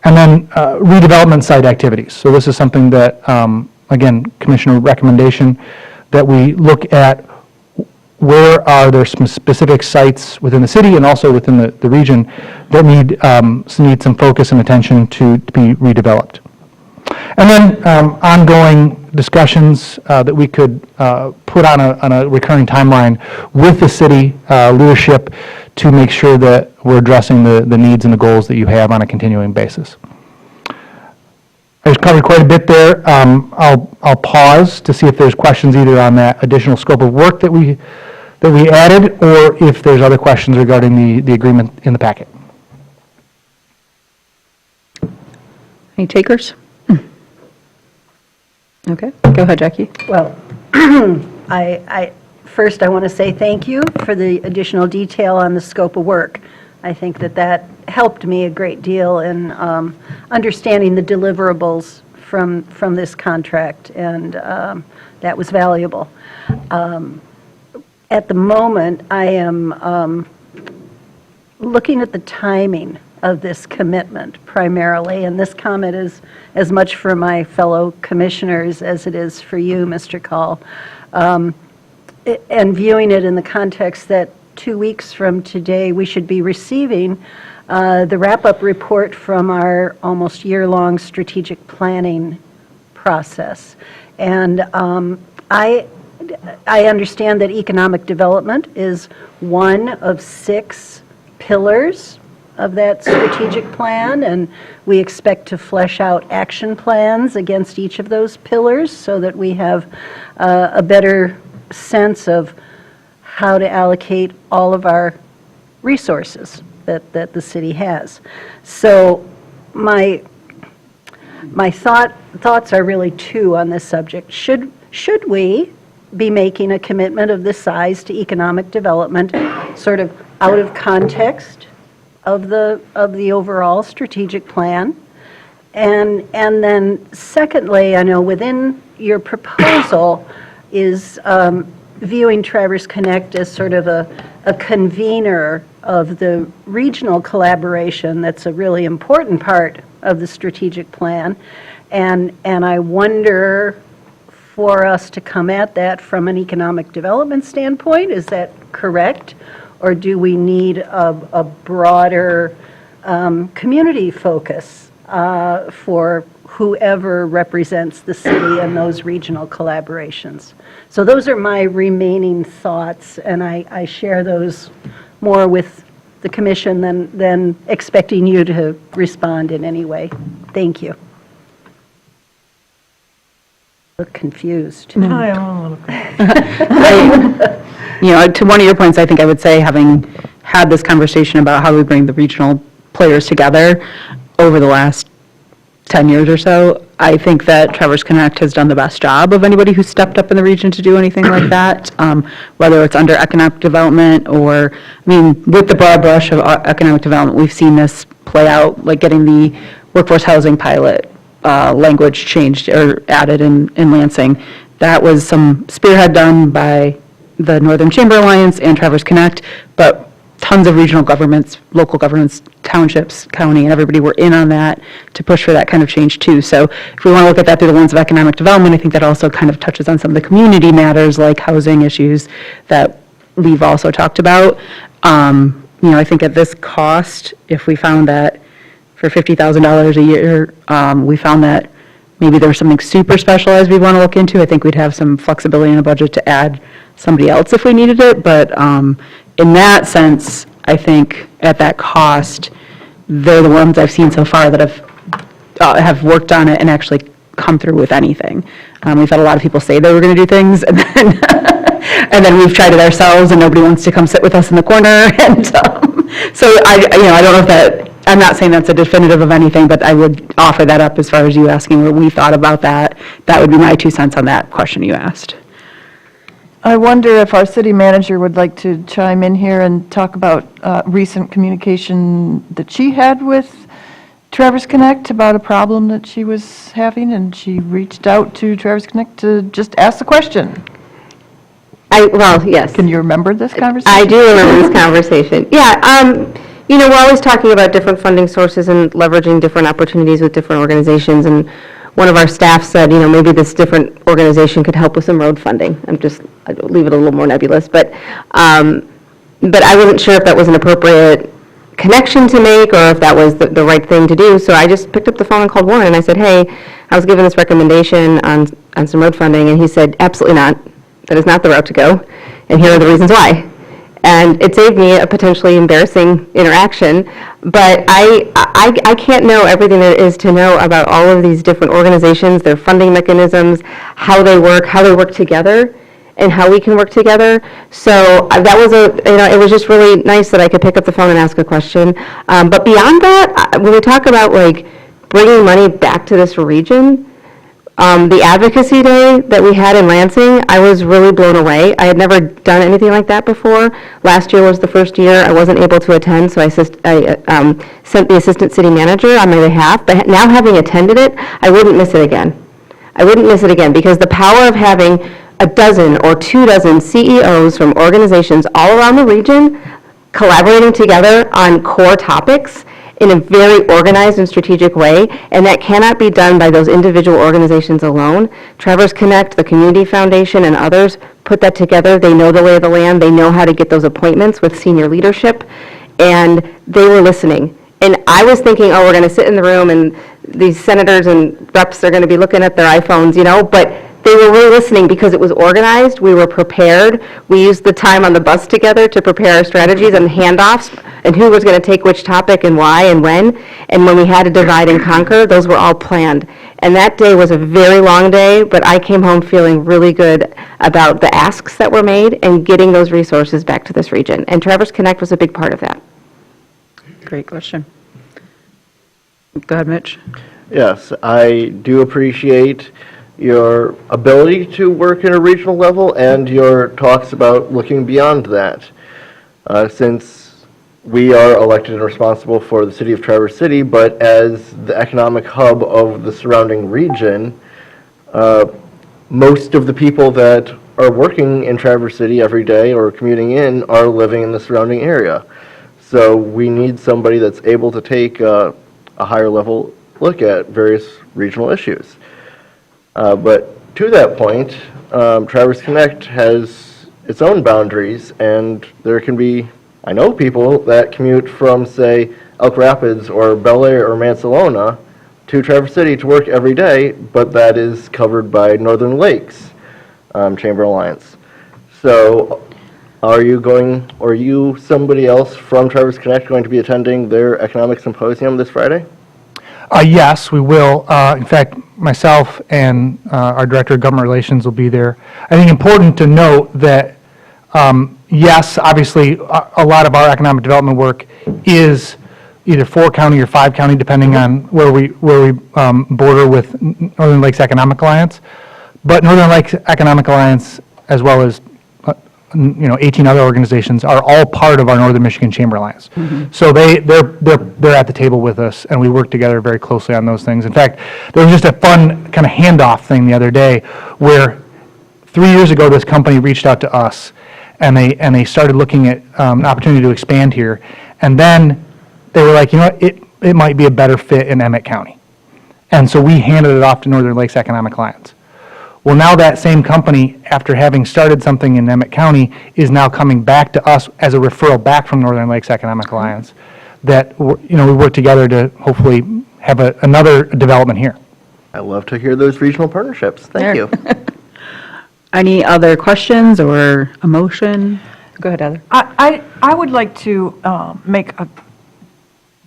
And then redevelopment site activities. So this is something that, again, Commissioner recommendation, that we look at where are there some specific sites within the city and also within the region that need some focus and attention to be redeveloped. And then ongoing discussions that we could put on a recurring timeline with the city leadership to make sure that we're addressing the needs and the goals that you have on a continuing basis. I just covered quite a bit there. I'll pause to see if there's questions either on that additional scope of work that we added, or if there's other questions regarding the agreement in the packet. Any takers? Okay, go ahead, Jackie. Well, first I want to say thank you for the additional detail on the scope of work. I think that helped me a great deal in understanding the deliverables from this contract, and that was valuable. At the moment, I am looking at the timing of this commitment primarily, and this comment is as much for my fellow commissioners as it is for you, Mr. Call, and viewing it in the context that 2 weeks from today we should be receiving the wrap-up report from our almost year-long strategic planning process. And I understand that economic development is one of 6 pillars of that strategic plan, and we expect to flesh out action plans against each of those pillars so that we have a better sense of how to allocate all of our resources that the city has. So my thoughts are really 2 on this subject. Should we be making a commitment of this size to economic development sort of out of context of the overall strategic plan? And then secondly, I know within your proposal is viewing Traverse Connect as sort of a convener of the regional collaboration that's a really important part of the strategic plan. And I wonder, for us to come at that from an economic development standpoint, is that correct? Or do we need a broader community focus for whoever represents the city and those regional collaborations? So those are my remaining thoughts, and I share those more with the commission than expecting you to respond in any way. Thank you. Look confused. I am a little To one of your points, I think I would say having had this conversation about how we bring the regional players together over the last 10 years or so. I think that Traverse Connect has done the best job of anybody who's stepped up in the region to do anything like that, whether it's under economic development or, I mean, with the broad brush of economic development, we've seen this play out, like getting the workforce housing pilot language changed or added in Lansing. That was some spearhead done by the Northern Chamber Alliance and Traverse Connect, but tons of regional governments, local governments, townships, county, and everybody were in on that to push for that kind of change too. So if we want to look at that through the lens of economic development, I think that also kind of touches on some of the community matters like housing issues that we've also talked about. I think at this cost, if we found that for $50,000 a year, we found that maybe there was something super specialized we'd want to look into, I think we'd have some flexibility in the budget to add somebody else if we needed it. But in that sense, I think at that cost, they're the ones I've seen so far that have worked on it and actually come through with anything. We've had a lot of people say they were going to do things, and then we've tried it ourselves, and nobody wants to come sit with us in the corner. And so I don't know if that. I'm not saying that's a definitive of anything, but I would offer that up as far as you asking what we thought about that. That would be my 2 cents on that question you asked. I wonder if our city manager would like to chime in here and talk about recent communication that she had with Traverse Connect about a problem that she was having, and she reached out to Traverse Connect to just ask the question. Well, yes. Can you remember this conversation? I do remember this conversation. Yeah, we're always talking about different funding sources and leveraging different opportunities with different organizations, and one of our staff said, maybe this different organization could help with some road funding. I'd leave it a little more nebulous, but I wasn't sure if that was an appropriate connection to make or if that was the right thing to do. So I just picked up the phone and called Warren, and I said, hey, I was given this recommendation on some road funding, and he said, absolutely not. That is not the route to go, and here are the reasons why. And it saved me a potentially embarrassing interaction, but I can't know everything there is to know about all of these different organizations, their funding mechanisms, how they work together, and how we can work together. So that was it was just really nice that I could pick up the phone and ask a question. But beyond that, when we talk about like bringing money back to this region, the advocacy day that we had in Lansing, I was really blown away. I had never done anything like that before. Last year was the first year I wasn't able to attend, so I sent the assistant city manager on my behalf. But now having attended it, I wouldn't miss it again. I wouldn't miss it again because the power of having a dozen or 24 CEOs from organizations all around the region collaborating together on core topics in a very organized and strategic way, and that cannot be done by those individual organizations alone. Traverse Connect, the Community Foundation, and others put that together. They know the lay of the land. They know how to get those appointments with senior leadership, and they were listening. And I was thinking, we're going to sit in the room, and these senators and reps are going to be looking at their iPhones, but they were really listening because it was organized. We were prepared. We used the time on the bus together to prepare our strategies and handoffs and who was going to take which topic and why and when. And when we had to divide and conquer, those were all planned. And that day was a very long day, but I came home feeling really good about the asks that were made and getting those resources back to this region. And Traverse Connect was a big part of that. Great question. Go ahead, Mitch. Yes, I do appreciate your ability to work at a regional level and your talks about looking beyond that. Since we are elected and responsible for the city of Traverse City, but as the economic hub of the surrounding region, most of the people that are working in Traverse City every day or commuting in are living in the surrounding area. So we need somebody that's able to take a higher level look at various regional issues. But to that point, Traverse Connect has its own boundaries, and there can be, I know people that commute from, say, Elk Rapids or Bel Air or Mansalona to Traverse City to work every day, but that is covered by Northern Lakes Chamber Alliance. So are you somebody else from Traverse Connect going to be attending their economic symposium this Friday? Yes, we will. In fact, myself and our Director of Government Relations will be there. I think important to note that yes, obviously, a lot of our economic development work is either 4-county or 5-county, depending on where we border with Northern Lakes Economic Alliance. But Northern Lakes Economic Alliance, as well as 18 other organizations, are all part of our Northern Michigan Chamber Alliance. So they're at the table with us, and we work together very closely on those things. In fact, there was just a fun kind of handoff thing the other day where 3 years ago, this company reached out to us, and they started looking at an opportunity to expand here. And then they were like, you know what, it might be a better fit in Emmett County. And so we handed it off to Northern Lakes Economic Alliance. Well, now that same company, after having started something in Emmett County, is now coming back to us as a referral back from Northern Lakes Economic Alliance, that, we work together to hopefully have another development here. I love to hear those regional partnerships. Thank you. Any other questions or a motion? Go ahead, Heather. I would like to make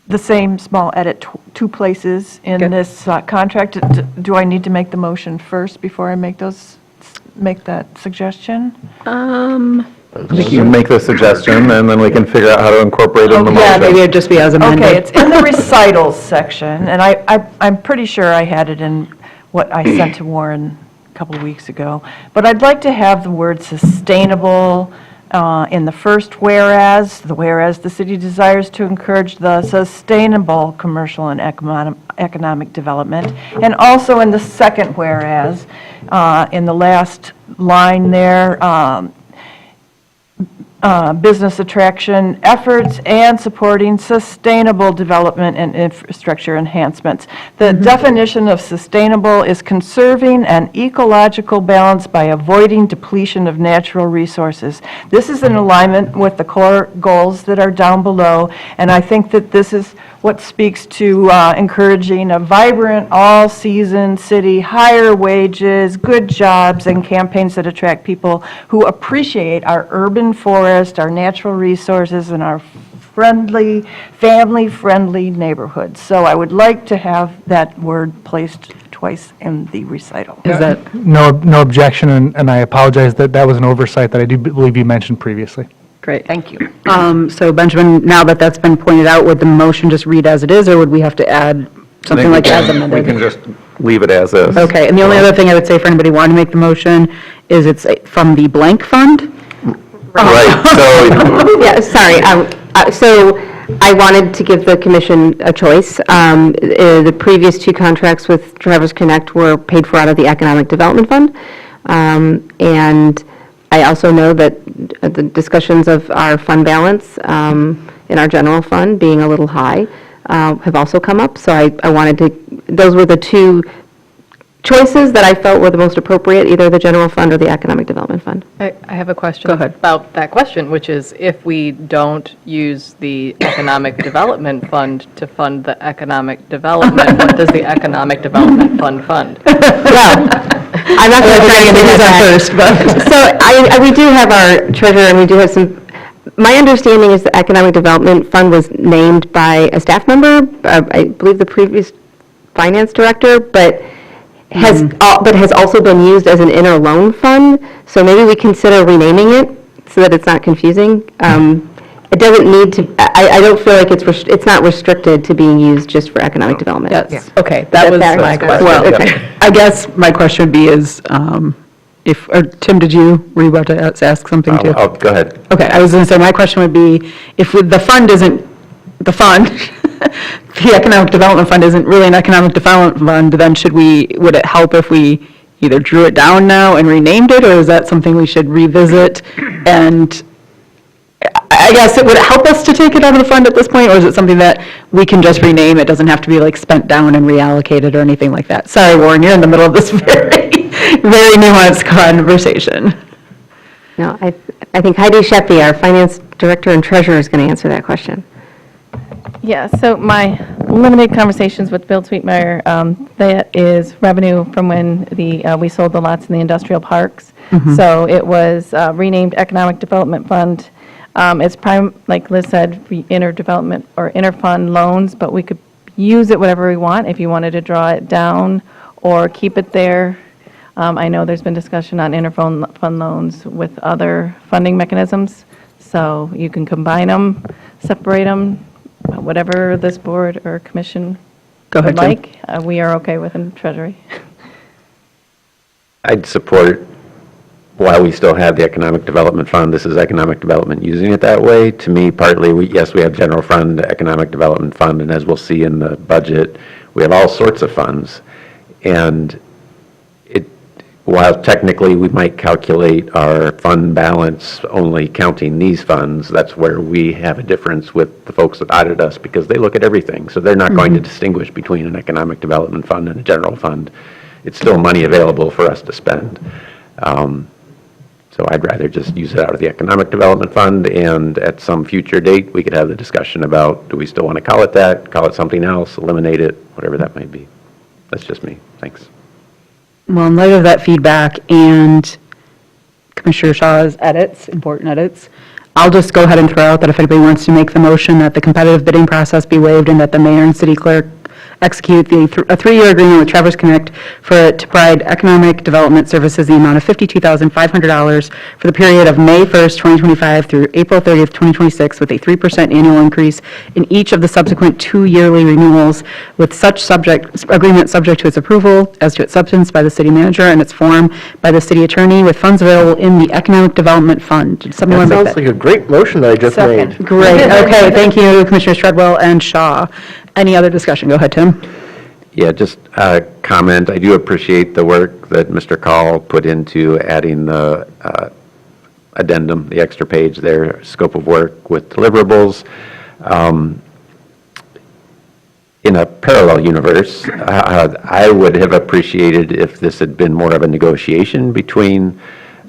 the same small edit, two places in this contract. Do I need to make the motion first before I make that suggestion? I think you can make the suggestion, and then we can figure out how to incorporate it in the motion. Yeah, maybe it'd just be as amended. Okay, it's in the recitals section, and I'm pretty sure I had it in what I sent to Warren a couple of weeks ago. But I'd like to have the word sustainable in the first whereas. The city desires to encourage the sustainable commercial and economic development. And also in the second whereas, in the last line there, business attraction efforts and supporting sustainable development and infrastructure enhancements. The definition of sustainable is conserving an ecological balance by avoiding depletion of natural resources. This is in alignment with the core goals that are down below, and I think that this is what speaks to encouraging a vibrant, all-season city, higher wages, good jobs, and campaigns that attract people who appreciate our urban forest, our natural resources, and our friendly, family-friendly neighborhoods. So I would like to have that word placed twice in the recital. Is that? No objection, and I apologize that was an oversight that I do believe you mentioned previously. Great. Thank you. So Benjamin, now that that's been pointed out, would the motion just read as it is, or would we have to add something like as amended? We can just leave it as is. Okay, and the only other thing I would say for anybody wanting to make the motion is it's from the blank fund? Right, so, Yeah, sorry. So I wanted to give the commission a choice. The previous two contracts with Traverse Connect were paid for out of the Economic Development Fund. And I also know that the discussions of our fund balance in our general fund being a little high have also come up. So I wanted to, those were the two choices that I felt were the most appropriate, either the general fund or the Economic Development Fund. I have a question. Go ahead. About that question, which is if we don't use the Economic Development Fund to fund the economic development, what does the Economic Development Fund fund? Well, I'm not going to try to get that first, but. So we do have our treasurer, and we do have some, my understanding is the Economic Development Fund was named by a staff member, I believe the previous finance director, but has also been used as an interloan fund, so maybe we consider renaming it so that it's not confusing. It doesn't need to, I don't feel like it's not restricted to being used just for economic development. Yes. Okay, that was fair? my question. Well, Okay. I guess my question would be is, or Tim, were you about to ask something too? oh, go ahead. Okay, I was going to say, my question would be, if the fund isn't the fund, the Economic Development Fund isn't really an Economic Development Fund, then would it help if we either drew it down now and renamed it, or is that something we should revisit? And I guess, would it help us to take it out of the fund at this point, or is it something that we can just rename? It doesn't have to be like spent down and reallocated or anything like that. Sorry, Warren, you're in the middle of this very, very nuanced conversation. No, I think Heidi Sheppy, our finance director and treasurer, is going to answer that question. Yeah, so my limited conversations with Bill Sweetmeyer, that is revenue from when we sold the lots in the industrial parks. So it was renamed Economic Development Fund. It's like Liz said, interdevelopment or interfund loans, but we could use it whatever we want if you wanted to draw it down or keep it there. I know there's been discussion on interfund fund loans with other funding mechanisms, so you can combine them, separate them, whatever this board or commission Go would ahead, Tim. like. We are okay with in Treasury. I'd support, while we still have the Economic Development Fund, this is economic development using it that way. To me, partly, yes, we have general fund, economic development fund, and as we'll see in the budget, we have all sorts of funds. And while technically we might calculate our fund balance only counting these funds, that's where we have a difference with the folks that audit us, because they look at everything. So they're not going to distinguish between an economic development fund and a general fund. It's still money available for us to spend. So I'd rather just use it out of the economic development fund, and at some future date, we could have the discussion about, do we still want to call it that, call it something else, eliminate it, whatever that might be. That's just me. Thanks. Well, in light of that feedback and Commissioner Shaw's edits, important edits, I'll just go ahead and throw out that if anybody wants to make the motion that the competitive bidding process be waived and that the mayor and city clerk execute a three-year agreement with Traverse Connect to provide economic development services in the amount of $52,500 for the period of May 1st, 2025 through April 30th, 2026, with a 3% annual increase in each of the subsequent 2 yearly renewals, with such agreement subject to its approval as to its substance by the city manager and its form by the city attorney, with funds available in the Economic Development Fund. Did somebody want That to make sounds that? like a great motion that I just made. Great, okay, thank you, Commissioners Treadwell and Shaw. Any other discussion? Go ahead, Tim. Yeah, just a comment. I do appreciate the work that Mr. Call put into adding the addendum, the extra page there, scope of work with deliverables. In a parallel universe, I would have appreciated if this had been more of a negotiation between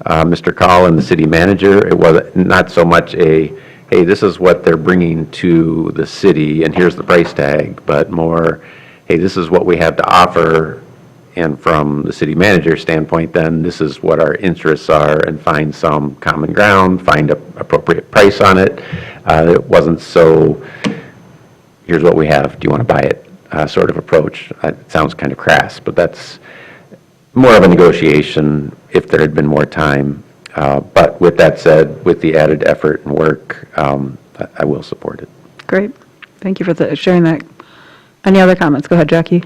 Mr. Call and the city manager. It was not so much a, hey, this is what they're bringing to the city and here's the price tag, but more, hey, this is what we have to offer, and from the city manager's standpoint, then this is what our interests are, and find some common ground, find an appropriate price on it. It wasn't so, here's what we have, do you want to buy it, sort of approach. It sounds kind of crass, but that's more of a negotiation if there had been more time. But with that said, with the added effort and work, I will support it. Great, thank you for sharing that. Any other comments? Go ahead, Jackie.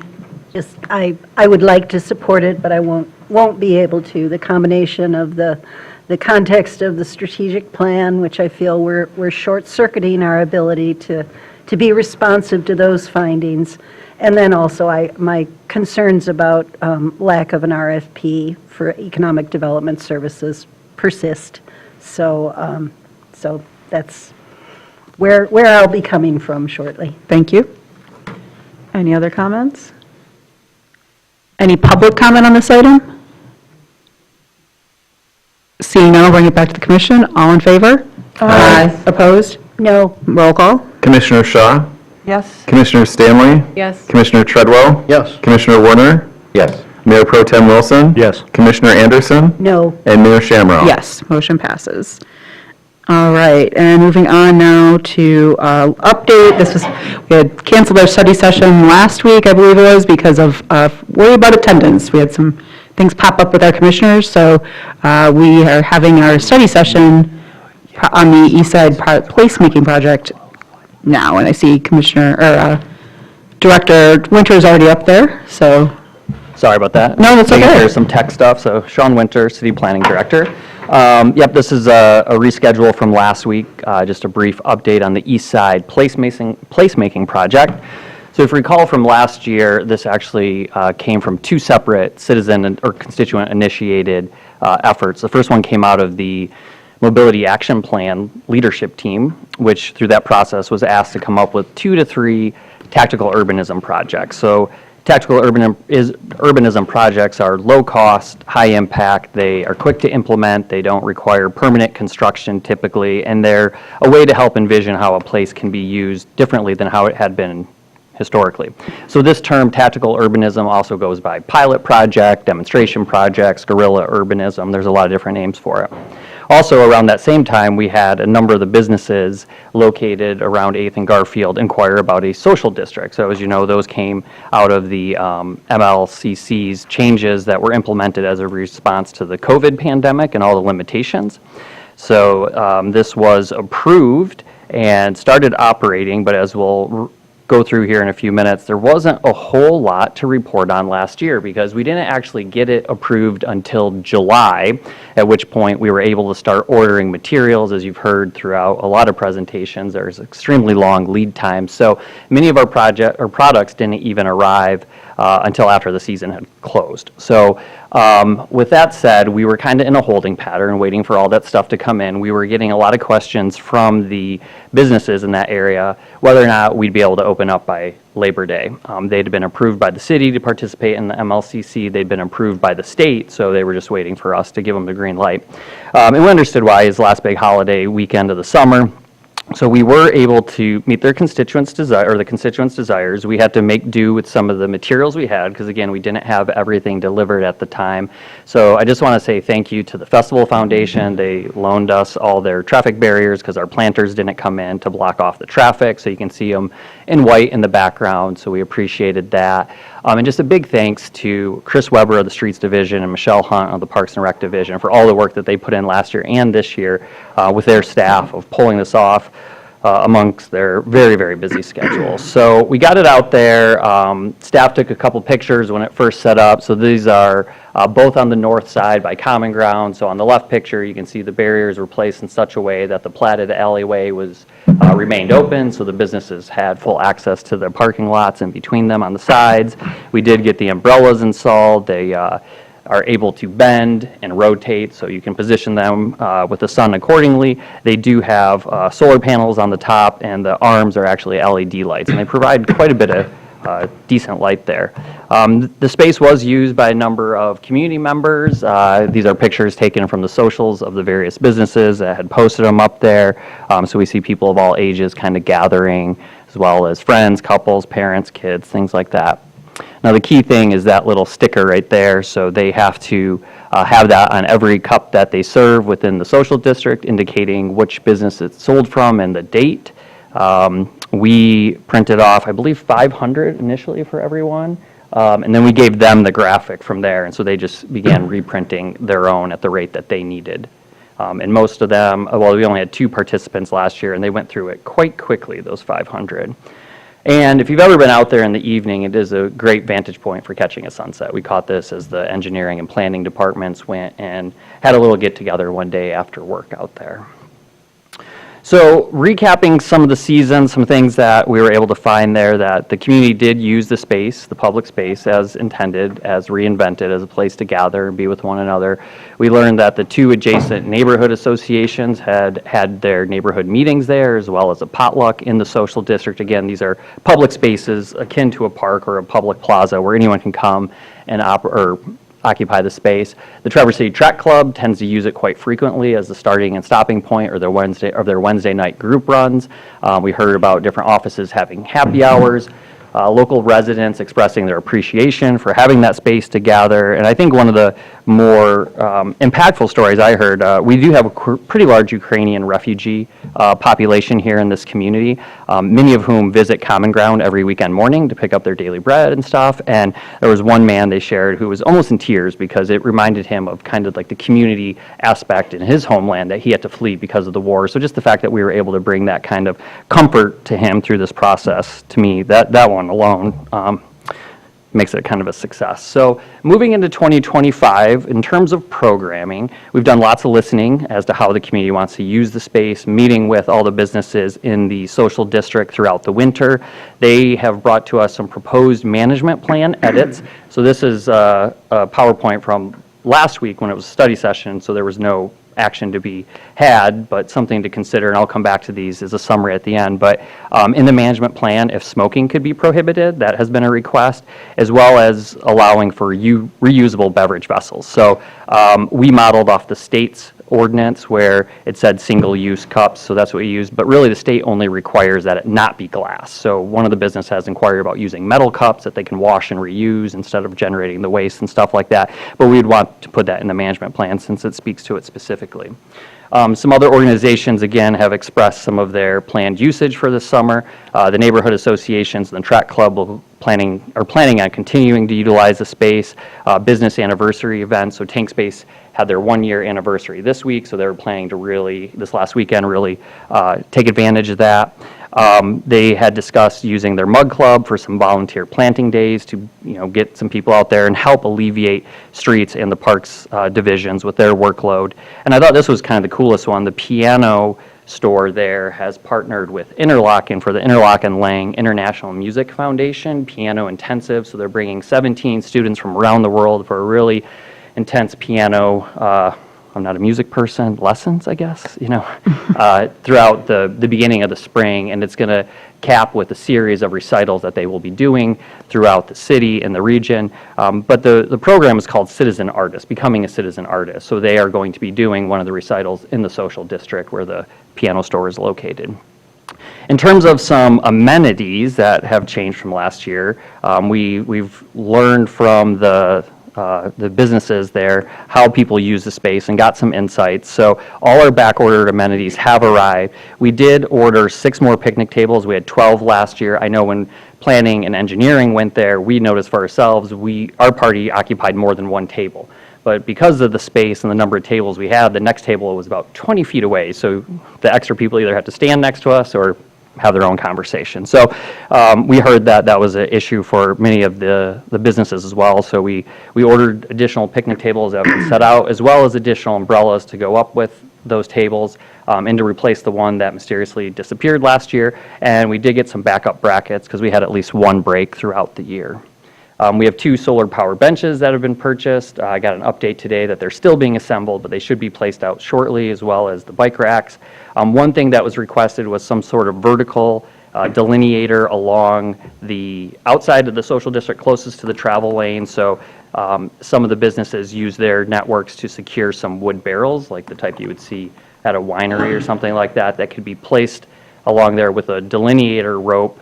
Just, I would like to support it, but I won't be able to. The combination of the context of the strategic plan, which I feel we're short-circuiting our ability to be responsive to those findings, and then also my concerns about lack of an RFP for economic development services persist. So that's where I'll be coming from shortly. Thank you. Any other comments? Any public comment on this item? Seeing none, I'll bring it back to the commission. All in favor? Aye. Opposed? No. Roll call? Commissioner Shaw? Yes. Commissioner Stanley? Yes. Commissioner Treadwell? Yes. Commissioner Warner? Yes. Mayor Pro Tem Wilson? Yes. Commissioner Anderson? No. And Mayor Shamrow? Yes, motion passes. All right, and moving on now to update. We had canceled our study session last week, I believe it was, because of worry about attendance. We had some things pop up with our commissioners, so we are having our study session on the East Side placemaking project now, and I see Director Winter is already up there, so. Sorry about that. No, that's okay. Taking care of some tech stuff. So Sean Winter, City Planning Director. Yep, this is a reschedule from last week, just a brief update on the East Side placemaking project. So if you recall from last year, this actually came from two separate citizen or constituent initiated efforts. The first one came out of the Mobility Action Plan leadership team, which through that process was asked to come up with 2 to 3 tactical urbanism projects. So tactical urbanism projects are low cost, high impact, they are quick to implement, they don't require permanent construction typically, and they're a way to help envision how a place can be used differently than how it had been historically. So this term, tactical urbanism, also goes by pilot project, demonstration projects, guerrilla urbanism, there's a lot of different names for it. Also, around that same time, we had a number of the businesses located around 8th and Garfield inquire about a social district. So as you know, those came out of the MLCC's changes that were implemented as a response to the COVID pandemic and all the limitations. So this was approved and started operating, but as we'll go through here in a few minutes, there wasn't a whole lot to report on last year because we didn't actually get it approved until July, at which point we were able to start ordering materials. As you've heard throughout a lot of presentations, there's extremely long lead times. So many of our products didn't even arrive until after the season had closed. So with that said, we were kind of in a holding pattern waiting for all that stuff to come in. We were getting a lot of questions from the businesses in that area whether or not we'd be able to open up by Labor Day. They'd been approved by the city to participate in the MLCC. They'd been approved by the state, so they were just waiting for us to give them the green light. And we understood why. It's the last big holiday weekend of the summer. So we were able to meet their constituents' desire, or the constituents' desires. We had to make do with some of the materials we had, because again, we didn't have everything delivered at the time. So I just want to say thank you to the Festival Foundation. They loaned us all their traffic barriers because our planters didn't come in to block off the traffic. So you can see them in white in the background. So we appreciated that. And just a big thanks to Chris Weber of the Streets Division and Michelle Hunt of the Parks and Rec Division for all the work that they put in last year and this year with their staff of pulling this off amongst their very, very busy schedule. So we got it out there. Staff took a couple pictures when it first set up. So these are both on the north side by Common Ground. So on the left picture, you can see the barriers were placed in such a way that the platted alleyway was remained open, so the businesses had full access to the parking lots in between them on the sides. We did get the umbrellas installed. They are able to bend and rotate, so you can position them with the sun accordingly. They do have solar panels on the top, and the arms are actually LED lights, and they provide quite a bit of decent light there. The space was used by a number of community members. These are pictures taken from the socials of the various businesses that had posted them up there. So we see people of all ages kind of gathering, as well as friends, couples, parents, kids, things like that. Now the key thing is that little sticker right there, so they have to have that on every cup that they serve within the social district, indicating which business it's sold from and the date. We printed off, I believe, 500 initially for everyone, and then we gave them the graphic from there, and so they just began reprinting their own at the rate that they needed. And most of them, well, we only had 2 participants last year, and they went through it quite quickly, those 500. And if you've ever been out there in the evening, it is a great vantage point for catching a sunset. We caught this as the engineering and planning departments went and had a little get-together one day after work out there. So recapping some of the season, some things that we were able to find there, that the community did use the space, the public space, as intended, as reinvented, as a place to gather and be with one another. We learned that the 2 adjacent neighborhood associations had their neighborhood meetings there, as well as a potluck in the social district. Again, these are public spaces akin to a park or a public plaza where anyone can come and occupy the space. The Traverse City Track Club tends to use it quite frequently as the starting and stopping point, or their Wednesday night group runs. We heard about different offices having happy hours. Local residents expressing their appreciation for having that space to gather. And I think one of the more impactful stories I heard, we do have a pretty large Ukrainian refugee population here in this community, many of whom visit Common Ground every weekend morning to pick up their daily bread and stuff. And there was one man they shared who was almost in tears because it reminded him of kind of like the community aspect in his homeland that he had to flee because of the war. So just the fact that we were able to bring that kind of comfort to him through this process, to me, that one alone makes it kind of a success. So moving into 2025, in terms of programming, we've done lots of listening as to how the community wants to use the space, meeting with all the businesses in the social district throughout the winter. They have brought to us some proposed management plan edits. So this is a PowerPoint from last week when it was a study session, so there was no action to be had, but something to consider, and I'll come back to these as a summary at the end. But in the management plan, if smoking could be prohibited, that has been a request, as well as allowing for reusable beverage vessels. So we modeled off the state's ordinance where it said single-use cups, so that's what we used, but really the state only requires that it not be glass. So one of the business has inquired about using metal cups that they can wash and reuse instead of generating the waste and stuff like that, but we'd want to put that in the management plan since it speaks to it specifically. Some other organizations, again, have expressed some of their planned usage for this summer. The neighborhood associations and the track club are planning on continuing to utilize the space. Business anniversary events, so Tank Space had their 1-year anniversary this week, so they were planning to this last weekend, really take advantage of that. They had discussed using their mug club for some volunteer planting days to, get some people out there and help alleviate streets and the parks divisions with their workload. And I thought this was kind of the coolest one. The piano store there has partnered with Interlochen for the Interlochen Lang International Music Foundation Piano Intensive. So they're bringing 17 students from around the world for a really intense piano, I'm not a music person, lessons, I guess, throughout the beginning of the spring. And it's going to cap with a series of recitals that they will be doing throughout the city and the region. But the program is called Citizen Artist, Becoming a Citizen Artist. So they are going to be doing one of the recitals in the social district where the piano store is located. In terms of some amenities that have changed from last year, we've learned from the businesses there, how people use the space, and got some insights. So all our back-ordered amenities have arrived. We did order 6 more picnic tables. We had 12 last year. I know when planning and engineering went there, we noticed for ourselves, our party occupied more than 1 table. But because of the space and the number of tables we had, the next table was about 20 feet away. So the extra people either had to stand next to us or have their own conversation. So we heard that was an issue for many of the businesses as well. So we ordered additional picnic tables that have been set out, as well as additional umbrellas to go up with those tables and to replace the one that mysteriously disappeared last year. And we did get some backup brackets because we had at least 1 break throughout the year. We have 2 solar power benches that have been purchased. I got an update today that they're still being assembled, but they should be placed out shortly, as well as the bike racks. One thing that was requested was some sort of vertical delineator along the outside of the social district closest to the travel lane. So some of the businesses use their networks to secure some wood barrels, like the type you would see at a winery or something like that, that could be placed along there with a delineator rope,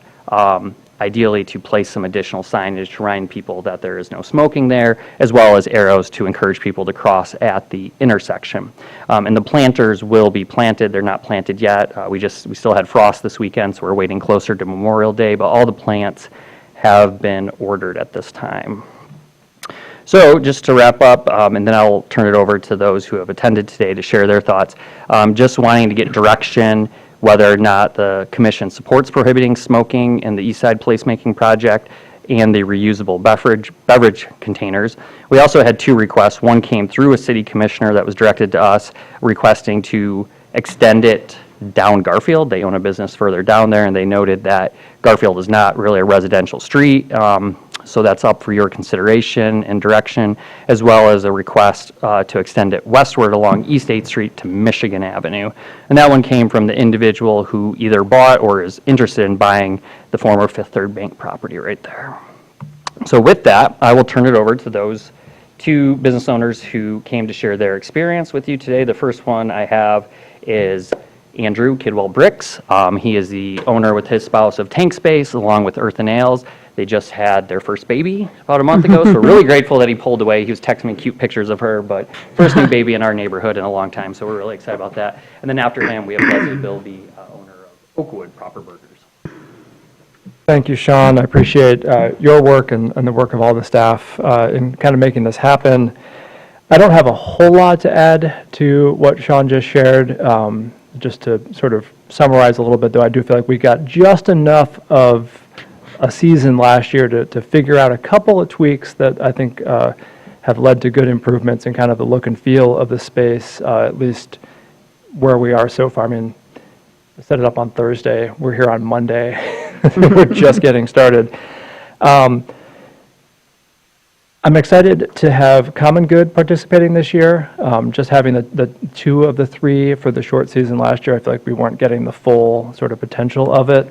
ideally to place some additional signage to remind people that there is no smoking there, as well as arrows to encourage people to cross at the intersection. And the planters will be planted. They're not planted yet. We still had frost this weekend, so we're waiting closer to Memorial Day, but all the plants have been ordered at this time. So just to wrap up, and then I'll turn it over to those who have attended today to share their thoughts. Just wanting to get direction whether or not the commission supports prohibiting smoking in the East Side Placemaking Project and the reusable beverage containers. We also had 2 requests. One came through a city commissioner that was directed to us requesting to extend it down Garfield. They own a business further down there, and they noted that Garfield is not really a residential street. So that's up for your consideration and direction, as well as a request to extend it westward along East 8th Street to Michigan Avenue. And that one came from the individual who either bought or is interested in buying the former Fifth Third Bank property right there. So with that, I will turn it over to those 2 business owners who came to share their experience with you today. The first one I have is Andrew Kidwell Bricks. He is the owner with his spouse of Tank Space, along with Earth and Ales. They just had their first baby about a month ago, so we're really grateful that he pulled away. He was texting me cute pictures of her, but first new baby in our neighborhood in a long time, so we're really excited about that. And then after him, we have Leslie Bilby, owner of Oakwood Proper Burgers. Thank you, Sean. I appreciate your work and the work of all the staff in kind of making this happen. I don't have a whole lot to add to what Sean just shared. Just to sort of summarize a little bit, though, I do feel like we got just enough of a season last year to figure out a couple of tweaks that I think have led to good improvements in kind of the look and feel of the space, at least where we are so far. I mean, I set it up on Thursday. We're here on Monday. We're just getting started. I'm excited to have Common Good participating this year. Just having the 2 of the 3 for the short season last year, I feel like we weren't getting the full sort of potential of it.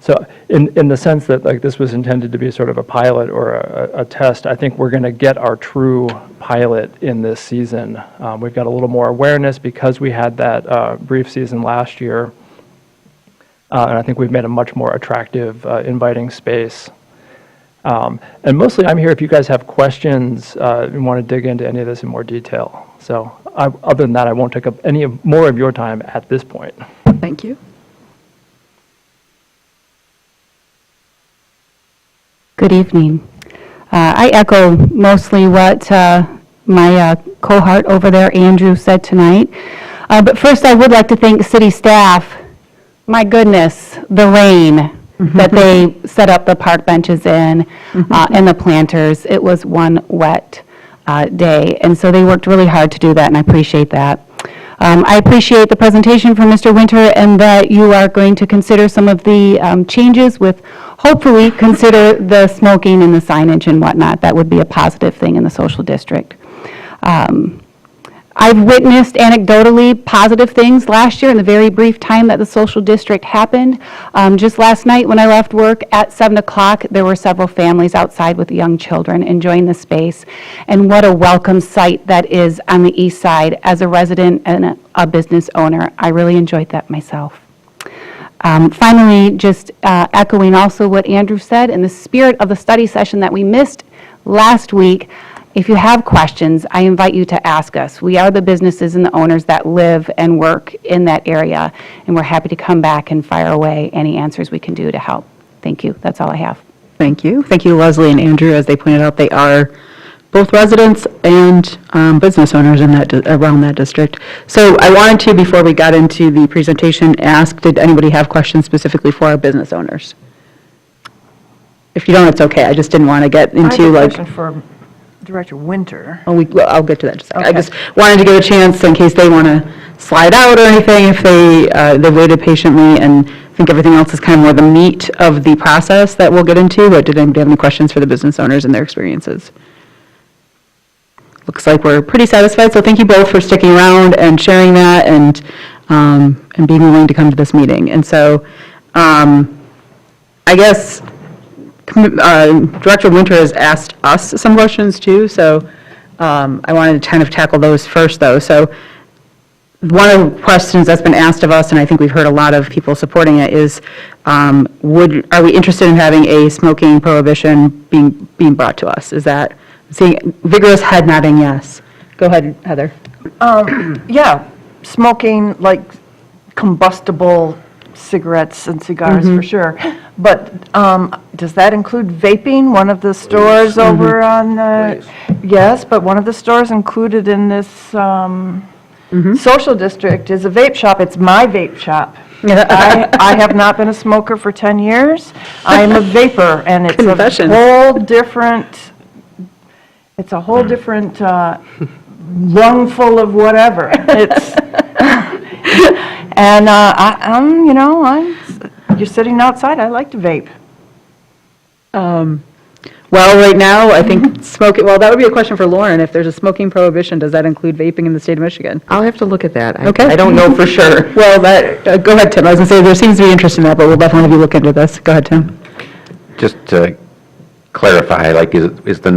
So in the sense that like this was intended to be sort of a pilot or a test, I think we're going to get our true pilot in this season. We've got a little more awareness because we had that brief season last year. And I think we've made a much more attractive, inviting space. And mostly I'm here if you guys have questions and want to dig into any of this in more detail. So other than that, I won't take up more of your time at this point. Thank you. Good evening. I echo mostly what my cohort over there, Andrew, said tonight. But first, I would like to thank city staff. My goodness, the rain that they set up the park benches in and the planters. It was one wet day, and so they worked really hard to do that, and I appreciate that. I appreciate the presentation from Mr. Winter and that you are going to consider some of the changes with, hopefully, consider the smoking and the signage and whatnot. That would be a positive thing in the social district. I've witnessed anecdotally positive things last year in the very brief time that the social district happened. Just last night when I left work at 7 o'clock, there were several families outside with young children enjoying the space. And what a welcome sight that is on the east side. As a resident and a business owner, I really enjoyed that myself. Finally, just echoing also what Andrew said, in the spirit of the study session that we missed last week, if you have questions, I invite you to ask us. We are the businesses and the owners that live and work in that area, and we're happy to come back and fire away any answers we can do to help. Thank you. That's all I have. Thank you. Thank you, Leslie and Andrew. As they pointed out, they are both residents and business owners in that around that district. So I wanted to, before we got into the presentation, ask, did anybody have questions specifically for our business owners? If you don't, it's okay. I just didn't want to get into I have a like. question for Director Winter. Oh, I'll get to that in just a second. I Okay. just wanted to give a chance in case they want to slide out or anything, if they waited patiently, and I think everything else is kind of more the meat of the process that we'll get into, but did anybody have any questions for the business owners and their experiences? Looks like we're pretty satisfied, so thank you both for sticking around and sharing that and being willing to come to this meeting. And so, I guess, Director Winter has asked us some questions too, so I wanted to kind of tackle those first though. So one of the questions that's been asked of us, and I think we've heard a lot of people supporting it, is are we interested in having a smoking prohibition being brought to us? Is that, seeing vigorous head nodding yes. Go ahead, Heather. Yeah, smoking, like combustible cigarettes and cigars for sure. But does that include vaping? One of the stores over on the, yes, but one of the stores included in this social district is a vape shop. It's my vape shop. I have not been a smoker for 10 years. I am a vapor, and it's Confession. it's a whole different lung full of whatever. It's and you're sitting outside. I like to vape. Well, right now, I think smoking, well, that would be a question for Lauren. If there's a smoking prohibition, does that include vaping in the state of Michigan? I'll have to look at that. Okay. I don't know for sure. Well, go ahead, Tim. I was going to say, there seems to be interest in that, but we'll definitely be looking into this. Go ahead, Tim. Just to clarify, like, is the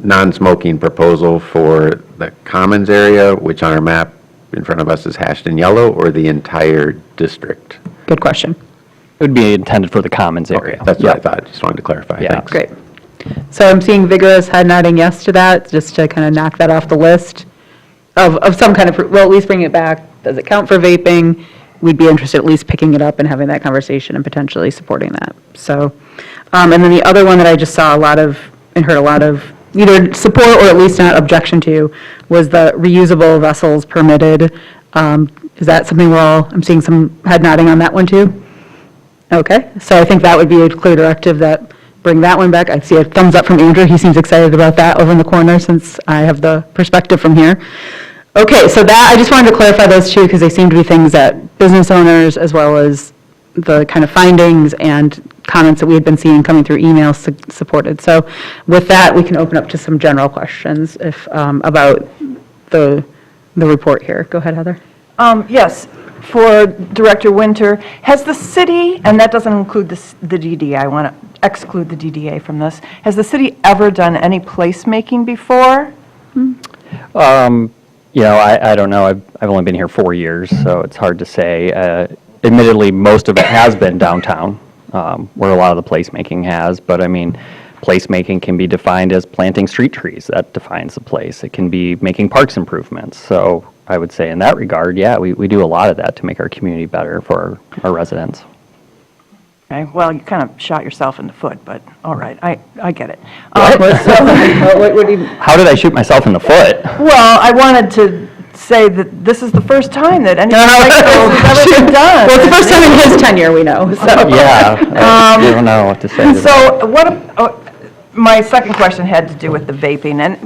non-smoking proposal for the Commons area, which on our map in front of us is hashed in yellow, or the entire district? Good question. It would be intended for the Commons area. That's what I thought. Just wanted to clarify. Yeah. Thanks. Great. So I'm seeing vigorous head nodding yes to that, just to kind of knock that off the list of some kind of, well, at least bring it back. Does it count for vaping? We'd be interested at least picking it up and having that conversation and potentially supporting that. So, and then the other one that I just saw a lot of and heard a lot of either support or at least not objection to was the reusable vessels permitted. Is that something I'm seeing some head nodding on that one too? Okay, so I think that would be a clear directive that bring that one back. I see a thumbs up from Andrew. He seems excited about that over in the corner since I have the perspective from here. Okay, so that, I just wanted to clarify those two because they seem to be things that business owners as well as the kind of findings and comments that we had been seeing coming through emails supported. So with that, we can open up to some general questions about the report here. Go ahead, Heather. Yes, for Director Winter, has the city, and that doesn't include the DDA, I want to exclude the DDA from this, has the city ever done any placemaking before? I don't know. I've only been here 4 years, so it's hard to say. Admittedly, most of it has been downtown, where a lot of the placemaking has, but I mean, Placemaking can be defined as planting street trees. That defines the place. It can be making parks improvements. So I would say in that regard, yeah, we do a lot of that to make our community better for our residents. Okay, well, you kind of shot yourself in the foot, but all right, I get it. How did I shoot myself in the foot? Well, I wanted to say that this is the first time that anything like this has ever been done. Well, it's the first time in his tenure, we know, so. Yeah, I don't know what to say. to that. So my second question had to do with the vaping, and,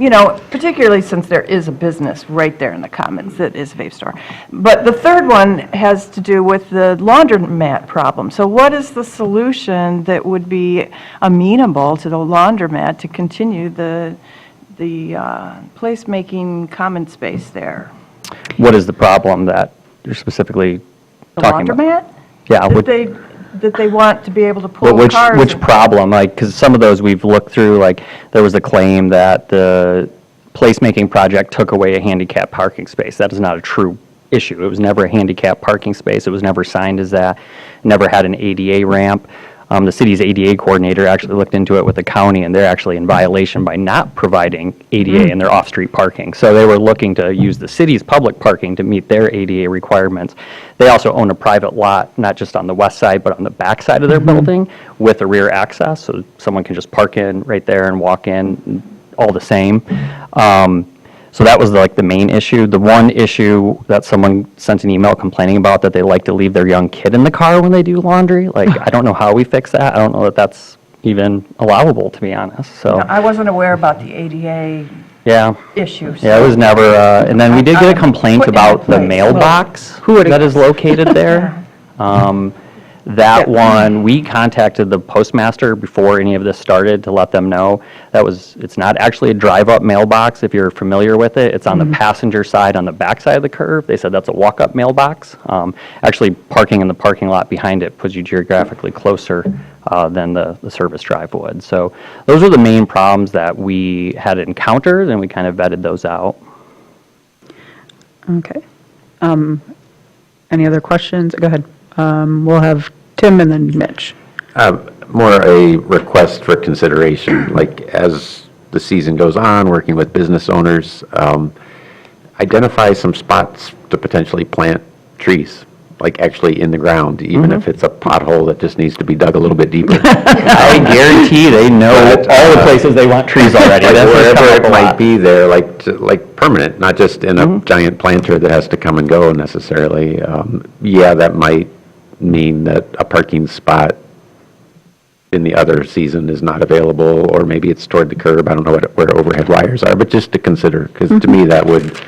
particularly since there is a business right there in the Commons that is a vape store. But the third one has to do with the laundromat problem. So what is the solution that would be amenable to the laundromat to continue the placemaking common space there? What is the problem that you're specifically The talking about? laundromat? Yeah, That they want to be able to pull which cars. which problem? Like, because some of those we've looked through, like, there was a claim that the placemaking project took away a handicap parking space. That is not a true issue. It was never a handicap parking space. It was never signed as that. Never had an ADA ramp. The city's ADA coordinator actually looked into it with the county, and they're actually in violation by not providing ADA in their off-street parking. So they were looking to use the city's public parking to meet their ADA requirements. They also own a private lot, not just on the west side, but on the back side of their building with a rear access, so someone can just park in right there and walk in, all the same. So that was like the main issue. The one issue that someone sent an email complaining about, that they like to leave their young kid in the car when they do laundry. Like, I don't know how we fix that. I don't know that that's even allowable, to be honest, so. I wasn't aware about the ADA Yeah. issue. Yeah, it was never, and then we did get a complaint about the mailbox that is located there. That one, we contacted the postmaster before any of this started to let them know. It's not actually a drive-up mailbox, if you're familiar with it. It's on the passenger side, on the back side of the curve. They said that's a walk-up mailbox. Actually, parking in the parking lot behind it puts you geographically closer than the service drive would. So those are the main problems that we had encountered, and we kind of vetted those out. Okay. Any other questions? Go ahead. We'll have Tim and then Mitch. More a request for consideration, like as the season goes on, working with business owners, identify some spots to potentially plant trees, like actually in the ground, even if it's a pothole that just needs to be dug a little bit deeper. I guarantee they know all the places they want trees already. Like That's what's come wherever up a it might lot. be there, like permanent, not just in a giant planter that has to come and go necessarily. Yeah, that might mean that a parking spot in the other season is not available, or maybe it's toward the curb. I don't know where overhead wires are, but just to consider, because to me that would,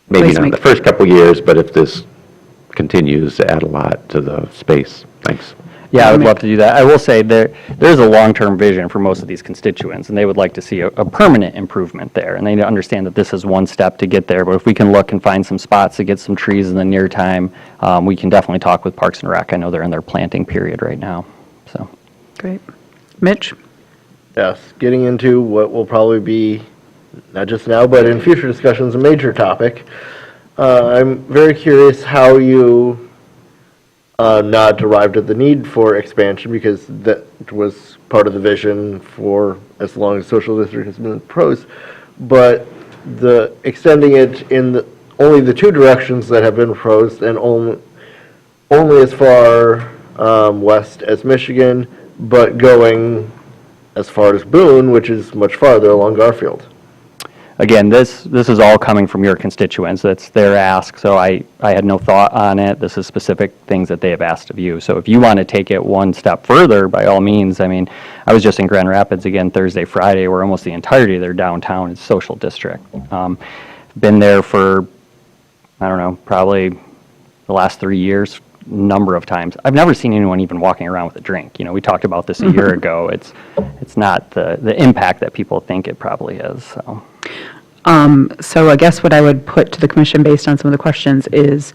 maybe not the first couple years, but if this continues, add a lot to the space. Thanks. Yeah, I would love to do that. I will say there's a long-term vision for most of these constituents, and they would like to see a permanent improvement there. And they understand that this is one step to get there, but if we can look and find some spots to get some trees in the near time, we can definitely talk with Parks and Rec. I know they're in their planting period right now, so. Great. Mitch? Yes, getting into what will probably be, not just now, but in future discussions, a major topic. I'm very curious how you not arrived at the need for expansion, because that was part of the vision for as long as social district has been proposed, but the extending it in only the two directions that have been proposed, and only as far west as Michigan, but going as far as Boone, which is much farther along Garfield. Again, this is all coming from your constituents. That's their ask, so I had no thought on it. This is specific things that they have asked of you. So if you want to take it one step further, by all means. I mean, I was just in Grand Rapids again Thursday, Friday, where almost the entirety of their downtown is social district. Been there for, I don't know, probably the last 3 years, number of times. I've never seen anyone even walking around with a drink. You know, we talked about this a year ago. It's not the impact that people think it probably is, so. So I guess what I would put to the commission based on some of the questions is,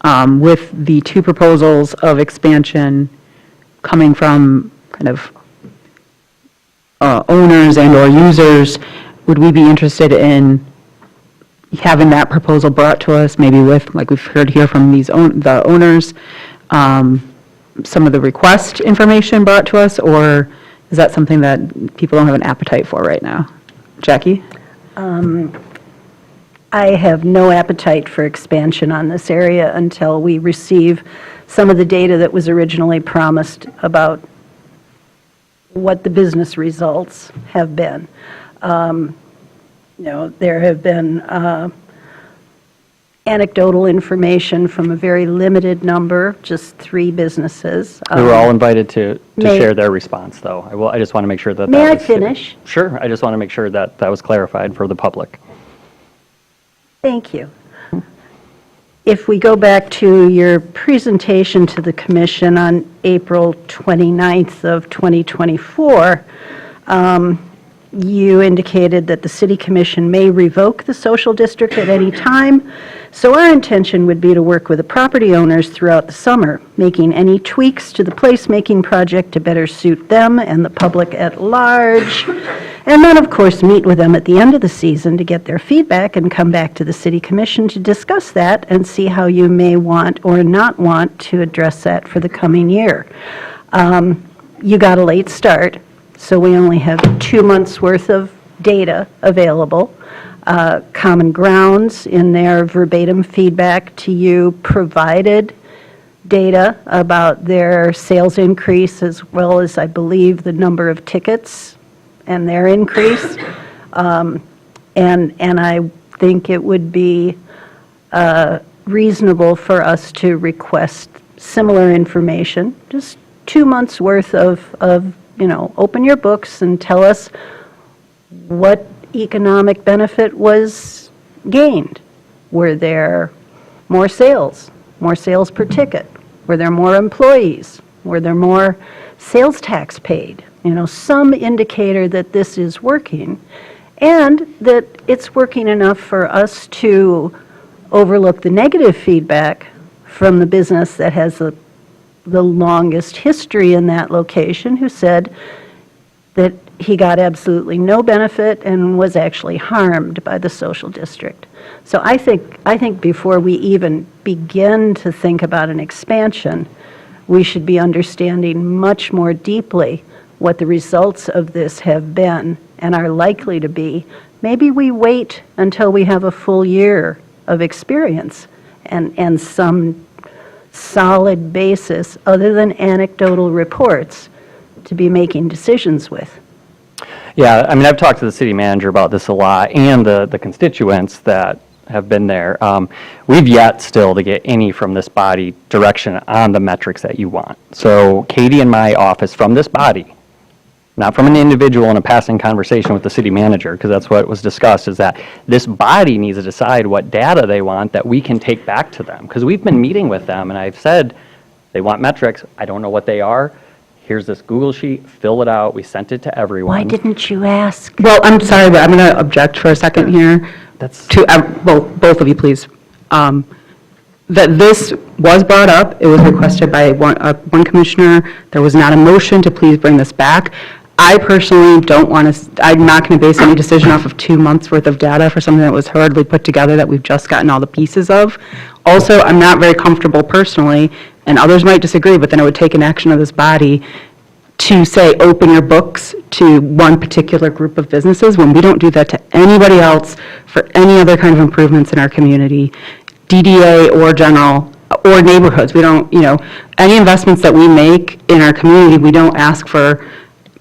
with the two proposals of expansion coming from kind of owners and or users, would we be interested in having that proposal brought to us, maybe with, like we've heard here from the owners, some of the request information brought to us, or Is that something that people don't have an appetite for right now? Jackie? I have no appetite for expansion on this area until we receive some of the data that was originally promised about what the business results have been. There have been anecdotal information from a very limited number, just 3 businesses. We were all invited to May- share their response, though. I just want to make sure that. May I that was- finish? Sure, I just want to make sure that that was clarified for the public. Thank you. If we go back to your presentation to the commission on April 29th of 2024, you indicated that the city commission may revoke the social district at any time. So our intention would be to work with the property owners throughout the summer, making any tweaks to the placemaking project to better suit them and the public at large. And then, of course, meet with them at the end of the season to get their feedback and come back to the city commission to discuss that and see how you may want or not want to address that for the coming year. You got a late start, so we only have 2 months' worth of data available. Common Grounds, in their verbatim feedback to you, provided data about their sales increase as well as, I believe, the number of tickets and their increase. And I think it would be reasonable for us to request similar information, just 2 months' worth of open your books and tell us what economic benefit was gained. Were there more sales per ticket? Were there more employees? Were there more sales tax paid? Some indicator that this is working and that it's working enough for us to overlook the negative feedback from the business that has the longest history in that location, who said that he got absolutely no benefit and was actually harmed by the social district. So I think before we even begin to think about an expansion, we should be understanding much more deeply what the results of this have been and are likely to be. Maybe we wait until we have a full year of experience and some solid basis other than anecdotal reports to be making decisions with. Yeah, I mean, I've talked to the city manager about this a lot, and the constituents that have been there. We've yet still to get any from this body direction on the metrics that you want. So Katie and my office from this body, not from an individual in a passing conversation with the city manager, because that's what was discussed, is that this body needs to decide what data they want that we can take back to them. Because we've been meeting with them, and I've said, they want metrics. I don't know what they are. Here's this Google sheet, fill it out. We sent it to everyone. Why didn't you ask? Well, I'm sorry, but I'm going to object for a second here. Both of you, please. That this was brought up, it was requested by one commissioner. There was not a motion to please bring this back. I personally don't want to, I'm not going to base any decision off of 2 months' worth of data for something that was hurriedly put together that we've just gotten all the pieces of. Also, I'm not very comfortable personally, and others might disagree, but then it would take an action of this body to say, open your books to one particular group of businesses, when we don't do that to anybody else for any other kind of improvements in our community, DDA or general, or neighborhoods. We don't, any investments that we make in our community, we don't ask for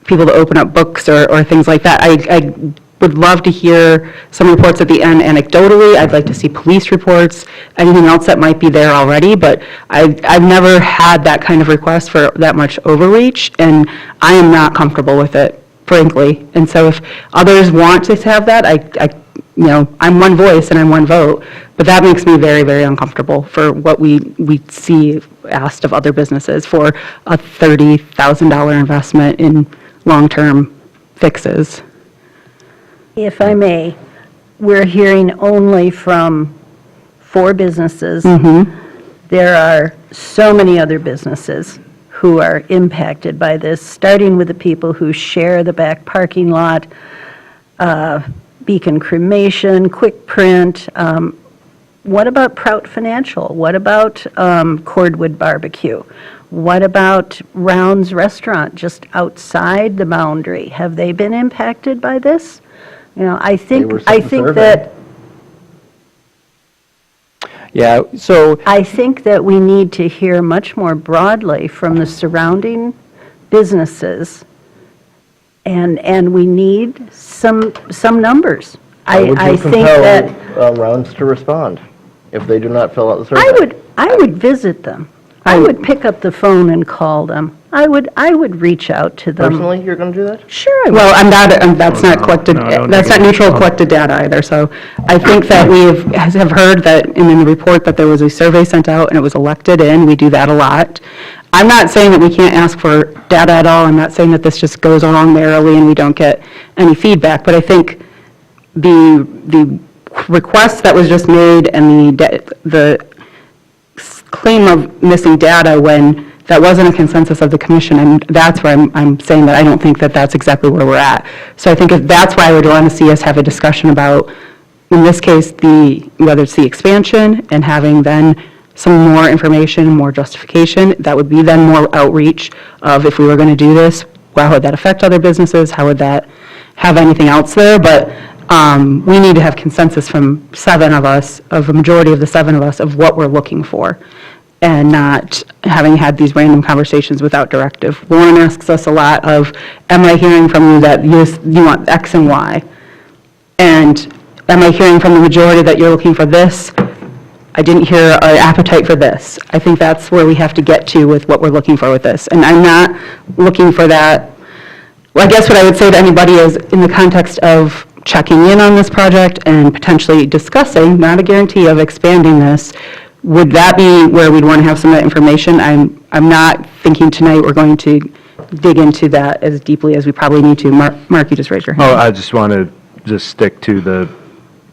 people to open up books or things like that. I would love to hear some reports at the end anecdotally. I'd like to see police reports, anything else that might be there already, but I've never had that kind of request for that much overreach, and I am not comfortable with it, frankly. And so if others want to have that, I'm one voice and I'm one vote, but that makes me very, very uncomfortable for what we see asked of other businesses for a $30,000 investment in long-term fixes. If I may, we're hearing only from 4 businesses. There are so many other businesses who are impacted by this, starting with the people who share the back parking lot, Beacon Cremation, Quick Print. What about Prout Financial? What about Cordwood Barbecue? What about Rounds Restaurant, just outside the boundary? Have they been impacted by this? You know, I were think sent a survey. that, Yeah, so I think that we need to hear much more broadly from the surrounding businesses, and we need some numbers. Would I you think that, compel Rounds to respond if they do not fill out the survey? I would visit them. I would pick up the phone and call them. I would reach out to them. Personally, you're going to do that? Sure I would. Well, that's not collected, that's not neutral collected data either, so I think that we have heard that in the report that there was a survey sent out and it was elected in, we do that a lot. I'm not saying that we can't ask for data at all, I'm not saying that this just goes along merrily and we don't get any feedback, but I think the request that was just made and the claim of missing data when that wasn't a consensus of the commission, and that's where I'm saying that I don't think that that's exactly where we're at. So I think that's why I would want to see us have a discussion about, in this case, whether it's the expansion and having then some more information, more justification, that would be then more outreach of if we were going to do this, how would that affect other businesses, how would that have anything else there, but we need to have consensus from 7 of us, of a majority of the 7 of us, of what we're looking for, and not having had these random conversations without directive. Lauren asks us a lot of, am I hearing from you that you want X and Y? And am I hearing from the majority that you're looking for this? I didn't hear an appetite for this. I think that's where we have to get to with what we're looking for with this. And I'm not looking for that. Well, I guess what I would say to anybody is, in the context of checking in on this project and potentially discussing, not a guarantee of expanding this, would that be where we'd want to have some of that information? I'm not thinking tonight we're going to dig into that as deeply as we probably need to. Mark, you just raised your hand. Oh, I just want to just stick to the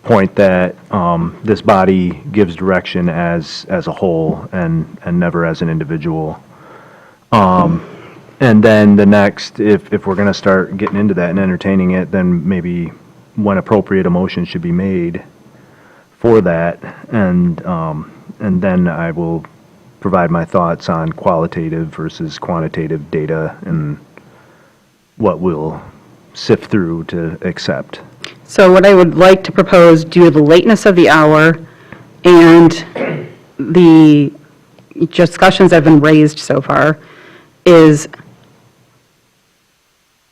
point that this body gives direction as a whole and never as an individual. And then the next, if we're going to start getting into that and entertaining it, then maybe when appropriate, a motion should be made for that. And then I will provide my thoughts on qualitative versus quantitative data and what we'll sift through to accept. So what I would like to propose, due to the lateness of the hour and the discussions that have been raised so far, is,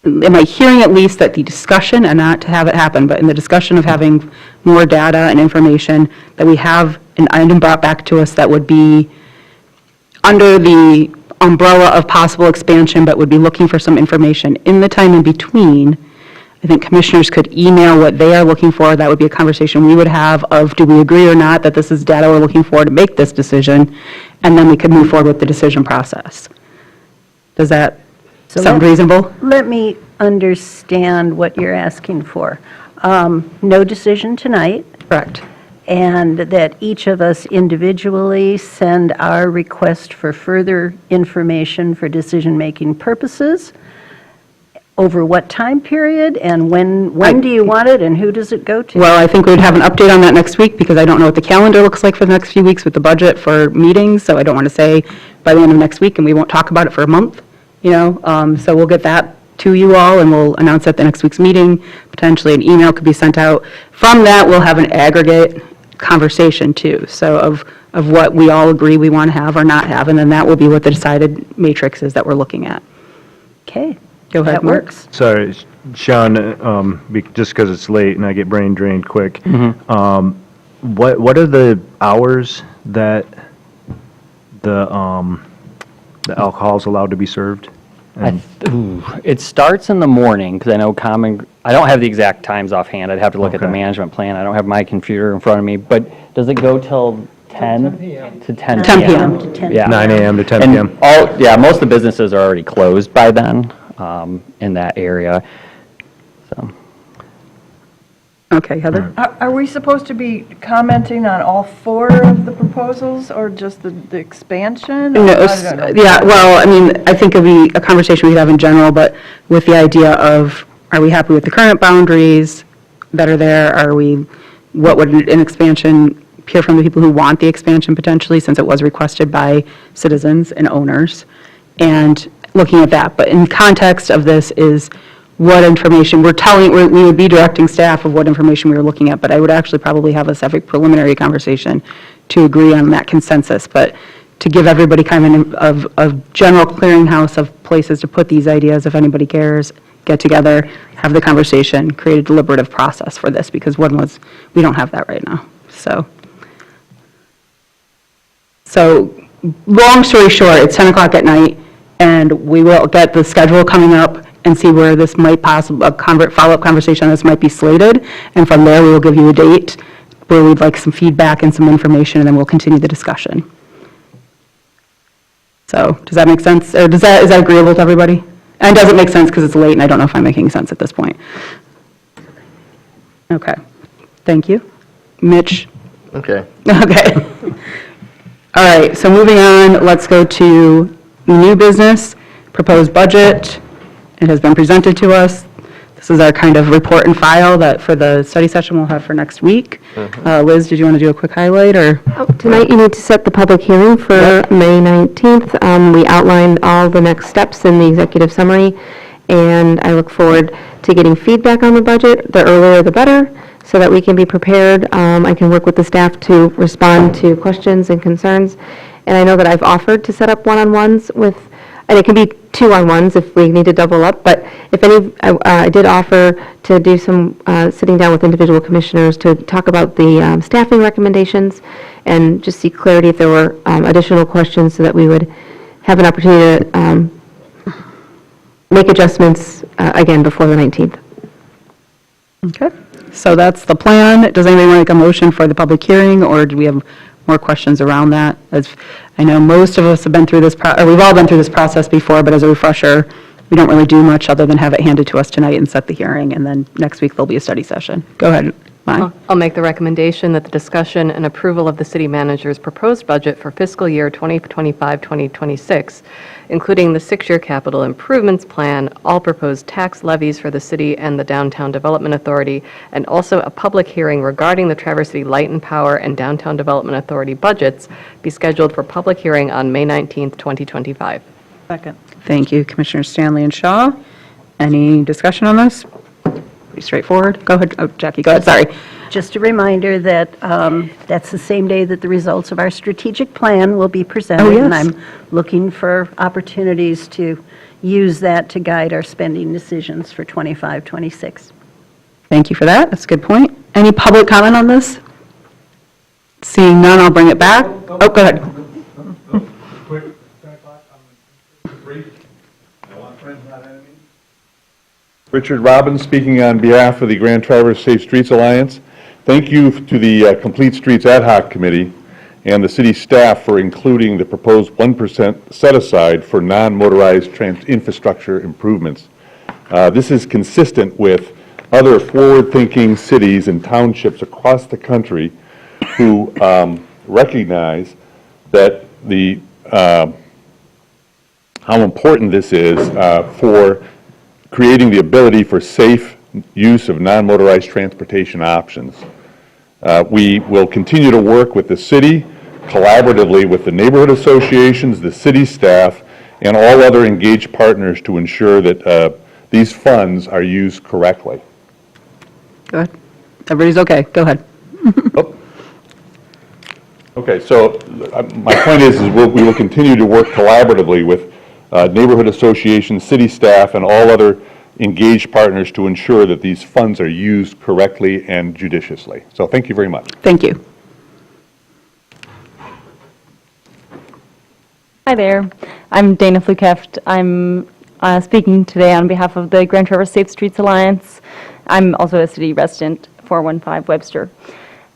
am I hearing at least that the discussion, and not to have it happen, but in the discussion of having more data and information, that we have an item brought back to us that would be under the umbrella of possible expansion, but would be looking for some information. In the time in between, I think commissioners could email what they are looking for. That would be a conversation we would have of, do we agree or not that this is data we're looking for to make this decision? And then we could move forward with the decision process. Does that sound reasonable? Let me understand what you're asking for. No decision tonight. Correct. And that each of us individually send our request for further information for decision-making purposes. Over what time period, and when do you want it, and who does it go to? Well, I think we'd have an update on that next week, because I don't know what the calendar looks like for the next few weeks with the budget for meetings, so I don't want to say by the end of next week, and we won't talk about it for a month, you know? So we'll get that to you all, and we'll announce at the next week's meeting. Potentially an email could be sent out. From that, we'll have an aggregate conversation too, so of what we all agree we want to have or not have, and then that will be what the decided matrix is that we're looking at. Okay. Go ahead, That Mark. works. Sorry, Sean, just because it's late and I get brain drained quick. What are the hours that the alcohol's allowed to be served? It starts in the morning, because I know I don't have the exact times offhand. I'd have to look at the management plan. I don't have my computer in front of me, but does it go till 10 to 10 10 p.m.? p.m. to Yeah. 9 a.m. to 10 And p.m. most of the businesses are already closed by then in that area. So. Okay, Heather? Are we supposed to be commenting on all 4 of the proposals, or just the expansion? No, Or I don't know. yeah, well, I mean, I think it'd be a conversation we'd have in general, but with the idea of, are we happy with the current boundaries that are there? What would an expansion hear from the people who want the expansion potentially, since it was requested by citizens and owners, and looking at that. But in context of this is what information, we would be directing staff of what information we were looking at, but I would actually probably have us have a preliminary conversation to agree on that consensus, but to give everybody kind of a general clearinghouse of places to put these ideas, if anybody cares, get together, have the conversation, create a deliberative process for this, because we don't have that right now, so. So, long story short, it's 10 o'clock at night, and we will get the schedule coming up and see where this might possibly, follow-up conversation on this might be slated, and from there, we will give you a date where we'd like some feedback and some information, and then we'll continue the discussion. So, does that make sense? Or is that agreeable to everybody? And does it make sense because it's late and I don't know if I'm making sense at this point? Okay, thank you. Mitch? Okay. Okay. All right, so moving on, let's go to new business, proposed budget. It has been presented to us. This is our kind of report and file that for the study session we'll have for next week. Liz, did you want to do a quick highlight, or? Tonight, you need to set the public hearing for May 19th. We outlined all the next steps in the executive summary, and I look forward to getting feedback on the budget. The earlier, the better, so that we can be prepared. I can work with the staff to respond to questions and concerns. And I know that I've offered to set up one-on-ones with, and it can be two-on-ones if we need to double up, but if any, I did offer to do some sitting down with individual commissioners to talk about the staffing recommendations and just seek clarity if there were additional questions so that we would have an opportunity to make adjustments again before the 19th. Okay, so that's the plan. Does anybody want to make a motion for the public hearing, or do we have more questions around that? As I know most of us have been through this, we've all been through this process before, but as a refresher, we don't really do much other than have it handed to us tonight and set the hearing, and then next week there'll be a study session. Go ahead, Mai. I'll make the recommendation that the discussion and approval of the city manager's proposed budget for fiscal year 2025-2026, including the 6-year capital improvements plan, all proposed tax levies for the city and the Downtown Development Authority, and also a public hearing regarding the Traverse City Light and Power and Downtown Development Authority budgets be scheduled for public hearing on May 19th, 2025. Second. Thank you, Commissioners Stanley and Shaw. Any discussion on this? Pretty straightforward. Go ahead, Jackie, go ahead, sorry. Just a reminder that that's the same day that the results of our strategic plan will be presented. Oh, yes. And I'm looking for opportunities to use that to guide our spending decisions for 25, 26. Thank you for that. That's a good point. Any public comment on this? Seeing none, I'll bring it back. Oh, go ahead. Richard Robbins, speaking on behalf of the Grand Traverse Safe Streets Alliance. Thank you to the Complete Streets Ad Hoc Committee and the city staff for including the proposed 1% set aside for non-motorized infrastructure improvements. This is consistent with other forward-thinking cities and townships across the country who recognize that how important this is for creating the ability for safe use of non-motorized transportation options. We will continue to work with the city, collaboratively with the neighborhood associations, the city staff, and all other engaged partners to ensure that these funds are used correctly. Go ahead. Everybody's okay. Go ahead. Okay, so my point is we will continue to work collaboratively with neighborhood associations, city staff, and all other engaged partners to ensure that these funds are used correctly and judiciously. So thank you very much. Thank you. Hi there. I'm Dana Flukeft. I'm speaking today on behalf of the Grand Traverse Safe Streets Alliance. I'm also a city resident, 415 Webster.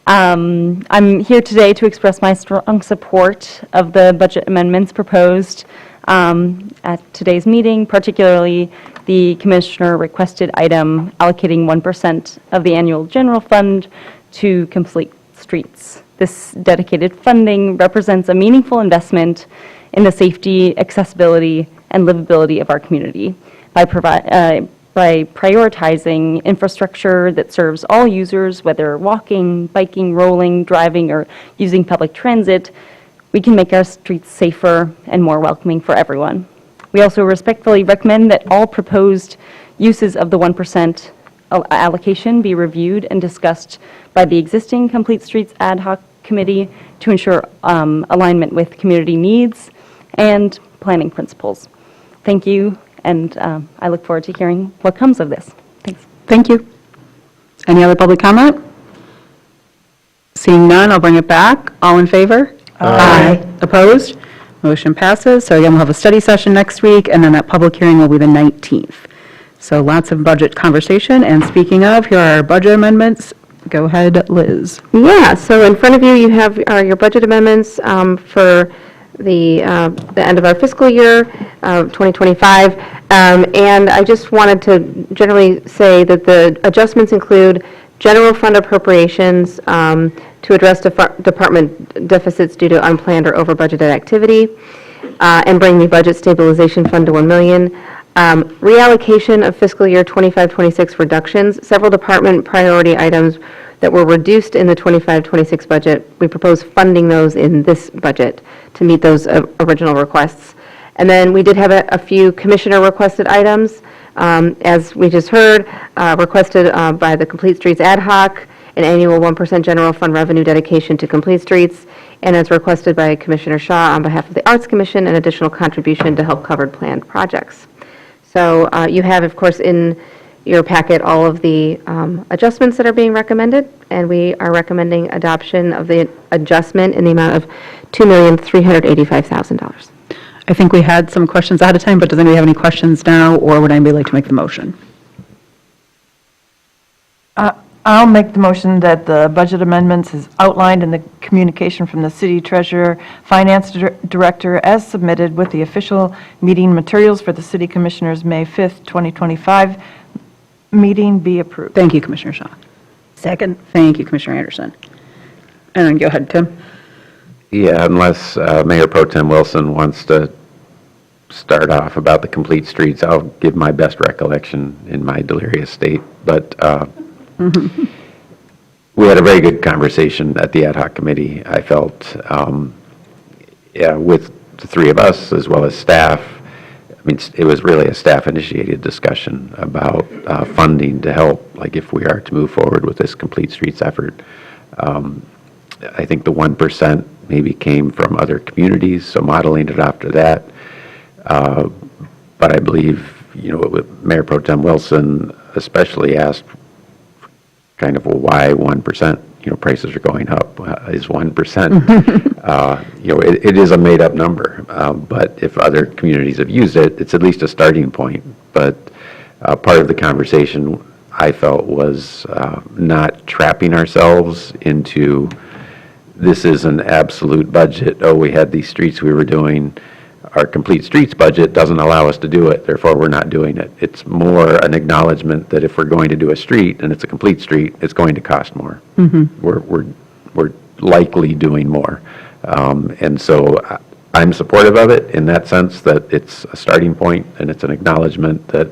I'm here today to express my strong support of the budget amendments proposed at today's meeting, particularly the commissioner requested item allocating 1% of the annual general fund to complete streets. This dedicated funding represents a meaningful investment in the safety, accessibility, and livability of our community by by prioritizing infrastructure that serves all users, whether walking, biking, rolling, driving, or using public transit, we can make our streets safer and more welcoming for everyone. We also respectfully recommend that all proposed uses of the 1% allocation be reviewed and discussed by the existing Complete Streets Ad Hoc Committee to ensure alignment with community needs and planning principles. Thank you, and I look forward to hearing what comes of this. Thanks. Thank you. Any other public comment? Seeing none, I'll bring it back. All in favor? Aye. Opposed? Motion passes. So again, we'll have a study session next week, and then that public hearing will be the 19th. So lots of budget conversation, and speaking of, here are our budget amendments. Go ahead, Liz. Yeah, so in front of you, you have your budget amendments for the end of our fiscal year, 2025. And I just wanted to generally say that the adjustments include general fund appropriations to address department deficits due to unplanned or over-budgeted activity, and bring the budget stabilization fund to $1 million. Reallocation of fiscal year 25-26 reductions. Several department priority items that were reduced in the 25-26 budget, we propose funding those in this budget to meet those original requests. And then we did have a few commissioner requested items, as we just heard, requested by the Complete Streets Ad Hoc, an annual 1% general fund revenue dedication to Complete Streets, and as requested by Commissioner Shaw on behalf of the Arts Commission, an additional contribution to help covered planned projects. So you have, of course, in your packet all of the adjustments that are being recommended, and we are recommending adoption of the adjustment in the amount of $2,385,000. I think we had some questions ahead of time, but does anybody have any questions now, or would anybody like to make the motion? I'll make the motion that the budget amendments is outlined in the communication from the city treasurer, finance director, as submitted with the official meeting materials for the city commissioners' May 5th, 2025 meeting be approved. Thank you, Commissioner Shaw. Second. Thank you, Commissioner Anderson. And then go ahead, Tim. Yeah, unless Mayor Pro Tem Wilson wants to start off about the Complete Streets, I'll give my best recollection in my delirious state. But we had a very good conversation at the ad hoc committee, I felt, with the three of us as well as staff. I mean, it was really a staff-initiated discussion about funding to help, like if we are to move forward with this Complete Streets effort. I think the 1% maybe came from other communities, so modeling it after that. But I believe, Mayor Pro Tem Wilson especially asked kind of, well, why 1%? Prices are going up. Is 1%? It is a made-up number. But if other communities have used it, it's at least a starting point. But part of the conversation, I felt, was not trapping ourselves into this is an absolute budget. Oh, we had these streets we were doing. Our Complete Streets budget doesn't allow us to do it, therefore we're not doing it. It's more an acknowledgement that if we're going to do a street and it's a complete street, it's going to cost more. We're likely doing more. And so I'm supportive of it in that sense that it's a starting point and it's an acknowledgement that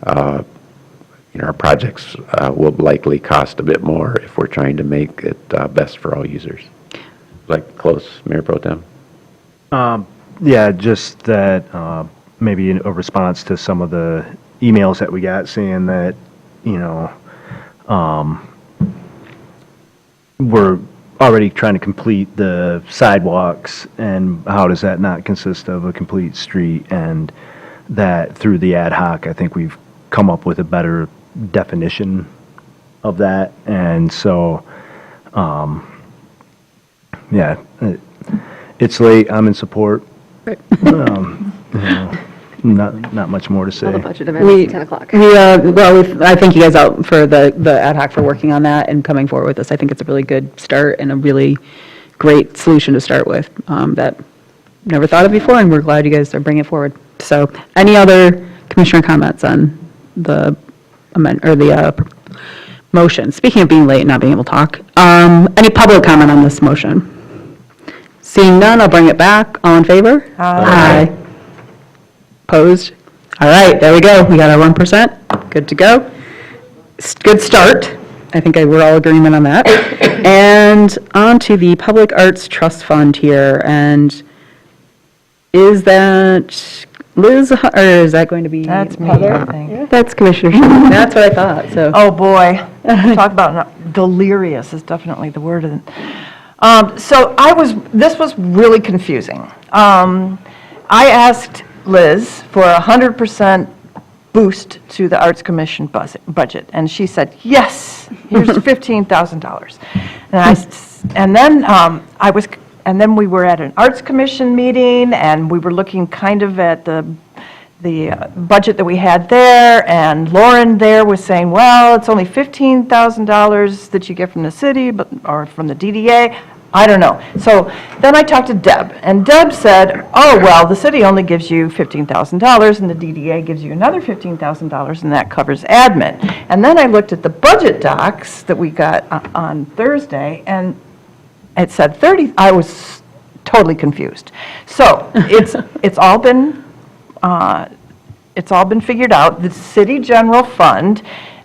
our projects will likely cost a bit more if we're trying to make it best for all users. Like close, Mayor Pro Tem? Yeah, just that maybe in a response to some of the emails that we got saying that, we're already trying to complete the sidewalks, and how does that not consist of a complete street? And that through the ad hoc, I think we've come up with a better definition of that. And so, yeah, it's late. I'm in support. Not much more to say. All the budget amendments at 10 o'clock. I thank you guys out for the ad hoc for working on that and coming forward with this. I think it's a really good start and a really great solution to start with that never thought of before, and we're glad you guys are bringing it forward. So, any other commissioner comments on the motion? Speaking of being late and not being able to talk, any public comment on this motion? Seeing none, I'll bring it back. All in favor? Aye. Opposed? All right, there we go. We got our 1%. good to go. Good start. I think we're all agreement on that. And on to the Public Arts Trust Fund here, and is that Liz, or is that going to be That's me, Heather? I think. That's Commissioner Schmidt. That's what I thought, so. Oh, boy. Talk about delirious is definitely the word. So this was really confusing. I asked Liz for 100% boost to the Arts Commission budget, and she said, yes, here's $15,000. And then we were at an Arts Commission meeting, and we were looking kind of at the budget that we had there, and Lauren there was saying, well, it's only $15,000 that you get from the city, or from the DDA. I don't know. So then I talked to Deb, and Deb said, oh, well, the city only gives you $15,000, and the DDA gives you another $15,000, and that covers admin. And then I looked at the budget docs that we got on Thursday, and it said 30. I was totally confused. So it's all been figured out. The city general fund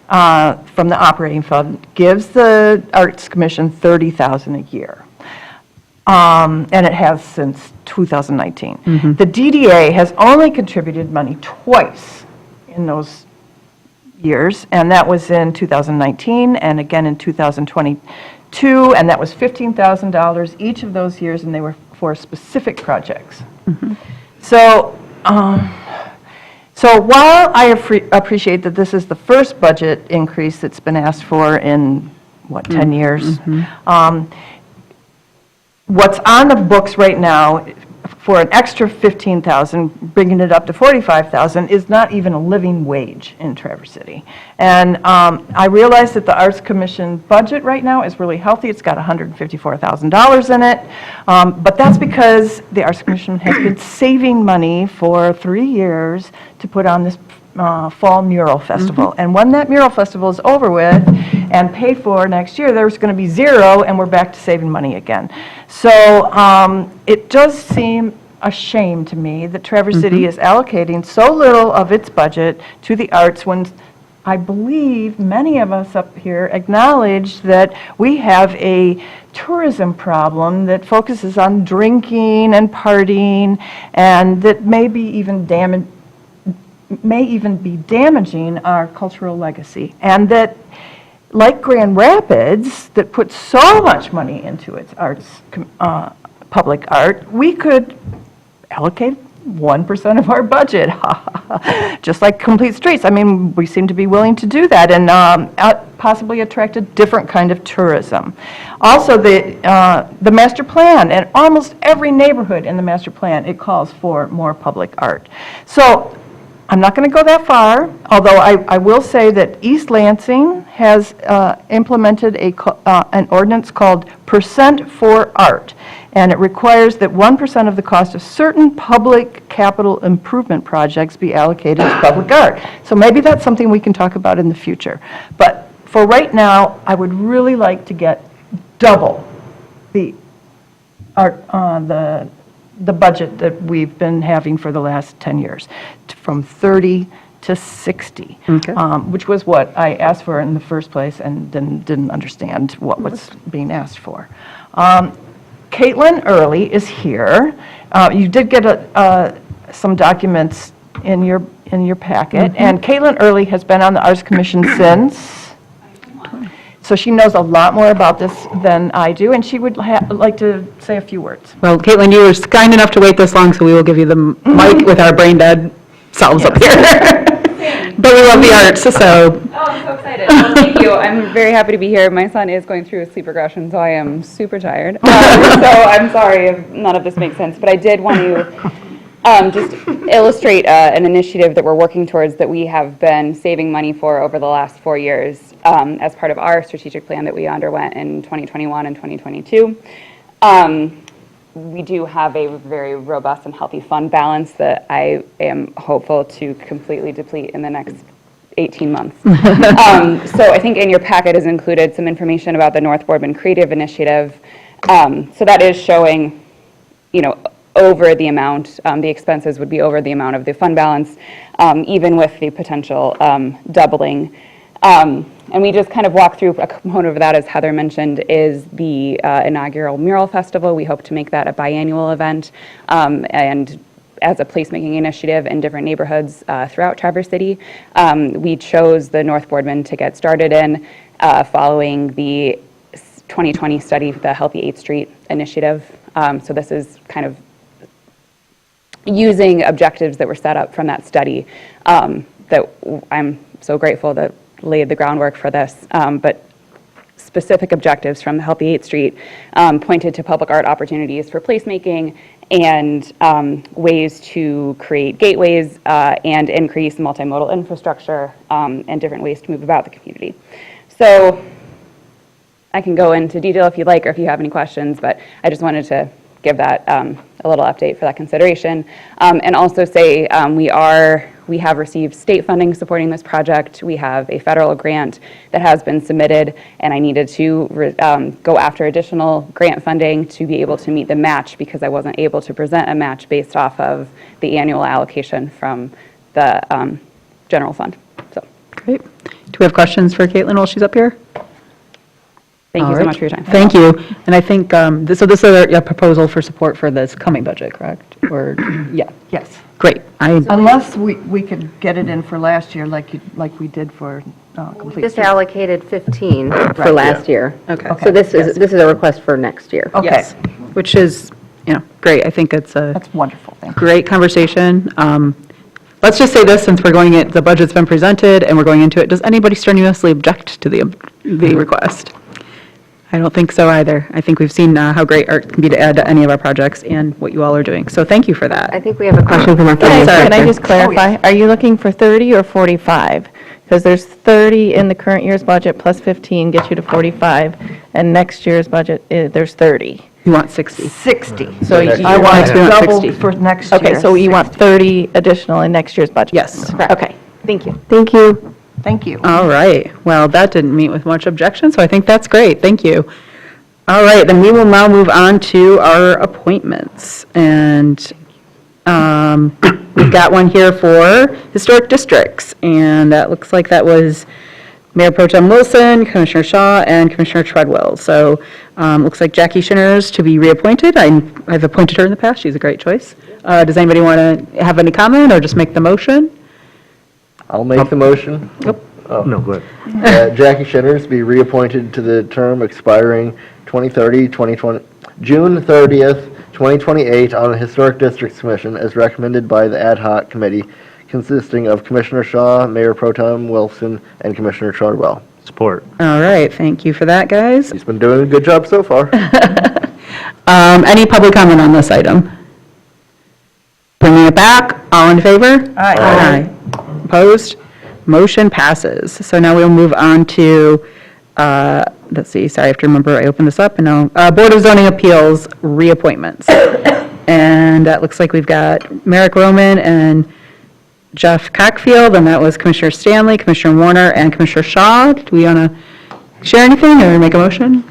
from the operating fund gives the Arts Commission $30,000 a year. And it has since 2019. The DDA has only contributed money twice in those years, and that was in 2019 and again in 2022, and that was $15,000 each of those years, and they were for specific projects. So while I appreciate that this is the first budget increase that's been asked for in, 10 years, what's on the books right now for an extra $15,000, bringing it up to $45,000, is not even a living wage in Traverse City. And I realize that the Arts Commission budget right now is really healthy. It's got $154,000 in it. But that's because the Arts Commission has been saving money for 3 years to put on this fall mural festival. And when that mural festival is over with and paid for next year, there's going to be zero, and we're back to saving money again. So it does seem a shame to me that Traverse City is allocating so little of its budget to the arts when I believe many of us up here acknowledge that we have a tourism problem that focuses on drinking and partying, and that may even be damaging our cultural legacy. And that, like Grand Rapids, that puts so much money into its arts, public art, we could allocate 1% of our budget, just like Complete Streets. I mean, we seem to be willing to do that and possibly attract a different kind of tourism. Also, the master plan, and almost every neighborhood in the master plan, it calls for more public art. So I'm not going to go that far, although I will say that East Lansing has implemented an ordinance called Percent for Art, and it requires that 1% of the cost of certain public capital improvement projects be allocated to public art. So maybe that's something we can talk about in the future. But for right now, I would really like to get double the art, the budget that we've been having for the last 10 years, from 30 to 60, which was what I asked for in the first place and then didn't understand what was being asked for. Caitlin Early is here. You did get some documents in your packet, and Caitlin Early has been on the Arts Commission since. So she knows a lot more about this than I do, and she would like to say a few words. Well, Caitlin, you were kind enough to wait this long, so we will give you the mic with our brain dead selves up here. But we love the arts, so. Oh, I'm so excited. Well, thank you. I'm very happy to be here. My son is going through a sleep regression, so I am super tired. So I'm sorry if none of this makes sense, but I did want to just illustrate an initiative that we're working towards that we have been saving money for over the last 4 years as part of our strategic plan that we underwent in 2021 and 2022. We do have a very robust and healthy fund balance that I am hopeful to completely deplete in the next 18 months. So I think in your packet is included some information about the North Boardman Creative Initiative. So that is showing, over the amount, the expenses would be over the amount of the fund balance, even with the potential doubling. And we just kind of walk through a component of that, as Heather mentioned, is the inaugural mural festival. We hope to make that a biannual event, and as a placemaking initiative in different neighborhoods throughout Traverse City. We chose the North Boardman to get started in following the 2020 study, the Healthy 8th Street initiative. So this is kind of using objectives that were set up from that study that I'm so grateful that laid the groundwork for this. But specific objectives from the Healthy 8th Street pointed to public art opportunities for placemaking and ways to create gateways and increase multimodal infrastructure and different ways to move about the community. So I can go into detail if you'd like or if you have any questions, but I just wanted to give that a little update for that consideration. And also say we have received state funding supporting this project. We have a federal grant that has been submitted, and I needed to go after additional grant funding to be able to meet the match because I wasn't able to present a match based off of the annual allocation from the general fund. So. Great. Do we have questions for Caitlin while she's up here? Thank you so much for your time. Thank you. And I think, so this is a proposal for support for this coming budget, correct? Or, yeah. Yes. Great. Unless we could get it in for last year like we did for complete. Just allocated 15 for Right. last year. Okay. So this is a request for next year. Okay. Yes. Which is, great. I think That's wonderful. Thank you. great conversation. Let's just say this, since the budget's been presented and we're going into it, does anybody strenuously object to the request? I don't think so either. I think we've seen how great art can be to add to any of our projects and what you all are doing. So thank you for that. I think we have a question from our finance Can I director. just clarify? Are you looking for 30 or 45? Because there's 30 in the current year's budget plus 15 gets you to 45, and next year's budget, there's 30. You want 60? 60. So you I want to to want double 60. for next year. Okay, so you want 30 additional in next year's budget? Yes. Okay, thank you. Thank you. Thank you. All right. Well, that didn't meet with much objection, so I think that's great. Thank you. All right, then we will now move on to our appointments. And we've got one here for historic districts. And that looks like that was Mayor Pro Tem Wilson, Commissioner Shaw, and Commissioner Treadwell. So looks like Jackie Shinners to be reappointed. I've appointed her in the past. She's a great choice. Does anybody want to have any comment or just make the motion? I'll make the motion. No, go ahead. Jackie Shinners be reappointed to the term expiring 2020, June 30th, 2028 on the Historic Districts Commission as recommended by the ad hoc committee consisting of Commissioner Shaw, Mayor Pro Tem Wilson, and Commissioner Treadwell. Support. All right, thank you for that, guys. He's been doing a good job so far. Any public comment on this item? Bringing it back, all in favor? Aye. Opposed? Motion passes. So now we'll move on to, let's see, sorry, I have to remember, I opened this up and now, Board of Zoning Appeals reappointments. And that looks like we've got Merrick Roman and Jeff Cockfield, and that was Commissioner Stanley, Commissioner Warner, and Commissioner Shaw. Do we want to share anything or make a motion?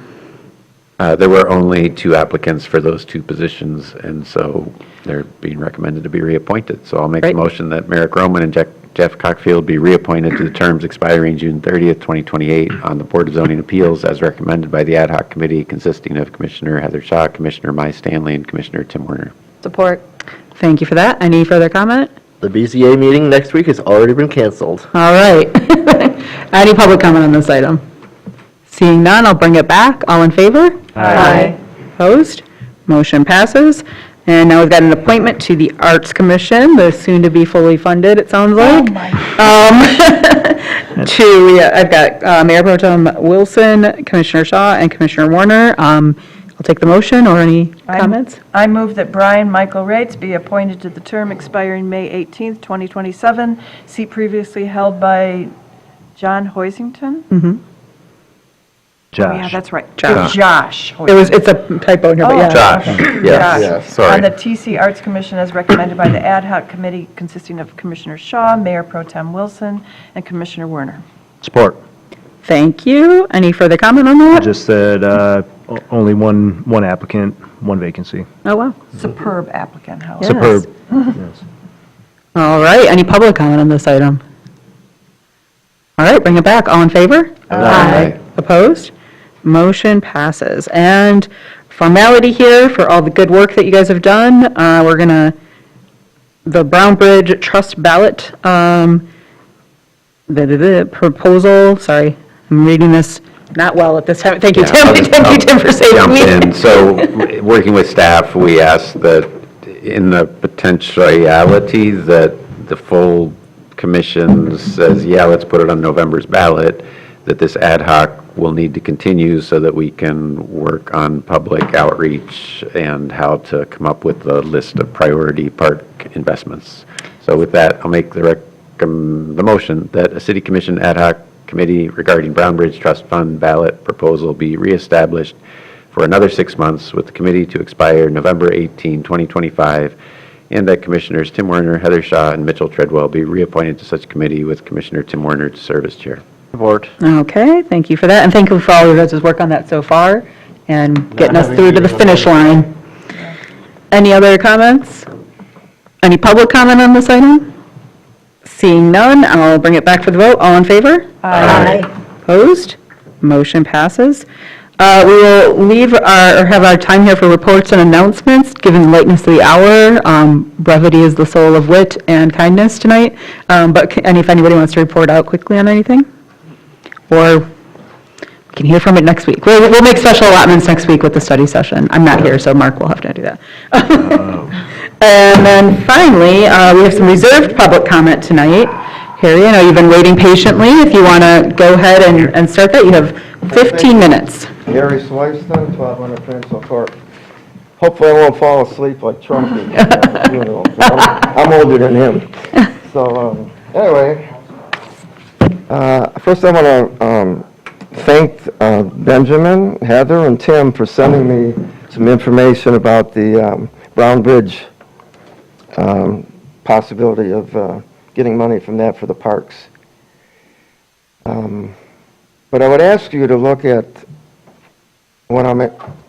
There were only 2 applicants for those 2 positions, and so they're being recommended to be reappointed. So I'll make the Great. motion that Merrick Roman and Jeff Cockfield be reappointed to the terms expiring June 30th, 2028 on the Board of Zoning Appeals as recommended by the ad hoc committee consisting of Commissioner Heather Shaw, Commissioner Mai Stanley, and Commissioner Tim Werner. Support. Thank you for that. Any further comment? The BZA meeting next week has already been canceled. All right. Any public comment on this item? Seeing none, I'll bring it back. All in favor? Aye. Opposed? Motion passes. And now we've got an appointment to the Arts Commission, the soon-to-be fully funded, it sounds like. I've got Mayor Pro Tem Wilson, Commissioner Shaw, and Commissioner Warner. I'll take the motion or any comments. I move that Brian Michael Rates be appointed to the term expiring May 18th, 2027, seat previously held by John Hoisington. Mm-hmm. Oh, yeah, that's right. Josh. Josh. It's a typo in here, but yeah. Josh. Yes. Yes, sorry. On the TC Arts Commission as recommended by the ad hoc committee consisting of Commissioner Shaw, Mayor Pro Tem Wilson, and Commissioner Werner. Support. Thank you. Any further comment on that? Just that only one applicant one vacancy. Oh, wow. Superb applicant, however. Superb. Yes. All right, any public comment on this item? All right, bring it back. All in favor? Aye. Opposed? Motion passes. And formality here for all the good work that you guys have done. We're going to, the Brown Bridge Trust ballot, the proposal, sorry, I'm reading this not well at this time. Thank you, Tim. Thank you, Tim, for saving Jump me. in. So, working with staff, we asked that in the potentiality that the full commission says, yeah, let's put it on November's ballot, that this ad hoc will need to continue so that we can work on public outreach and how to come up with the list of priority park investments. So with that, I'll make the motion that a city commission ad hoc committee regarding Brown Bridge Trust Fund ballot proposal be reestablished for another 6 months with the committee to expire November 18, 2025, and that Commissioners Tim Werner, Heather Shaw, and Mitchell Treadwell be reappointed to such committee with Commissioner Tim Werner to serve as chair. Support. Okay, thank you for that, and thank you for all of your guys' work on that so far, and getting us through to the finish line. Any other comments? Any public comment on this item? Seeing none, I'll bring it back for the vote. All in favor? Aye. Opposed? Motion passes. We will leave or have our time here for reports and announcements, given the lateness of the hour. Brevity is the soul of wit and kindness tonight. And if anybody wants to report out quickly on anything? Or we can hear from it next week. We'll make special allotments next week with the study session. I'm not here, so Mark will have to do that. And then finally, we have some reserved public comment tonight. Harry, I know you've been waiting patiently. If you want to go ahead and start that, you have 15 minutes. Gary Swayston, 1200 Peninsula Court. Hopefully I won't fall asleep like Trump did. I'm older than him. So anyway, first I want to thank Benjamin, Heather, and Tim for sending me some information about the Brown Bridge possibility of getting money from that for the parks. But I would ask you to look at, when I'm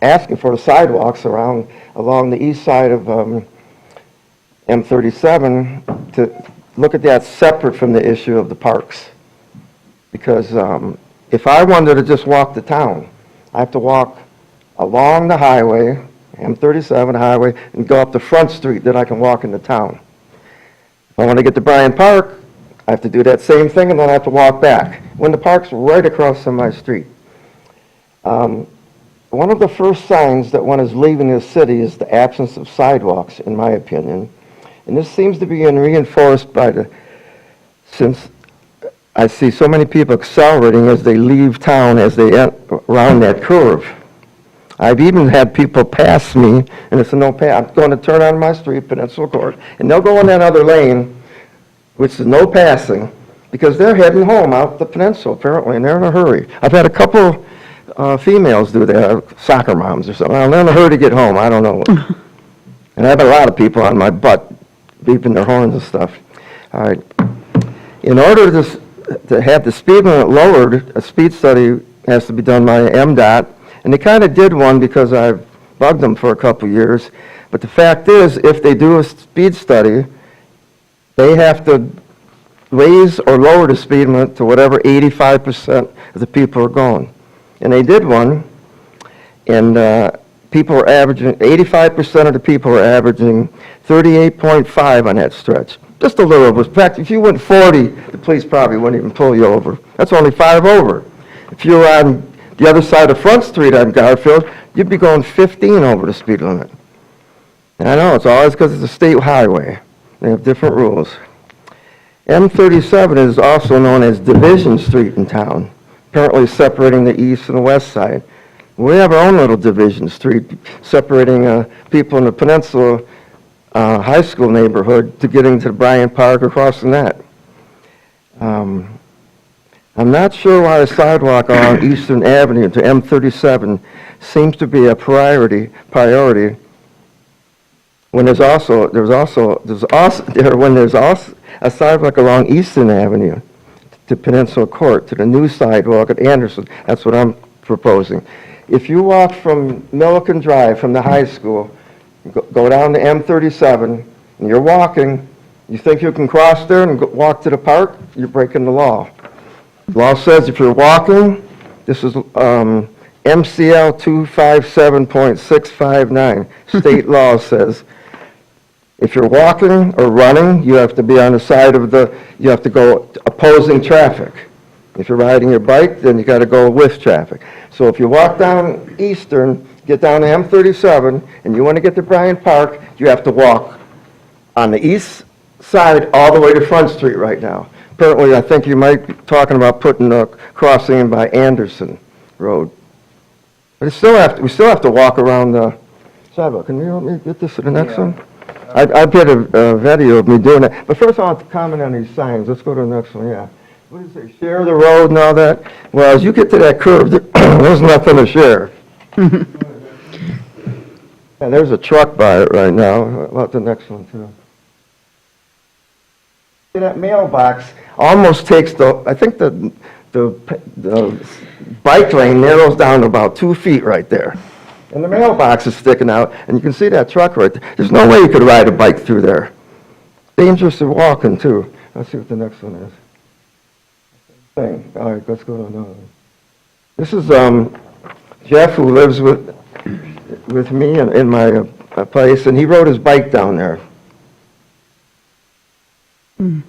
asking for the sidewalks along the east side of M37, to look at that separate from the issue of the parks. Because if I wanted to just walk to town, I have to walk along the highway, M37 highway, and go up the front street, then I can walk into town. If I want to get to Bryant Park, I have to do that same thing, and then I have to walk back, when the park's right across from my street. One of the first signs that one is leaving the city is the absence of sidewalks, in my opinion. And this seems to be reinforced since I see so many people accelerating as they leave town, as they around that curve. I've even had people pass me, and it's a no pass. I'm going to turn on my street, Peninsula Court, and they'll go in that other lane, which is no passing, because they're heading home out the peninsula, apparently, and they're in a hurry. I've had a couple females do that, soccer moms or something. They're in a hurry to get home. I don't know. And I've had a lot of people on my butt beeping their horns and stuff. All right. In order to have the speed limit lowered, a speed study has to be done by MDOT. And they kind of did one because I've bugged them for a couple years. But the fact is, if they do a speed study, they have to raise or lower the speed limit to whatever 85% of the people are going. And they did one, and people are averaging, 85% of the people are averaging 38.5 on that stretch. Just a little. In fact, if you went 40, the police probably wouldn't even pull you over. That's only 5 over. If you were on the other side of Front Street on Garfield, you'd be going 15 over the speed limit. And I know, it's always because it's a state highway. They have different rules. M37 is also known as Division Street in town, apparently separating the east and the west side. We have our own little Division Street separating people in the Peninsula High School neighborhood to getting to Bryant Park or crossing that. I'm not sure why a sidewalk along Eastern Avenue to M37 seems to be a priority when there's also a sidewalk along Eastern Avenue to Peninsula Court, to the new sidewalk at Anderson. That's what I'm proposing. If you walk from Milliken Drive, from the high school, go down to M37, and you're walking, you think you can cross there and walk to the park, you're breaking the law. The law says if you're walking, this is MCL 257.659, state law says, if you're walking or running, you have to be on the side of you have to go opposing traffic. If you're riding your bike, then you got to go with traffic. So if you walk down Eastern, get down to M37, and you want to get to Bryant Park, you have to walk on the east side all the way to Front Street right now. Apparently, I think you might be talking about putting a crossing in by Anderson Road. But we still have to walk around the sidewalk. Can you help me get this to the next one? I've got a video of me doing that. But first I want to comment on these signs. Let's go to the next one, yeah. What do you say, share the road and all that? Well, as you get to that curve, there's nothing to share. And there's a truck by it right now. How about the next one, too? That mailbox almost takes I think the bike lane narrows down to about 2 feet right there. And the mailbox is sticking out, and you can see that truck right there. There's no way you could ride a bike through there. Dangerous to walking, too. Let's see what the next one is. Thing. All right, let's go to another one. This is Jeff, who lives with me in my place, and he rode his bike down there. You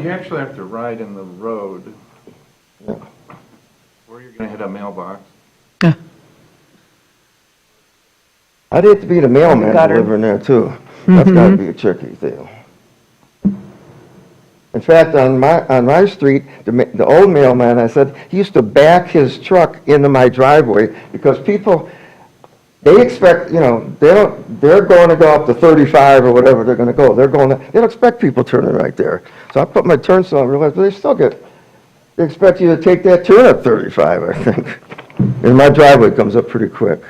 actually have to ride in the road, Yeah. or you're going to hit a mailbox. I'd hate to be the mailman Gutter. delivering there, too. That's got to be a tricky deal. In fact, on my street, the old mailman, I said, he used to back his truck into my driveway because people, they expect, they're going to go up to 35 or whatever they're going to go. They don't expect people turning right there. So I put my turn signal and realized, but they expect you to take that turn at 35, I think. And my driveway comes up pretty quick.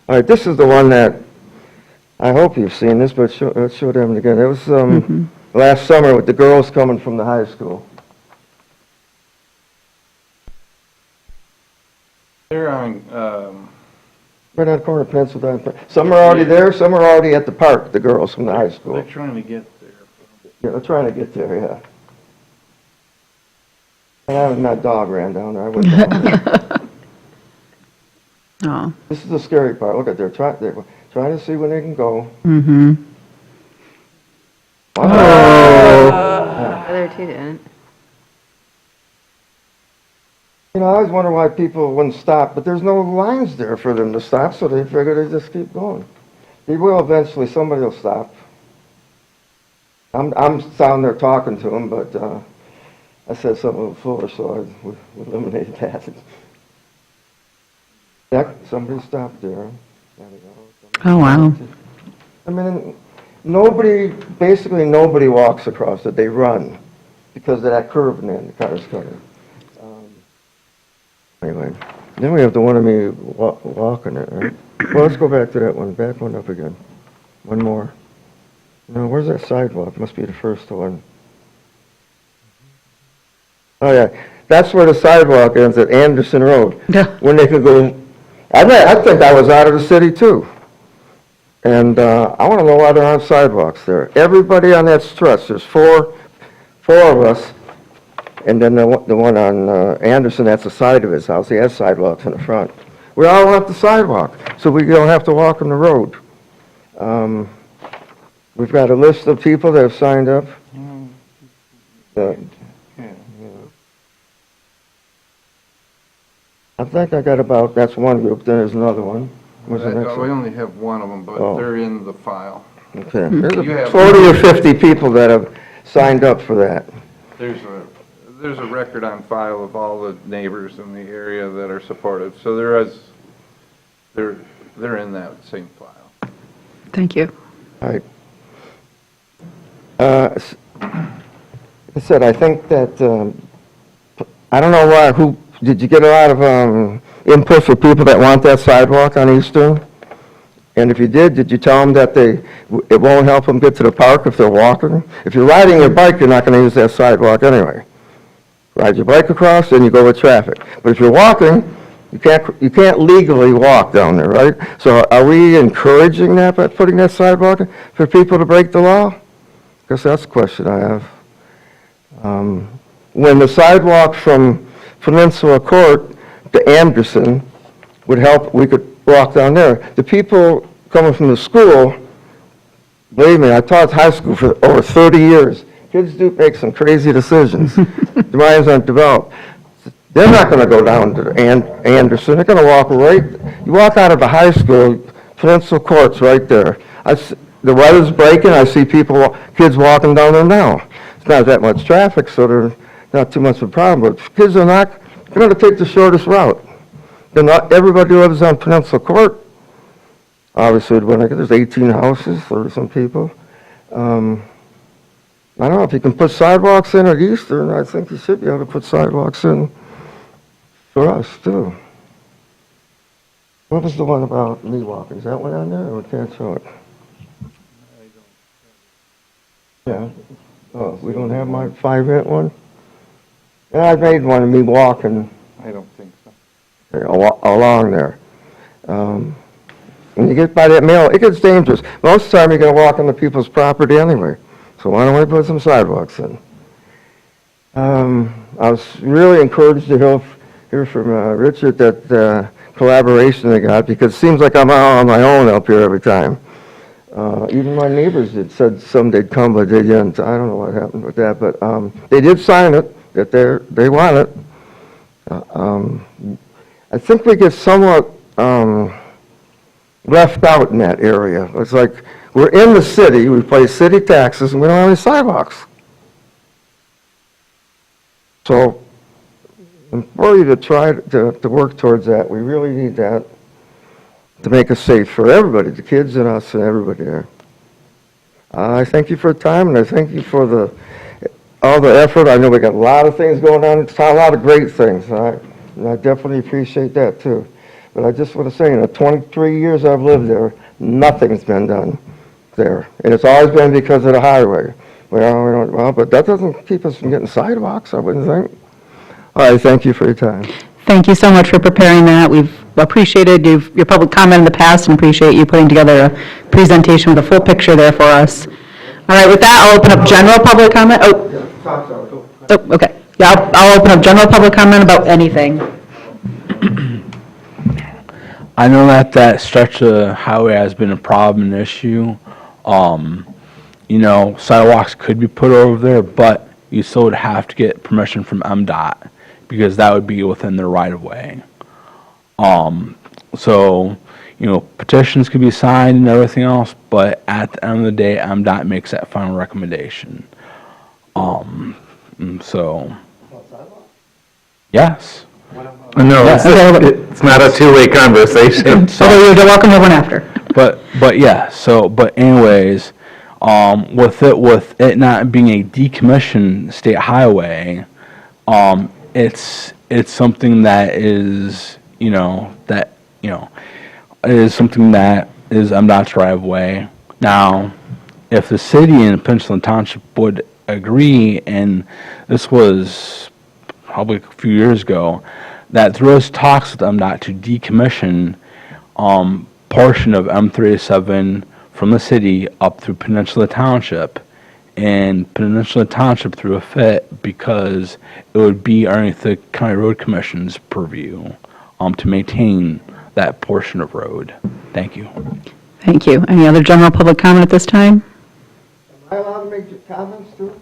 All right, this is the one that, I hope you've seen this, but let's show them again. It was last summer with the girls coming from the high school. They're on, Right on the corner of Pennsylvania. Some are already there, some are already at the park, the girls from the high school. they're trying to get there. Yeah, they're trying to get there, yeah. And my dog ran down there, I went down there. Oh. This is the scary part. Look at they're trying to see when they can go. Mm-hmm. Other two didn't. I always wonder why people wouldn't stop, but there's no lines there for them to stop, so they figure they just keep going. They will eventually, somebody will stop. I'm down there talking to them, but I said something before, so we eliminated that. Somebody stopped there. Oh, wow. I mean, basically nobody walks across it. They run because of that curve and then the car's coming. Anyway, then we have the one of me walking it, right? Well, let's go back to that one. Back one up again. One more. No, where's that sidewalk? Must be the first one. Oh, yeah. That's where the sidewalk ends, at Anderson Road. Yeah. When they could go, I think I was out of the city, too. And I want to know why there aren't sidewalks there. Everybody on that stretch, there's four of us, and then the one on Anderson, that's the side of his house. He has sidewalks in the front. We all want the sidewalk, so we don't have to walk on the road. We've got a list of people that have signed up. I think I got about, that's one group, then there's another one. What's the next We one? only have one of them, but Oh. they're in the file. Okay. You There's have- 40 or 50 people that have signed up for that. There's a record on file of all the neighbors in the area that are supportive, so they're in that same file. Thank you. All right. I said, I think that, I don't know why, did you get a lot of input for people that want that sidewalk on Eastern? And if you did you tell them that it won't help them get to the park if they're walking? If you're riding your bike, you're not going to use that sidewalk anyway. ride your bike across, then you go with traffic. But if you're walking, you can't legally walk down there, right? So are we encouraging that by putting that sidewalk in for people to break the law? Because that's the question I have. When the sidewalk from Peninsula Court to Anderson would help, we could walk down there. The people coming from the school, believe me, I taught high school for over 30 years. Kids do make some crazy decisions. Their minds aren't developed. They're not going to go down to Anderson. They're going to walk right, you walk out of the high school, Peninsula Court's right there. The weather's breaking, I see kids walking down there now. It's not that much traffic, so there's not too much of a problem, but kids are not, they're going to take the shortest route. They're not, everybody lives on Peninsula Court. Obviously, there's 18 houses for some people. I don't know, if you can put sidewalks in at Eastern, I think you should be able to put sidewalks in for us, too. What was the one about me walking? Is that one on there, or we can't show it? Yeah. Oh, we don't have my 5-minute one? Yeah, I made one of me walking. I don't think so. Along there. When you get by that mill, it gets dangerous. Most of the time, you're going to walk on the people's property anyway. So why don't we put some sidewalks in? I was really encouraged to hear from Richard that collaboration they got, because it seems like I'm out on my own up here every time. Even my neighbors said some they'd come, but they didn't. I don't know what happened with that, but they did sign it, that they want it. I think we get somewhat left out in that area. It's like we're in the city, we pay city taxes, and we don't have any sidewalks. So, for you to try to work towards that, we really need that to make us safe for everybody, the kids and us and everybody there. I thank you for the time, and I thank you for all the effort. I know we got a lot of things going on, it's a lot of great things, and I definitely appreciate that too. But I just want to say, in the 23 years I've lived there, nothing's been done there. And it's always been because of the highway. Well, but that doesn't keep us from getting sidewalks, I wouldn't think. All right, thank you for your time. Thank you so much for preparing that. We've appreciated your public comment in the past and appreciate you putting together a presentation with a full picture there for us. All right, with that, I'll open up general public comment. Oh, okay. Yeah, I'll open up general public comment about anything. I know that stretch of highway has been a problem and issue. Sidewalks could be put over there, but you still would have to get permission from MDOT because that would be within their right of way. Petitions could be signed and everything else, but at the end of the day, MDOT makes that final recommendation. Yes. No, it's not a two-way conversation. You're welcome to one after. But anyways, with it not being a decommissioned state highway, it's something that is, is something that is MDOT's right of way. Now, if the city and Peninsula Township would agree, and this was probably a few years ago, that there was talks with MDOT to decommission portion of M387 from the city up through Peninsula Township, and Peninsula Township threw a fit because it would be underneath the County Road Commission's purview to maintain that portion of road. Thank you. Thank you. Any other general public comment at this time? Am I allowed to make comments too?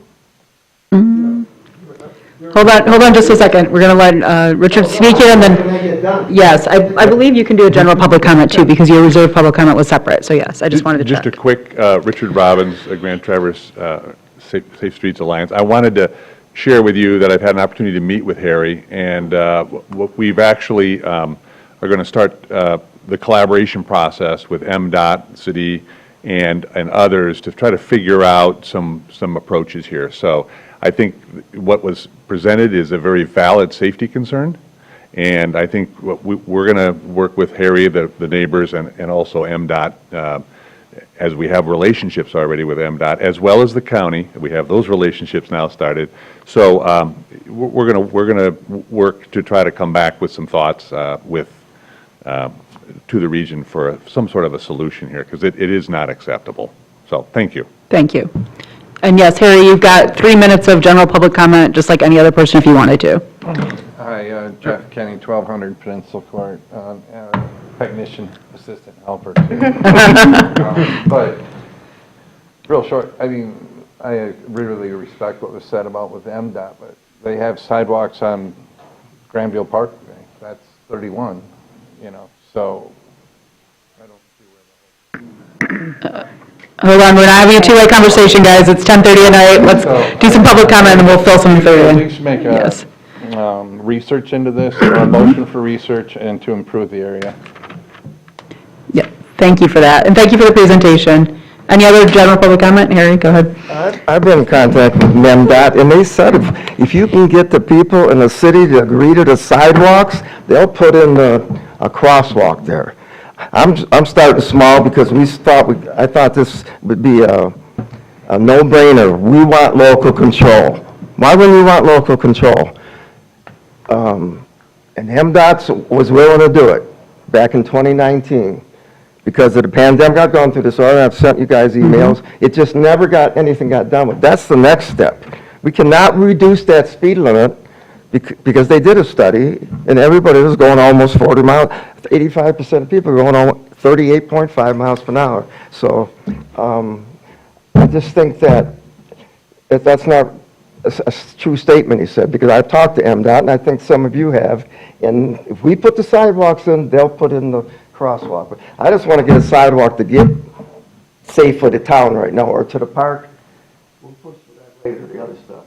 Hold on just a second. We're going to let Richard speak here, and then, yes, I believe you can do a general public comment too, because your reserved public comment was separate, so yes, I just wanted to check. Just a quick, Richard Robbins, Grand Traverse Safe Streets Alliance. I wanted to share with you that I've had an opportunity to meet with Harry, and what we've actually are going to start the collaboration process with MDOT, City, and others to try to figure out some approaches here. So I think what was presented is a very valid safety concern, and I think we're going to work with Harry, the neighbors, and also MDOT as we have relationships already with MDOT, as well as the county. We have those relationships now started. So we're going to work to try to come back with some thoughts to the region for some sort of a solution here, because it is not acceptable. So thank you. Thank you. And yes, Harry, you've got 3 minutes of general public comment, just like any other person if you wanted to. Hi, Jeff Kenny, 1200 Peninsula Court, technician, assistant helper too. But real short, I mean, I really respect what was said about with MDOT, but they have sidewalks on Granville Parkway. That's 31, so I don't see where Hold on, we're not having a two-way conversation, guys. It's 10:30 at night. Let's do some public comment and we'll fill some further in. At least make a research into this, or a motion for research and to improve the area. Yeah, thank you for that. And thank you for the presentation. Any other general public comment? Harry, go ahead. I've been in contact with MDOT, and they said if you can get the people in the city to agree to the sidewalks, they'll put in a crosswalk there. I'm starting small because I thought this would be a no-brainer. We want local control. Why wouldn't we want local control? And MDOT was willing to do it back in 2019. Because of the pandemic, I've gone through this, I've sent you guys emails. It just never anything got done with. That's the next step. We cannot reduce that speed limit because they did a study and everybody was going almost 40 miles. 85% of people are going on 38.5 miles per hour. So I just think that if that's not a true statement, he said, because I've talked to MDOT and I think some of you have. And if we put the sidewalks in, they'll put in the crosswalk. But I just want to get a sidewalk to get safe for the town right now, or to the park. We'll push for that later, the other stuff.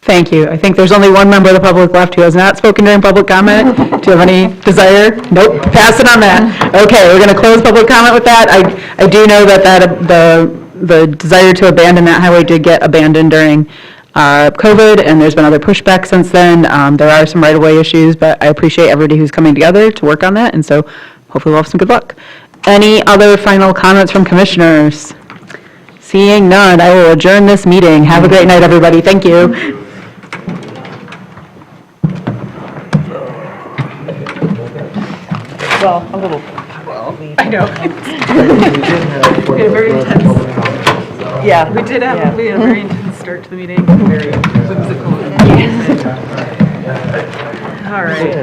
Thank you. I think there's only one member of the public left who has not spoken during public comment. Do you have any desire? Nope, pass it on that. Okay, we're going to close public comment with that. I do know that the desire to abandon that highway did get abandoned during COVID, and there's been other pushback since then. There are some right-of-way issues, but I appreciate everybody who's coming together to work on that, and so hopefully we'll have some good luck. Any other final comments from commissioners? Seeing none, I will adjourn this meeting. Have a great night, everybody. Thank you. Well, a little. I know. We had a very intense. Yeah. We had a very intense start to the meeting. Very whimsical. All right.